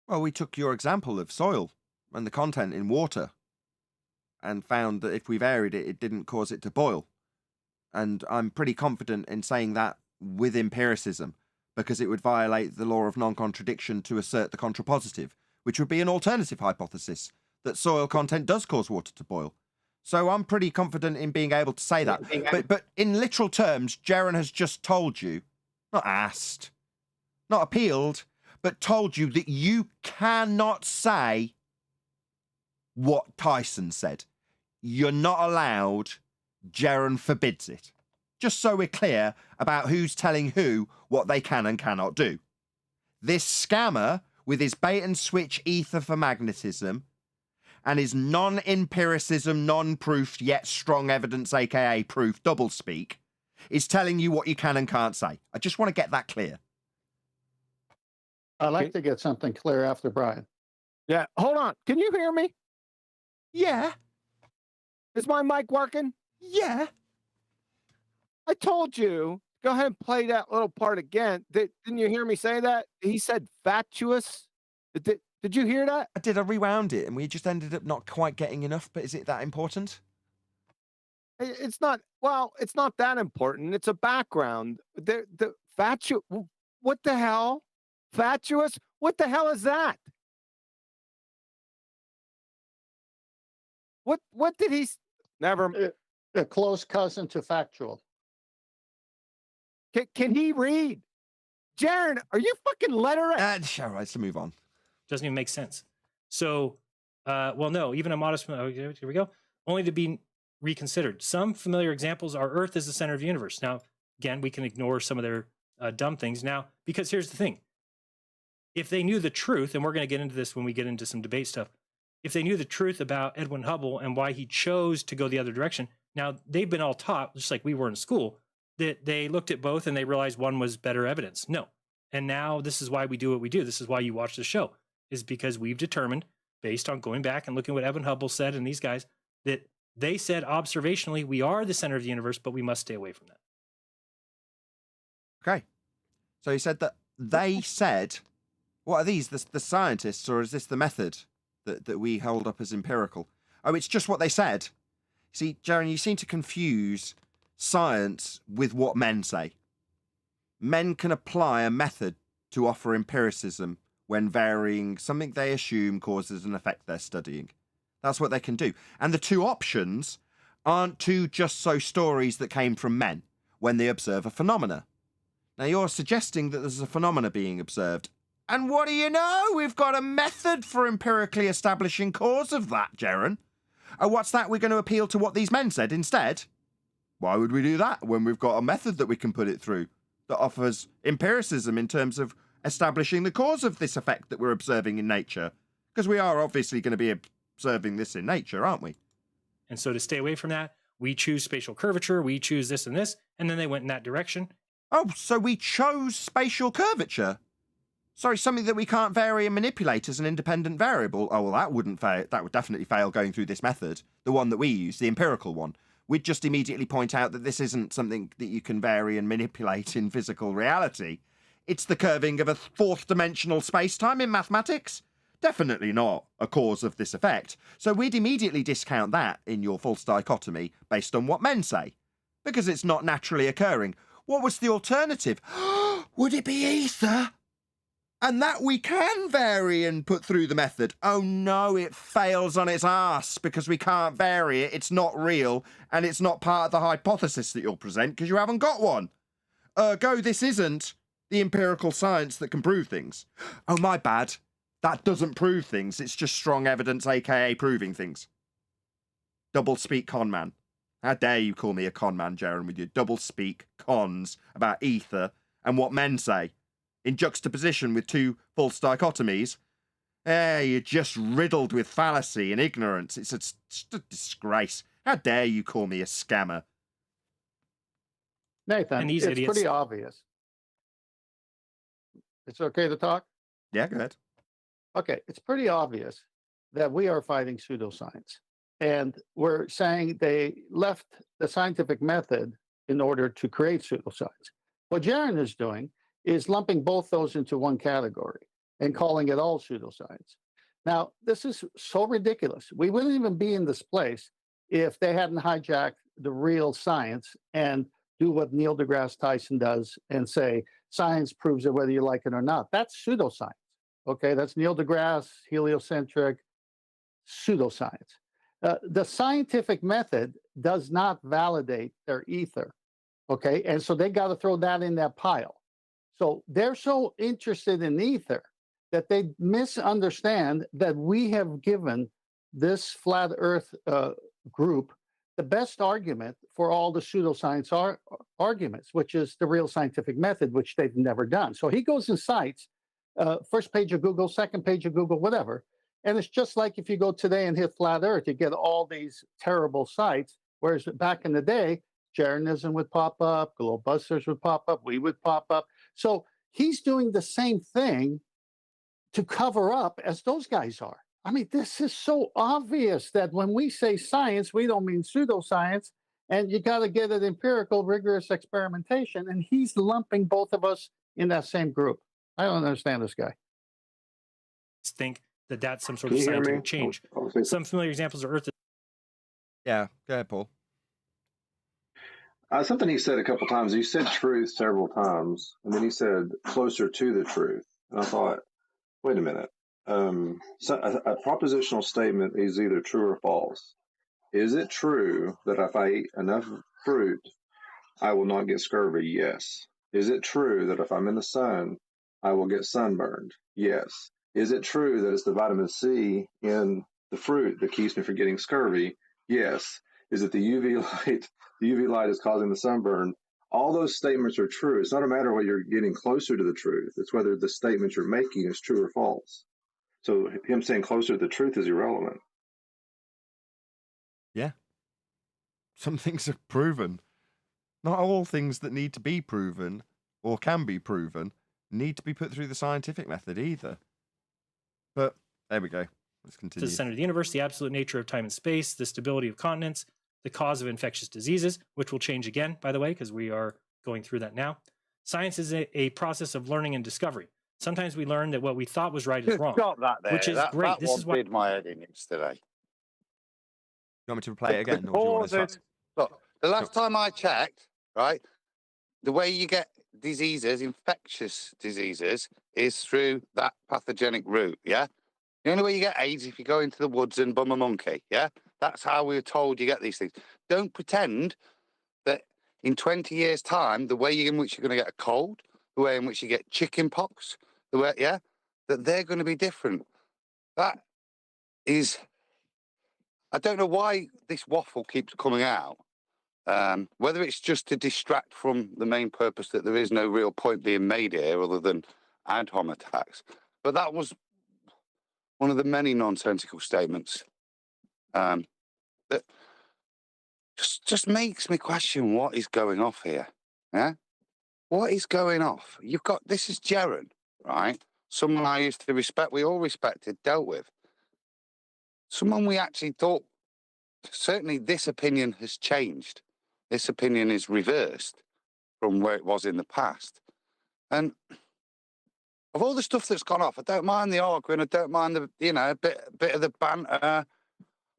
Well, we took your example of soil and the content in water and found that if we varied it, it didn't cause it to boil. And I'm pretty confident in saying that with empiricism, because it would violate the law of non-contradiction to assert the contrapositive, which would be an alternative hypothesis, that soil content does cause water to boil. So I'm pretty confident in being able to say that. But in literal terms, Jeran has just told you, not asked, not appealed, but told you that you cannot say what Tyson said. You're not allowed. Jeran forbids it. Just so we're clear about who's telling who what they can and cannot do. This scammer, with his bait and switch ether for magnetism, and his non-empiricism, non-proof yet strong evidence, aka proof doublespeak, is telling you what you can and can't say. I just want to get that clear. I'd like to get something clear after Brian. Yeah, hold on. Can you hear me? Yeah. Is my mic working? Yeah. I told you. Go ahead and play that little part again. Didn't you hear me say that? He said fatuous. Did you hear that? I did. I rewound it, and we just ended up not quite getting enough. But is it that important? It's not. Well, it's not that important. It's a background. The fatuous. What the hell? Fatuous? What the hell is that? What did he? Never. A close cousin to factual. Can he read? Jaron, are you fucking literate? All right, let's move on. Doesn't even make sense. So, well, no, even a modest, here we go, only to be reconsidered. Some familiar examples are Earth is the center of the universe. Now, again, we can ignore some of their dumb things now, because here's the thing. If they knew the truth, and we're going to get into this when we get into some debate stuff, if they knew the truth about Edwin Hubble and why he chose to go the other direction, now they've been all taught, just like we were in school, that they looked at both and they realized one was better evidence. No. And now this is why we do what we do. This is why you watch the show, is because we've determined, based on going back and looking at what Edwin Hubble said and these guys, that they said observationally, we are the center of the universe, but we must stay away from that. Okay. So he said that they said, what are these, the scientists, or is this the method that we hold up as empirical? Oh, it's just what they said. See, Jaron, you seem to confuse science with what men say. Men can apply a method to offer empiricism when varying something they assume causes an effect they're studying. That's what they can do. And the two options aren't two just so stories that came from men when they observe a phenomena. Now, you're suggesting that there's a phenomena being observed. And what do you know? We've got a method for empirically establishing cause of that, Jaron. Oh, what's that? We're going to appeal to what these men said instead? Why would we do that when we've got a method that we can put it through that offers empiricism in terms of establishing the cause of this effect that we're observing in nature? Because we are obviously going to be observing this in nature, aren't we? And so to stay away from that, we choose spatial curvature, we choose this and this, and then they went in that direction. Oh, so we chose spatial curvature? Sorry, something that we can't vary and manipulate as an independent variable. Oh, well, that wouldn't fail. That would definitely fail going through this method. The one that we use, the empirical one. We'd just immediately point out that this isn't something that you can vary and manipulate in physical reality. It's the curving of a fourth dimensional space-time in mathematics. Definitely not a cause of this effect. So we'd immediately discount that in your false dichotomy based on what men say, because it's not naturally occurring. What was the alternative? Would it be ether? And that we can vary and put through the method. Oh no, it fails on its ass because we can't vary it. It's not real, and it's not part of the hypothesis that you'll present because you haven't got one. Ergo, this isn't the empirical science that can prove things. Oh, my bad. That doesn't prove things. It's just strong evidence, aka proving things. Double speak con man. How dare you call me a con man, Jaron, with your double speak cons about ether and what men say, in juxtaposition with two false dichotomies. You're just riddled with fallacy and ignorance. It's a disgrace. How dare you call me a scammer? Nathan, And these it's idiots. pretty obvious. It's okay to talk? Yeah, go ahead. Okay, it's pretty obvious that we are fighting pseudoscience. And we're saying they left the scientific method in order to create pseudoscience. What Jaron is doing is lumping both those into one category and calling it all pseudoscience. Now, this is so ridiculous. We wouldn't even be in this place if they hadn't hijacked the real science and do what Neil deGrasse Tyson does and say, science proves it whether you like it or not. That's pseudoscience. Okay, that's Neil deGrasse, heliocentric, pseudoscience. The scientific method does not validate their ether. Okay, and so they got to throw that in that pile. So they're so interested in ether that they misunderstand that we have given this flat earth group the best argument for all the pseudoscience arguments, which is the real scientific method, which they've never done. So he goes and cites first page of Google, second page of Google, whatever. And it's just like if you go today and hit flat earth, you get all these terrible sites. Whereas back in the day, Jeranism would pop up, Globebusters would pop up, we would pop up. So he's doing the same thing to cover up as those guys are. I mean, this is so obvious that when we say science, we don't mean pseudoscience, and you got to get it empirical, rigorous experimentation. And he's lumping both of us in that same group. I don't understand this guy. Think that that's some sort of Can you hear me? scientific change. Some familiar examples are Earth. Yeah, go ahead, Paul. Something he said a couple times. He said truth several times, and then he said closer to the truth. And I thought, wait a minute. So a propositional statement is either true or false. Is it true that if I eat enough fruit, I will not get scurvy? Yes. Is it true that if I'm in the sun, I will get sunburned? Yes. Is it true that it's the vitamin C in the fruit that keeps me from getting scurvy? Yes. Is it the UV light? The UV light is causing the sunburn. All those statements are true. It's not a matter of whether you're getting closer to the truth. It's whether the statement you're making is true or false. So him saying closer to the truth is irrelevant. Yeah. Some things are proven. Not all things that need to be proven or can be proven need to be put through the scientific method either. But there we go. Let's To continue. the center of the universe, the absolute nature of time and space, the stability of continents, the cause of infectious diseases, which will change again, by the way, because we are going through that now. Science is a process of learning and discovery. Sometimes we learn that what we thought was right is wrong, Stop that there. which is great. That This one is why did my head in yesterday. You want me to play it again? Or do you want to Look, the last time I checked, right, the way you get diseases, infectious diseases, is through that pathogenic route, yeah? The only way you get AIDS is if you go into the woods and bum a monkey, yeah? That's how we were told you get these things. Don't pretend that in 20 years' time, the way in which you're going to get a cold, the way in which you get chicken pox, the way, yeah, that they're going to be different. That is, I don't know why this waffle keeps coming out. Whether it's just to distract from the main purpose that there is no real point being made here other than ad hom attacks. But that was one of the many nonsensical statements that just makes me question what is going off here. Yeah? What is going off? You've got, this is Jaron, right? Someone I used to respect, we all respected, dealt with. Someone we actually thought, certainly this opinion has changed. This opinion is reversed from where it was in the past. And of all the stuff that's gone off, I don't mind the arguing, I don't mind the, you know, a bit of the banter.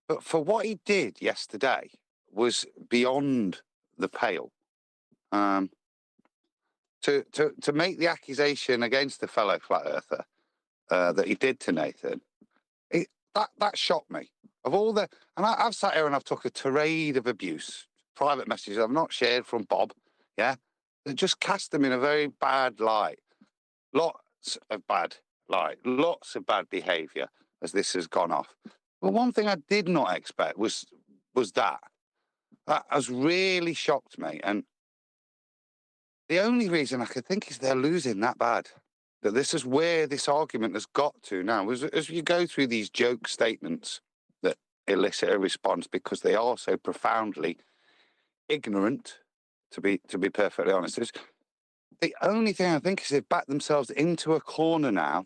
But for what he did yesterday was beyond the pale. to make the accusation against the fellow flat earther that he did to Nathan, that shocked me. Of all the, and I've sat here and I've took a tirade of abuse, private messages I've not shared from Bob, yeah, that just cast them in a very bad light. Lots of bad behaviour as this has gone off. But one thing I did not expect was that. That has really shocked me. And the only reason I could think is they're losing that bad. That this is where this argument has got to now. As you go through these joke statements that elicit a response because they are so profoundly ignorant, to be perfectly honest, the only thing I think is they've backed themselves into a corner now,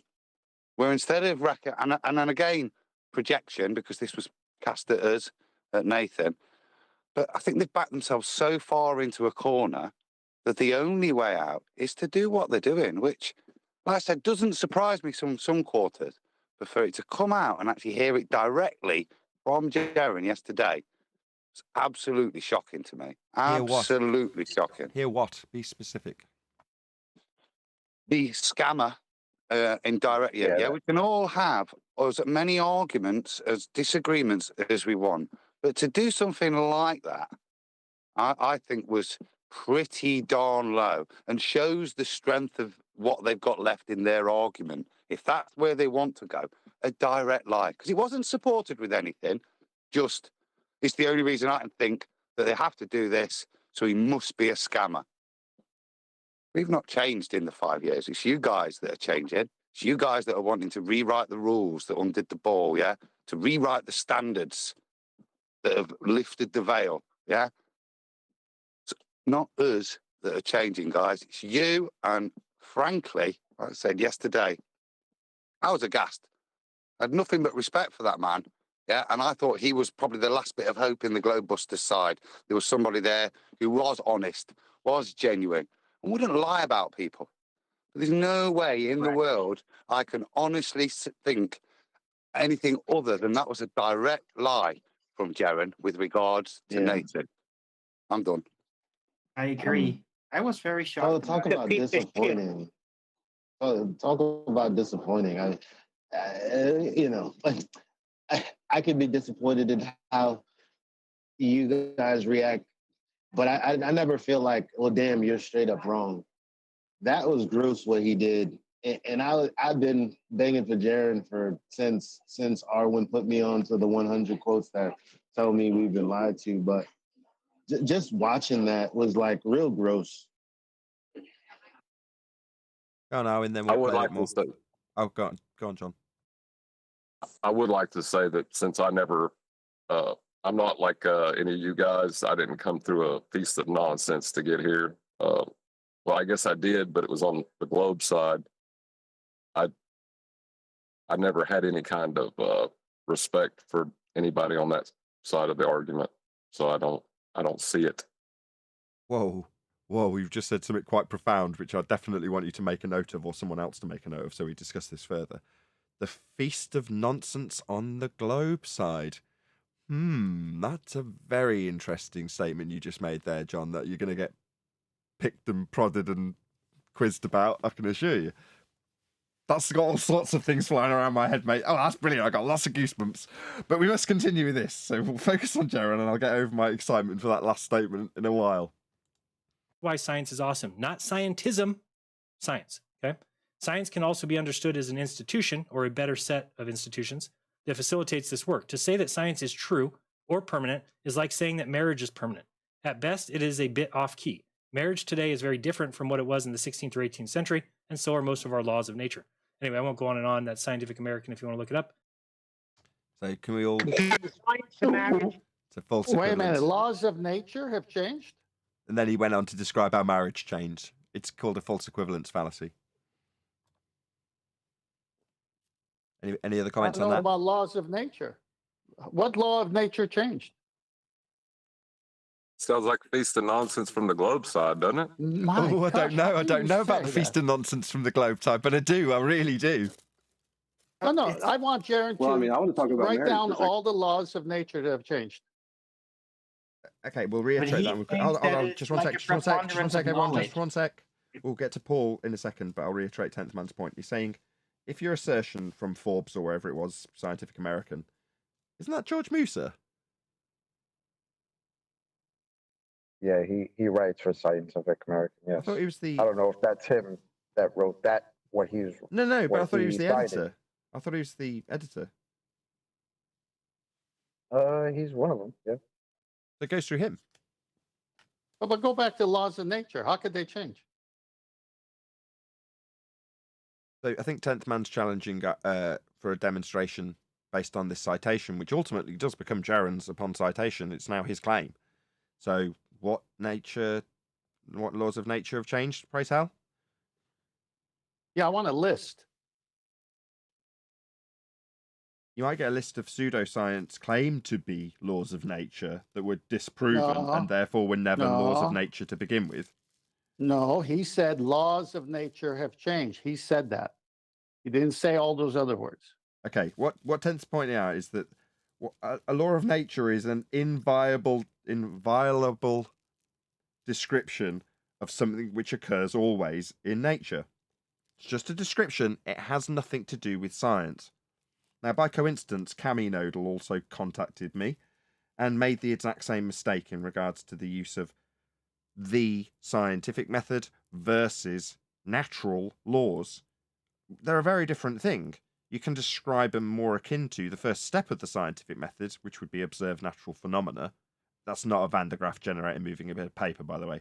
where instead of and then again projection, because this was cast at us, at Nathan, but I think they've backed themselves so far into a corner that the only way out is to do what they're doing, which, like I said, doesn't surprise me some quarters, but for it to come out and actually hear it directly from Jaren yesterday, it's absolutely shocking to me. Absolutely shocking. Hear what? Be specific. The scammer indirectly. Yeah, we can all have as many arguments as disagreements as we want, but to do something like that, I think was pretty darn low and shows the strength of what they've got left in their argument. If that's where they want to go, a direct lie, because it wasn't supported with anything. Just it's the only reason I can think that they have to do this. So he must be a scammer. We've not changed in the 5 years. It's you guys that are changing. It's you guys that are wanting to rewrite the rules that undid the ball, yeah? To rewrite the standards that have lifted the veil, yeah? It's not us that are changing, guys. It's you, and frankly, like I said yesterday, I was aghast. I had nothing but respect for that man, yeah? And I thought he was probably the last bit of hope in the Globebusters side. There was somebody there who was honest, was genuine, and wouldn't lie about people. But there's no way in the world I can honestly think anything other than that was a direct lie from Jaren with regards to Nathan. I'm done. I agree. I was very shocked. Oh, talk about disappointing. Talk about disappointing. You know, I could be disappointed in how you guys react, but I never feel like, well, damn, you're straight up wrong. That was gross what he did, and I've been banging for Jaren since Arwen put me on to the 100 quotes that tell me we've been lied to. But just watching that was like real gross. Go on, Owen, then I we'll would play like it more. to say, Oh, go on, John. I would like to say that since I never, I'm not like any of you guys. I didn't come through a feast of nonsense to get here. Well, I guess I did, but it was on the Globe side. I never had any kind of respect for anybody on that side of the argument, so I don't see it. Whoa, you've just said something quite profound, which I definitely want you to make a note of, or someone else to make a note of, so we discuss this further. The feast of nonsense on the Globe side. That's a very interesting statement you just made there, John, that you're going to get picked and prodded and quizzed about, I can assure you. That's got all sorts of things flying around my head, mate. Oh, that's brilliant. I got lots of goosebumps. But we must continue with this. So we'll focus on Jaren, and I'll get over my excitement for that last statement in a while. Why science is awesome. Not scientism, science, okay? Science can also be understood as an institution or a better set of institutions that facilitates this work. To say that science is true or permanent is like saying that marriage is permanent. At best, it is a bit off-key. Marriage today is very different from what it was in the 16th or 18th century, and so are most of our laws of nature. Anyway, I won't go on and on. That's Scientific American if you want to look it up. So can we all... Science to marriage. It's a false Wait a equivalence. minute, laws of nature have changed? And then he went on to describe how marriage changed. It's called a false equivalence fallacy. Any other comments I don't on know that? about laws of nature. What law of nature changed? Sounds like a feast of nonsense from the Globe side, doesn't it? My I don't gosh, know. how I can don't you know about the say feast that? of nonsense from the Globe type, but I do. I really do. No, I want Jaren Well, I mean, I want to talk to about write marriage down for a second. all the laws of nature that have changed. Okay, we'll But reiterate he that. thinks Hold that on, it's just one like sec. a Just one sec, preponderance of everyone. knowledge. Just one sec. we'll get to Paul in a second, but I'll reiterate 10th Man's point. He's saying, if your assertion from Forbes or wherever it was, Scientific American, isn't that George Musa? Yeah, he writes for Scientific American. Yes. I thought he was the. I don't know if that's him that wrote that. What he's. No, but I thought he was the cited. editor. I thought he was the editor. He's one of them. Yeah. So it goes through him. But go back to laws of nature. How could they change? So I think 10th Man's challenging for a demonstration based on this citation, which ultimately does become Jaron's upon citation. It's now his claim. So what laws of nature have changed, pray tell? Yeah, I want a list. You might get a list of pseudoscience claimed to be laws of nature that were disproven and therefore were never laws of nature to begin with. No, he said laws of nature have changed. He said that. He didn't say all those other words. Okay, what 10th's pointing out is that a law of nature is an inviolable description of something which occurs always in nature. It's just a description. It has nothing to do with science. Now, by coincidence, Cami Nodal also contacted me and made the exact same mistake in regards to the use of the scientific method versus natural laws. They're a very different thing. You can describe them more akin to the first step of the scientific method, which would be observe natural phenomena. That's not a Van de Graaff generator moving a bit of paper, by the way.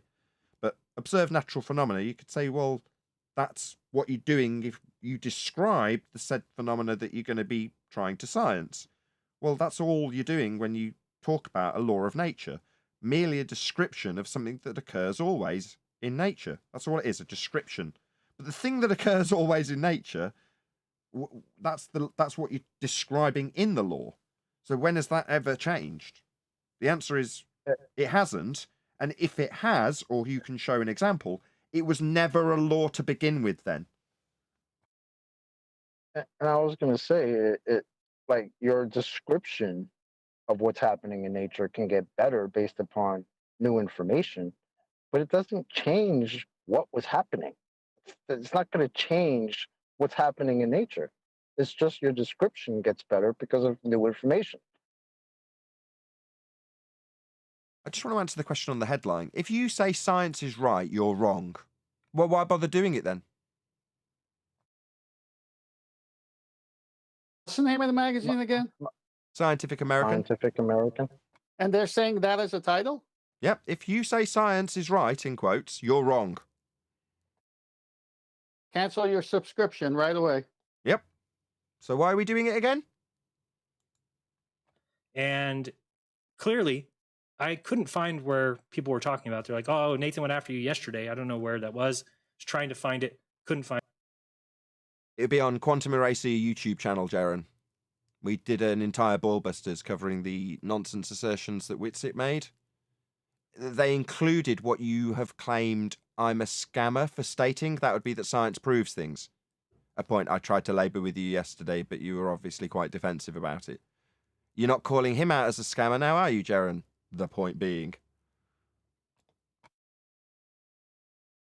But observe natural phenomena, you could say, well, that's what you're doing if you describe the said phenomena that you're going to be trying to science. Well, that's all you're doing when you talk about a law of nature. Merely a description of something that occurs always in nature. That's all it is, a description. But the thing that occurs always in nature, that's what you're describing in the law. So when has that ever changed? The answer is it hasn't. And if it has, or you can show an example, it was never a law to begin with then. And I was going to say, it like your description of what's happening in nature can get better based upon new information, but it doesn't change what was happening. It's not going to change what's happening in nature. It's just your description gets better because of new information. I just want to answer the question on the headline. If you say science is right, you're wrong. Well, why bother doing it then? What's the name of the magazine again? Scientific American. Scientific American. And they're saying that as a title? Yep. If you say science is right, in quotes, you're wrong. Cancel your subscription right away. Yep. So why are we doing it again? And clearly, I couldn't find where people were talking about. They're like, oh, Nathan went after you yesterday. I don't know where that was. I was trying to find it. Couldn't find it. It'll be on Quantum Eraser YouTube channel, Jaron. We did an entire Ballbusters covering the nonsense assertions that Whitsitt made. They included what you have claimed I'm a scammer for stating. That would be that science proves things. A point I tried to labour with you yesterday, but you were obviously quite defensive about it. You're not calling him out as a scammer now, are you, Jaron? The point being.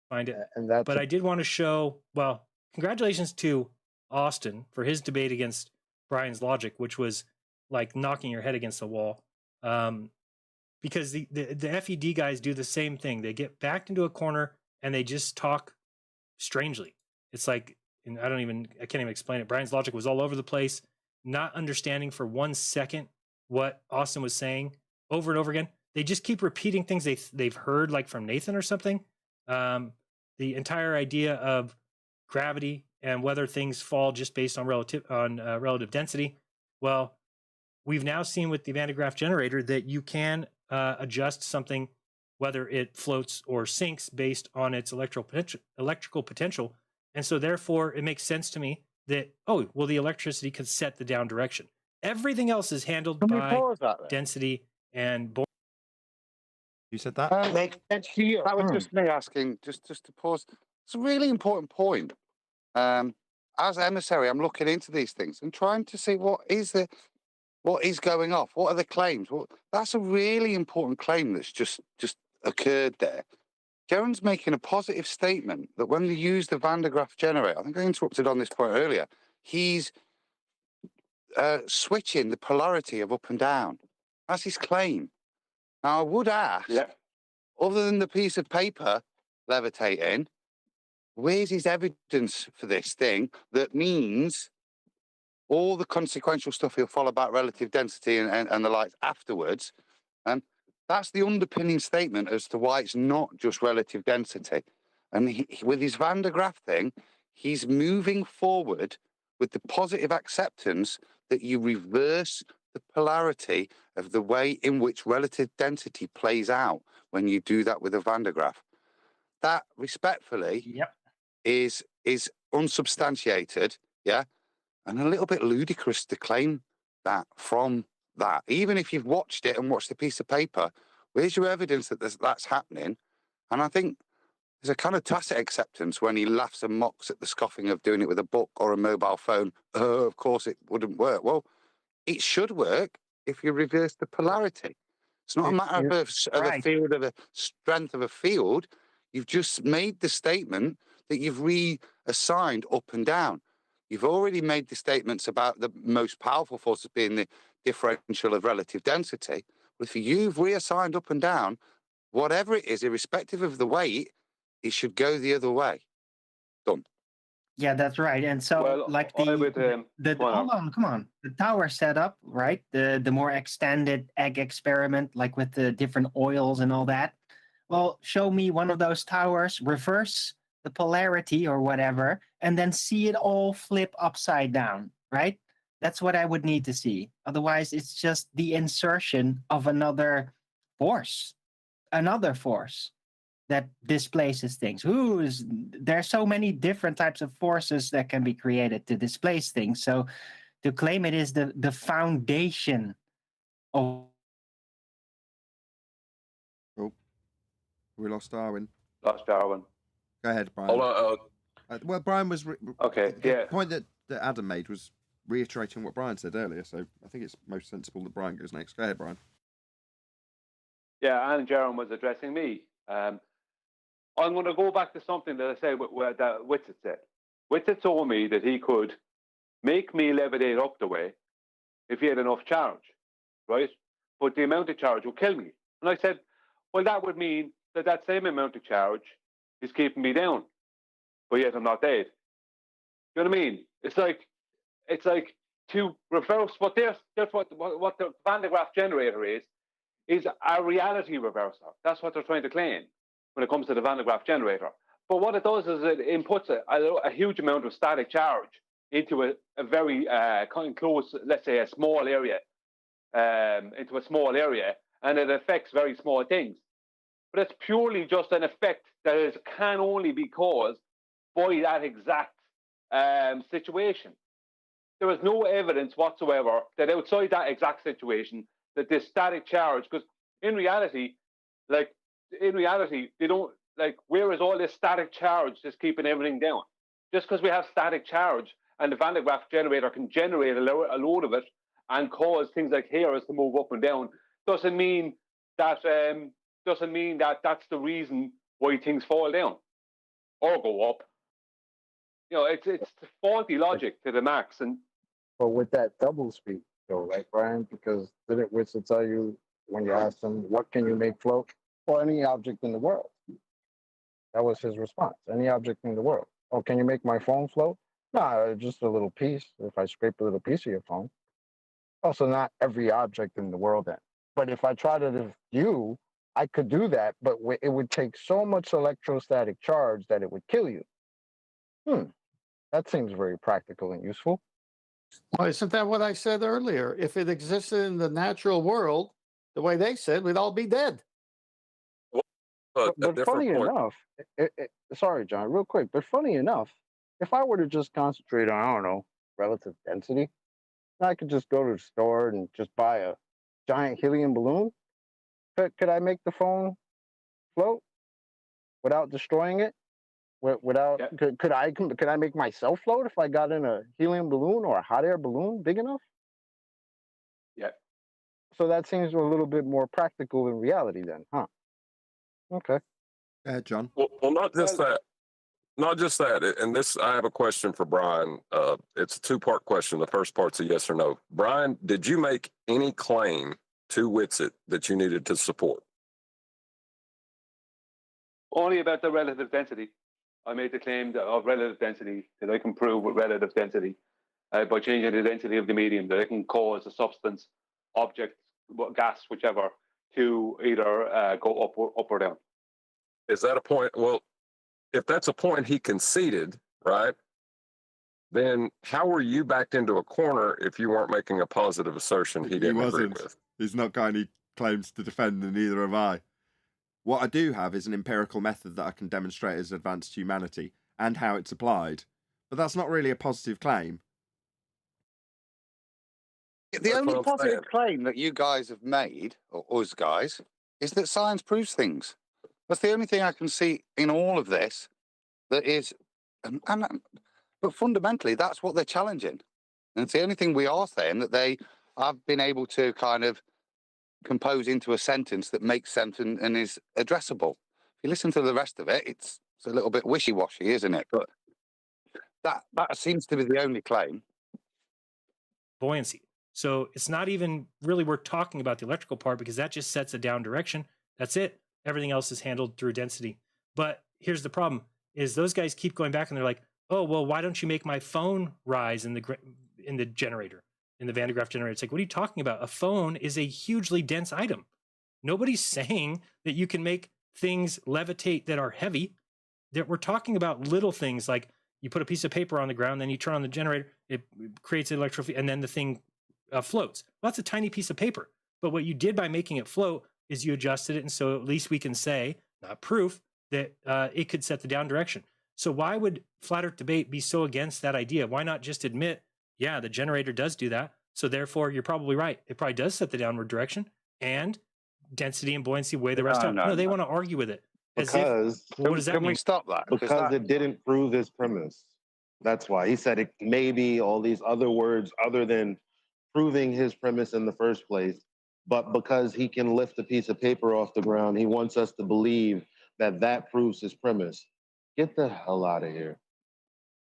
Find it. And but I did want to show, well, congratulations to Austin for his debate against Brian's logic, which was like knocking your head against the wall. Because the FED guys do the same thing. They get backed into a corner and they just talk strangely. It's like, and I can't even explain it. Brian's logic was all over the place, not understanding for 1 second what Austin was saying over and over again. They just keep repeating things they've heard, like from Nathan or something. The entire idea of gravity and whether things fall just based on relative density. Well, we've now seen with the Van de Graaff generator that you can adjust something, whether it floats or sinks, based on its electrical potential. And so therefore, it makes sense to me that, oh, well, the electricity could set the down direction. Everything else is handled by density and... You said that? Makes sense to you. That was just me asking, just to pause. It's a really important point. As emissary, I'm looking into these things and trying to see what is going off. What are the claims? That's a really important claim that's just occurred there. Jaron's making a positive statement that when we use the Van de Graaff generator, I think I interrupted on this point earlier, he's switching the polarity of up and down. That's his claim. Now, I would ask, other than the piece of paper levitating, where's his evidence for this thing that means all the consequential stuff he'll follow about relative density and the likes afterwards? That's the underpinning statement as to why it's not just relative density. And with his Van de Graaff thing, he's moving forward with the positive acceptance that you reverse the polarity of the way in which relative density plays out when you do that with a Van de Graaff. That, respectfully, is unsubstantiated, and a little bit ludicrous to claim that from that. Even if you've watched it and watched the piece of paper, where's your evidence that that's happening? And I think there's a kind of tacit acceptance when he laughs and mocks at the scoffing of doing it with a book or a mobile phone. Oh, of course it wouldn't work. Well, it should work if you reverse the polarity. It's not a matter of a field, of a strength of a field. You've just made the statement that you've reassigned up and down. You've already made the statements about the most powerful forces being the differential of relative density. But if you've reassigned up and down, whatever it is, irrespective of the weight, it should go the other way. Done. Yeah, that's right. And so, like the come on, the tower setup, right? The more extended egg experiment, like with the different oils and all that. Well, show me one of those towers, reverse the polarity or whatever, and then see it all flip upside down, right? That's what I would need to see. Otherwise, it's just the insertion of another force that displaces things. There's so many different types of forces that can be created to displace things. So to claim it is the foundation of... Oh, we lost Darwin. Lost Darwin. Go ahead, Brian. Hold on. Well, Brian was... Okay, the point that Adam made was reiterating what Brian said earlier, so I think it's most sensible that Brian goes next. Go ahead, Brian. Yeah, and Jaron was addressing me. I'm going to go back to something that I said that Whitsitt said. Whitsitt told me that he could make me levitate up the way if he had enough charge, right? But the amount of charge would kill me. And I said, well, that would mean that same amount of charge is keeping me down, but yet I'm not dead. You know what I mean? It's like to reverse what the Van de Graaff generator is a reality reversal. That's what they're trying to claim when it comes to the Van de Graaff generator. But what it does is it inputs a huge amount of static charge into a very close, let's say a small area, into a small area, and it affects very small things. But it's purely just an effect that can only be caused by that exact situation. There is no evidence whatsoever that outside that exact situation that this static charge, because in reality, they don't, where is all this static charge just keeping everything down? Just because we have static charge and the Van de Graaff generator can generate a load of it and cause things like hairs to move up and down, doesn't mean that that's the reason why things fall down or go up. You know, it's faulty logic to the max. But with that double speak, though, right, Brian? Because didn't Whitsitt tell you when you asked him, what can you make float? Or any object in the world. That was his response. Any object in the world. Oh, can you make my phone float? No, just a little piece. If I scrape a little piece of your phone. Also, not every object in the world then. But if I tried it with you, I could do that, but it would take so much electrostatic charge that it would kill you. That seems very practical and useful. Well, isn't that what I said earlier? If it existed in the natural world, the way they said, we'd all be dead. But funny enough, sorry, John, real quick, but funny enough, if I were to just concentrate on, I don't know, relative density, I could just go to the store and just buy a giant helium balloon. Could I make the phone float without destroying it? Without could I make myself float if I got in a helium balloon or a hot air balloon big enough? Yeah. So that seems a little bit more practical in reality then, huh? Okay. John. Well, not just that. Not just that. And this, I have a question for Brian. It's a two-part question. The first part's a yes or no. Brian, did you make any claim to Witsit that you needed to support? Only about the relative density. I made the claim of relative density that I can prove with relative density by changing the density of the medium that I can cause a substance, object, gas, whichever, to either go up or down. Is that a point? Well, if that's a point he conceded, right, then how were you backed into a corner if you weren't making a positive assertion he didn't agree with? He's not got any claims to defend, and neither have I. What I do have is an empirical method that I can demonstrate as advanced humanity and how it's applied. But that's not really a positive claim. The only positive claim that you guys have made, or us guys, is that science proves things. That's the only thing I can see in all of this that is, but fundamentally, that's what they're challenging. And it's the only thing we are saying that they have been able to kind of compose into a sentence that makes sense and is addressable. If you listen to the rest of it, it's a little bit wishy-washy, isn't it? But that seems to be the only claim. Buoyancy. So it's not even really worth talking about the electrical part because that just sets a down direction. That's it. Everything else is handled through density. But here's the problem is those guys keep going back and they're like, oh, well, why don't you make my phone rise in the generator, in the Van de Graaff generator? It's like, what are you talking about? A phone is a hugely dense item. Nobody's saying that you can make things levitate that are heavy. That we're talking about little things like you put a piece of paper on the ground, then you turn on the generator, it creates an electrical field, and then the thing floats. Well, that's a tiny piece of paper. But what you did by making it float is you adjusted it, and so at least we can say, not proof, that it could set the down direction. So why would flat earth debate be so against that idea? Why not just admit, yeah, the generator does do that, so therefore you're probably right. It probably does set the downward direction, and density and buoyancy weigh the rest out. No, they want to argue with it. Because what does that mean? Can we stop that? Because it didn't prove his premise. That's why he said it may be all these other words other than proving his premise in the first place. But because he can lift a piece of paper off the ground, he wants us to believe that proves his premise. Get the hell out of here.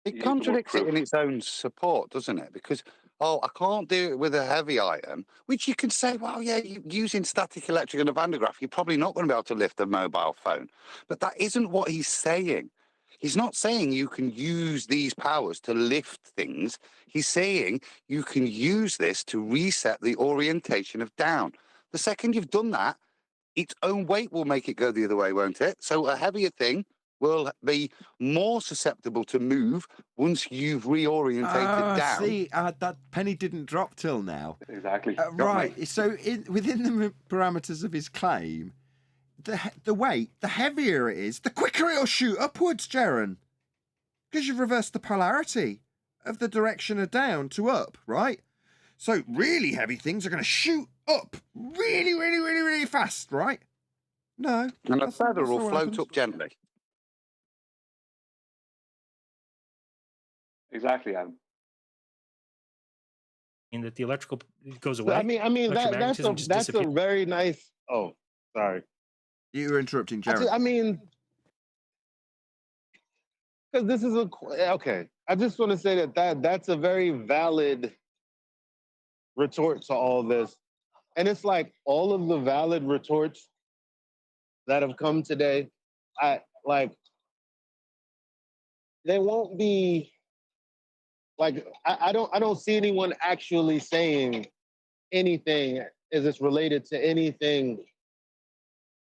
It contradicts it in its own support, doesn't it? Because, I can't do it with a heavy item, which you can say, well, yeah, using static electric and a Van de Graaff, you're probably not going to be able to lift a mobile phone. But that isn't what he's saying. He's not saying you can use these powers to lift things. He's saying you can use this to reset the orientation of down. The second you've done that, its own weight will make it go the other way, won't it? So a heavier thing will be more susceptible to move once you've reorientated down. See, that penny didn't drop till now. Exactly. Right. So within the parameters of his claim, the weight, the heavier it is, the quicker it'll shoot upwards, Jaron. Because you've reversed the polarity of the direction of down to up, right? So really heavy things are going to shoot up really, really, really, really fast, right? No. And a feather will float up gently. Exactly, Adam. And that the electrical goes away. I mean that's a very nice. Oh, sorry. You were interrupting, Jared. I mean, because this is okay. I just want to say that's a very valid retort to all this, and it's like all of the valid retorts that have come today. They won't be. Like I don't see anyone actually saying anything as it's related to anything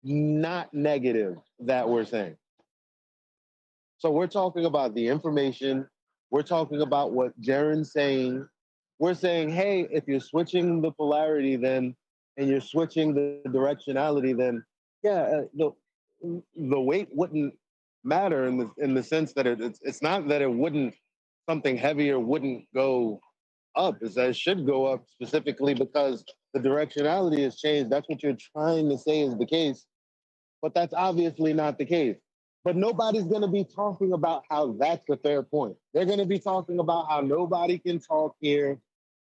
not negative that we're saying. So we're talking about the information. We're talking about what Jaron's saying. We're saying, hey, if you're switching the polarity then, and you're switching the directionality, then yeah, the weight wouldn't matter in the sense that it's not that it wouldn't. Something heavier wouldn't go up. It should go up specifically because the directionality has changed. That's what you're trying to say is the case, but that's obviously not the case. But nobody's going to be talking about how that's a fair point. They're going to be talking about how nobody can talk here,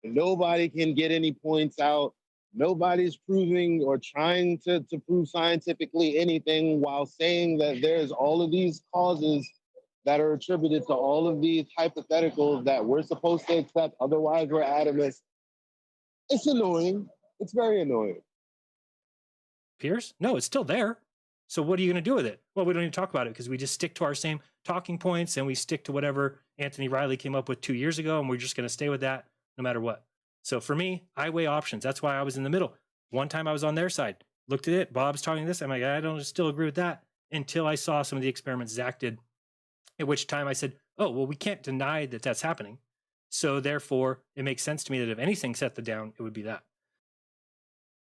and nobody can get any points out Nobody's proving or trying to prove scientifically anything while saying that there's all of these causes that are attributed to all of these hypotheticals that we're supposed to accept, otherwise we're atomists. It's annoying. It's very annoying. Pierce? No, it's still there. So what are you going to do with it? Well, we don't even talk about it because we just stick to our same talking points and we stick to whatever Anthony Riley came up with 2 years ago, and we're just going to stay with that no matter what. So for me, I weigh options. That's why I was in the middle. One time I was on their side, looked at it, Bob's talking this. I'm like, I don't still agree with that until I saw some of the experiments Zach did, at which time I said, oh, well, we can't deny that that's happening. So therefore, it makes sense to me that if anything set the down, it would be that.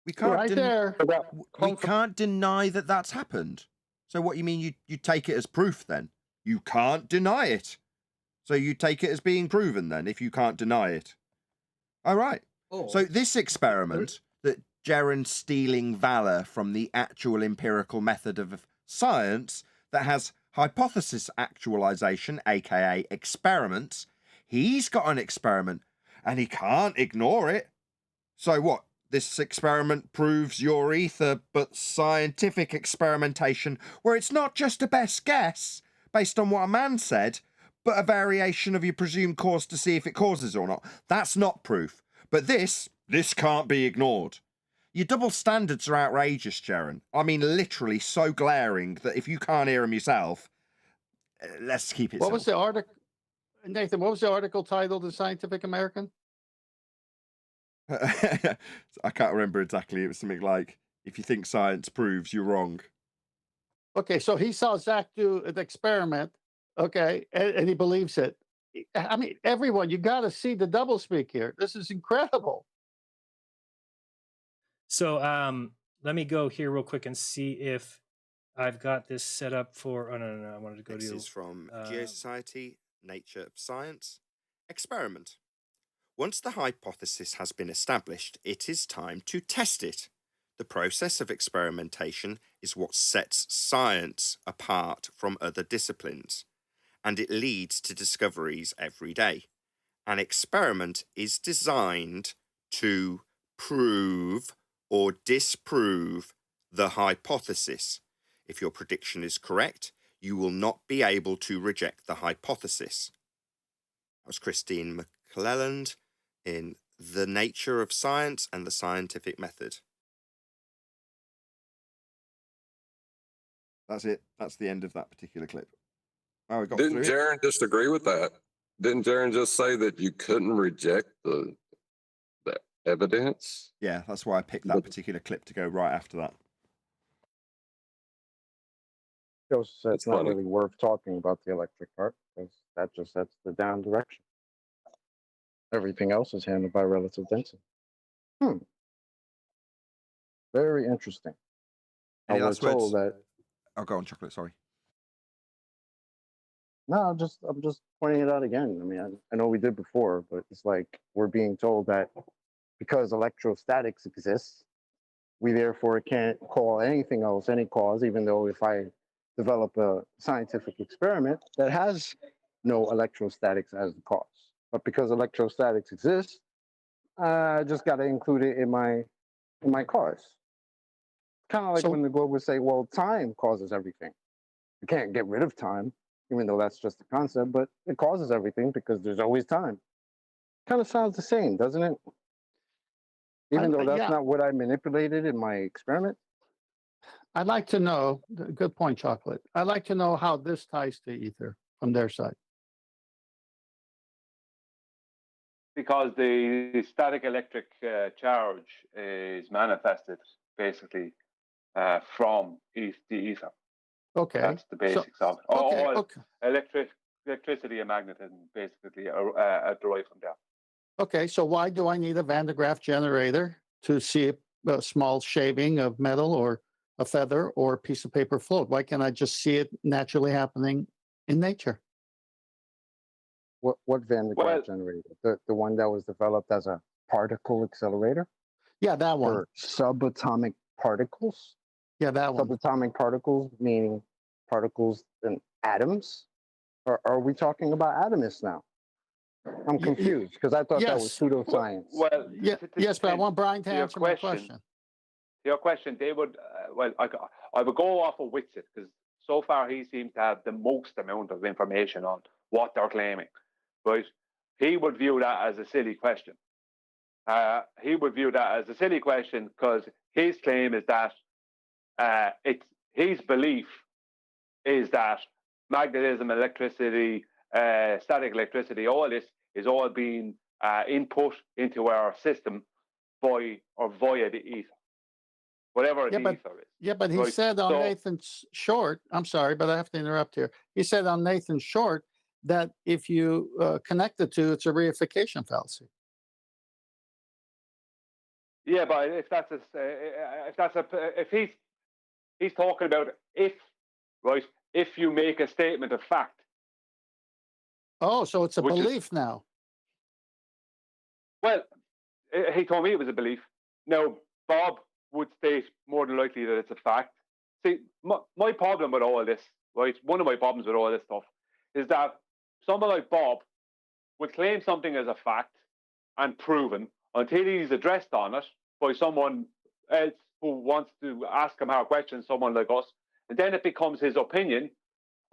We can't Right there. we can't deny that that's happened. So what you mean you take it as proof then? You can't deny it. So you take it as being proven then if you can't deny it. All right. Oh. So this experiment that Jeran's stealing valor from the actual empirical method of science that has hypothesis actualization, aka experiments, he's got an experiment and he can't ignore it. So what? This experiment proves your ether, but scientific experimentation, where it's not just a best guess based on what a man said, but a variation of your presumed cause to see if it causes or not. That's not proof. But this can't be ignored. Your double standards are outrageous, Jeran. I mean, literally so glaring that if you can't hear them yourself, let's keep it What simple. was the article, Nathan? What was the article titled in Scientific American? I can't remember exactly. It was something like, if you think science proves, you're wrong. Okay, so he saw Zach do an experiment, okay, and he believes it. I mean, everyone, you got to see the doublespeak here. This is incredible. So let me go here real quick and see if I've got this set up for. Oh no! I wanted to go This to. is from Geosociety, Nature of Science. Experiment. Once the hypothesis has been established, it is time to test it. The process of experimentation is what sets science apart from other disciplines, and it leads to discoveries every day. An experiment is designed to prove or disprove the hypothesis. If your prediction is correct, you will not be able to reject the hypothesis. That was Christine McClelland in The Nature of Science and the Scientific Method. That's it. That's the end of that particular clip. Oh, we got Didn't through it. Jaron just agree with that? Didn't Jaron just say that you couldn't reject the evidence? Yeah, that's why I picked that particular clip to go right after that. Joseph said it's not funny. really worth talking about the electric part because that just sets the down direction. Everything else is handled by relative density. Very interesting. Any I was last words? told that. Oh, go on, Chocolate. Sorry. No, I'm just pointing it out again. I mean, I know we did before, but it's like we're being told that because electrostatics exists, we therefore can't call anything else any cause, even though if I develop a scientific experiment that has no electrostatics as the cause. But because electrostatics exists, I just got to include it in my cause. Kind of like when the globalists say, well, time causes everything. You can't get rid of time, even though that's just a concept, but it causes everything because there's always time. Kind of sounds the same, doesn't it? Even though that's not what I manipulated in my experiment. I'd like to know, good point, Chocolate. I'd like to know how this ties to ether from their side. Because the static electric charge is manifested basically from the ether. Okay. That's the basics of it. Okay, All okay. electricity and magnetism basically are derived from that. Okay, so why do I need a Van de Graaff generator to see a small shaving of metal or a feather or a piece of paper float? Why can't I just see it naturally happening in nature? What Van de Graaff generator? The one that was developed as a particle accelerator? Yeah, that one. For subatomic particles? Yeah, that one. Subatomic particles meaning particles and atoms? Or are we talking about atomists now? I'm confused because I thought that was Yes. pseudoscience. Well, Yes, but I want Brian to your answer my question. Your question, they would, I would go off of Witsit because so far he seems to have the most amount of information on what they're claiming, right? He would view that as a silly question. He would view that as a silly question because his claim is that his belief is that magnetism, electricity, static electricity, all this is all being input into our system via the ether. Whatever the ether is. Yeah, but he Right, said on so- Nathan's short, I'm sorry, but I have to interrupt here. He said on Nathan's short that if you connect the two, it's a reification fallacy. Yeah, but if he's talking about if you make a statement of fact. Oh, so it's a Which is- belief now. Well, he told me it was a belief. Now, Bob would state more than likely that it's a fact. See, my problem with all this, right? One of my problems with all this stuff is that someone like Bob would claim something as a fact and proven until he's addressed on it by someone else who wants to ask him hard questions, someone like us, and then it becomes his opinion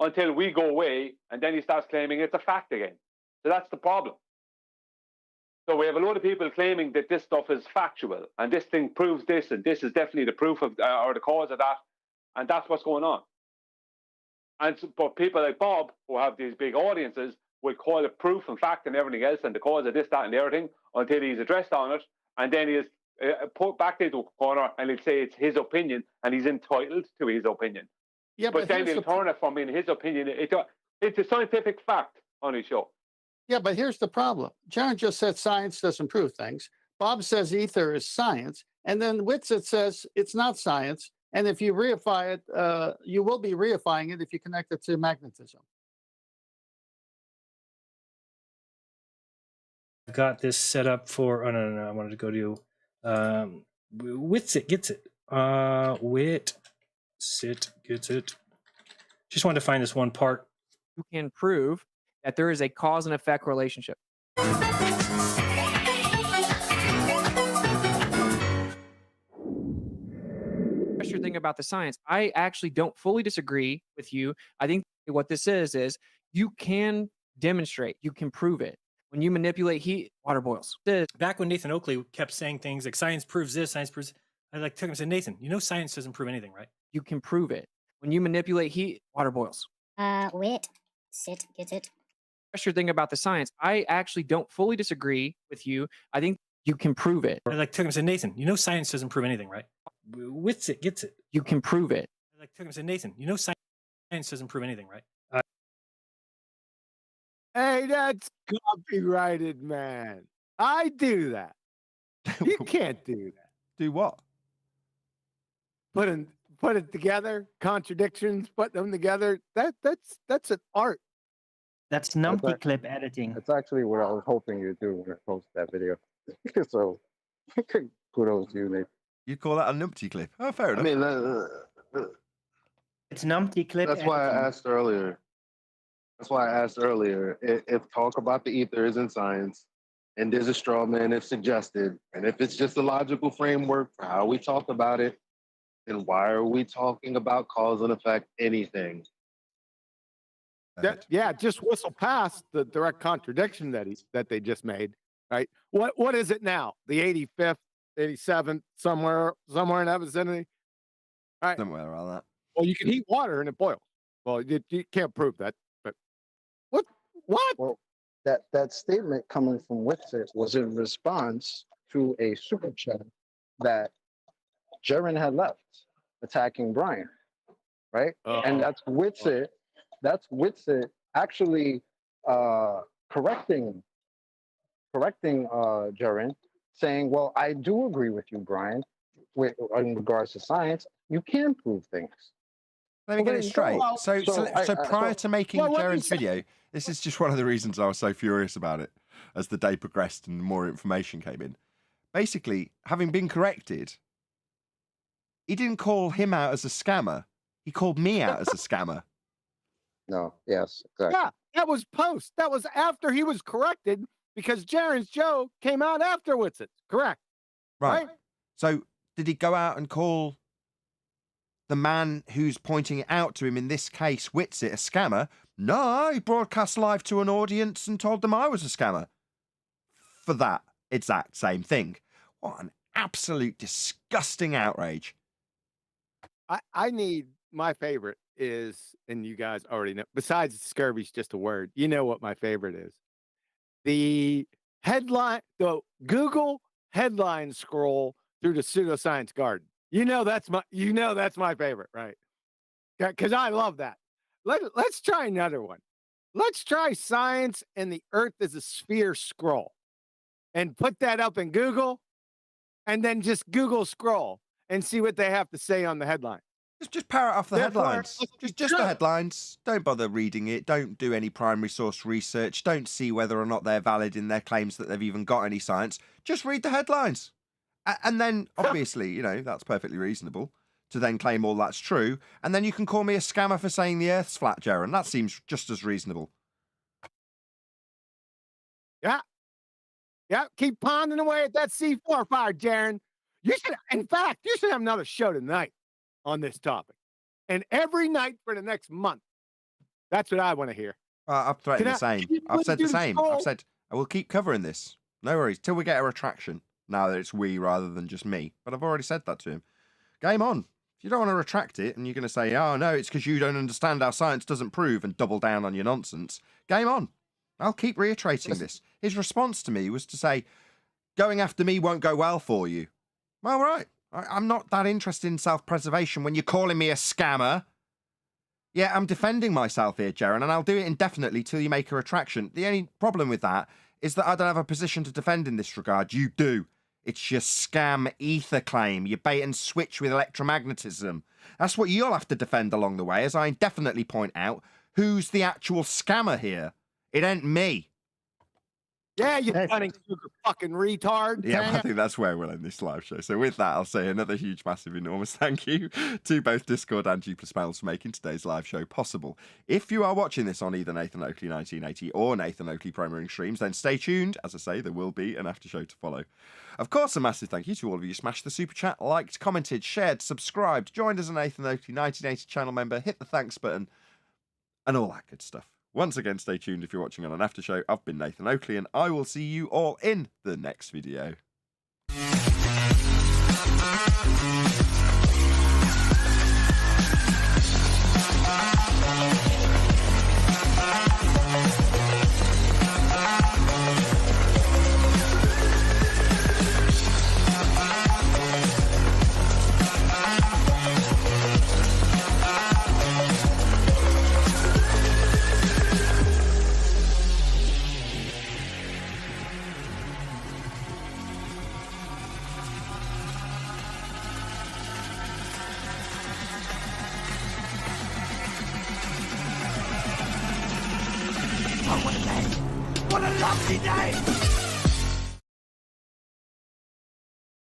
until we go away, and then he starts claiming it's a fact again. So that's the problem. So we have a lot of people claiming that this stuff is factual, and this thing proves this, and this is definitely the proof of or the cause of that, and that's what's going on. And so, but people like Bob, who have these big audiences, will call it proof and fact and everything else, and the cause of this, that, and the other thing, until he's addressed on it, and then he is put back into a corner, and he'll say it's his opinion, and he's entitled to his opinion. Yeah, But then here's he'll turn it from in his opinion. It's a scientific fact on his show. Yeah, but here's the problem. Jaron just said science doesn't prove things. Bob says ether is science. And then Witsit says it's not science. And if you reify it, you will be reifying it if you connect it to magnetism. I've got this set up for, oh, no. I wanted to go to Witsit gets it. Witsit gets it. Just wanted to find this one part. You can prove that there is a cause and effect relationship. Your thing about the science, I actually don't fully disagree with you. I think what this is you can demonstrate, you can prove it. When you manipulate heat, water boils. Back when Nathan Oakley kept saying things like science proves this, science proves, I took him and said, Nathan, you know science doesn't prove anything, right? You can prove it. When you manipulate heat, water boils. Witsit gets it. Your thing about the science, I actually don't fully disagree with you. I think you can prove it. I took him and said, Nathan, you know science doesn't prove anything, right? Witsit gets it. You can prove it. I took him and said, Nathan, you know science doesn't prove anything, right? Hey, that's copyrighted, man. I do that. You can't do that. Do what? Put it together, contradictions, put them together. That's an art. That's numpty clip editing. That's actually what I was hoping you'd do when I post that video. So kudos to you, Nate. You call that a numpty clip? Oh, fair enough. I mean, It's numpty clip. that's why I editing. asked earlier. That's why I asked earlier if talk about the ether isn't science, and there's a straw man if suggested, and if it's just a logical framework for how we talk about it, then why are we talking about cause and effect anything? Yeah, just whistle past the direct contradiction that they just made. Right? What is it now? The 85th, 87th, somewhere in that vicinity. All right. Somewhere around that. Well, you can heat water and it boils. Well, you can't prove that. But what? Well, that statement coming from Witsit was in response to a super chat that Jaron had left attacking Brian, right? And that's Witsit actually correcting Jaron, saying, well, I do agree with you, Brian, in regards to science. You can prove things. Let me get it straight. So prior to making Well, what Jaron's is that? video, this is just one of the reasons I was so furious about it as the day progressed and more information came in. Basically, having been corrected, he didn't call him out as a scammer. He called me out as a scammer. No. Yes. Exactly. Yeah, that was post. That was after he was corrected because Jaren's Joe came out afterwards. It's correct. Right. So did he go out and call the man who's pointing it out to him, in this case, Whitsitt, a scammer? No, he broadcast live to an audience and told them I was a scammer. For that exact same thing. What an absolute disgusting outrage. I need, my favorite is, and you guys already know, besides Scurvy's just a word, you know what my favorite is. The headline, the Google headline scroll through the pseudoscience garden. That's my favorite, right? Because I love that. Let's try another one. Let's try science and the earth is a sphere scroll and put that up in Google and then just Google scroll and see what they have to say on the headline. Just parrot off the Therefore, headlines. Just the headlines. Don't bother reading it. Don't do any primary source research. Don't see whether or not they're valid in their claims that they've even got any science. Just read the headlines. And then, obviously, that's perfectly reasonable to then claim all that's true. And then you can call me a scammer for saying the Earth's flat, Jaren. That seems just as reasonable. Yeah. Yeah. Keep ponding away at that C4 fire, Jaren. In fact, you should have another show tonight on this topic. And every night for the next month. That's what I want to hear. I've threatened the same. I've said the same. I've said I will keep covering this. No worries. Till we get a retraction. Now that it's we rather than just me. But I've already said that to him. Game on. If you don't want to retract it and you're going to say, oh, no, it's because you don't understand how science doesn't prove and double down on your nonsense, game on. I'll keep reiterating this. His response to me was to say, going after me won't go well for you. Well, right. I'm not that interested in self-preservation when you're calling me a scammer. Yeah, I'm defending myself here, Jaren, and I'll do it indefinitely till you make a retraction. The only problem with that is that I don't have a position to defend in this regard. You do. It's your scam ether claim, your bait and switch with electromagnetism. That's what you'll have to defend along the way, as I indefinitely point out who's the actual scammer here. It ain't me. Yeah, you cunning fucking retard. Yeah, I think that's where we'll end this live show. So with that, I'll say another huge, massive, enormous thank you to both Discord and G+ Panels for making today's live show possible. If you are watching this on either Nathan Oakley 1980 or Nathan Oakley Premiering streams, then stay tuned. As I say, there will be an after show to follow. Of course, a massive thank you to all of you who smashed the super chat, liked, commented, shared, subscribed, joined as a Nathan Oakley 1980 channel member, hit the thanks button, and all that good stuff. Once again, stay tuned if you're watching on an after show. I've been Nathan Oakley, and I will see you all in the next video. What a lovely day!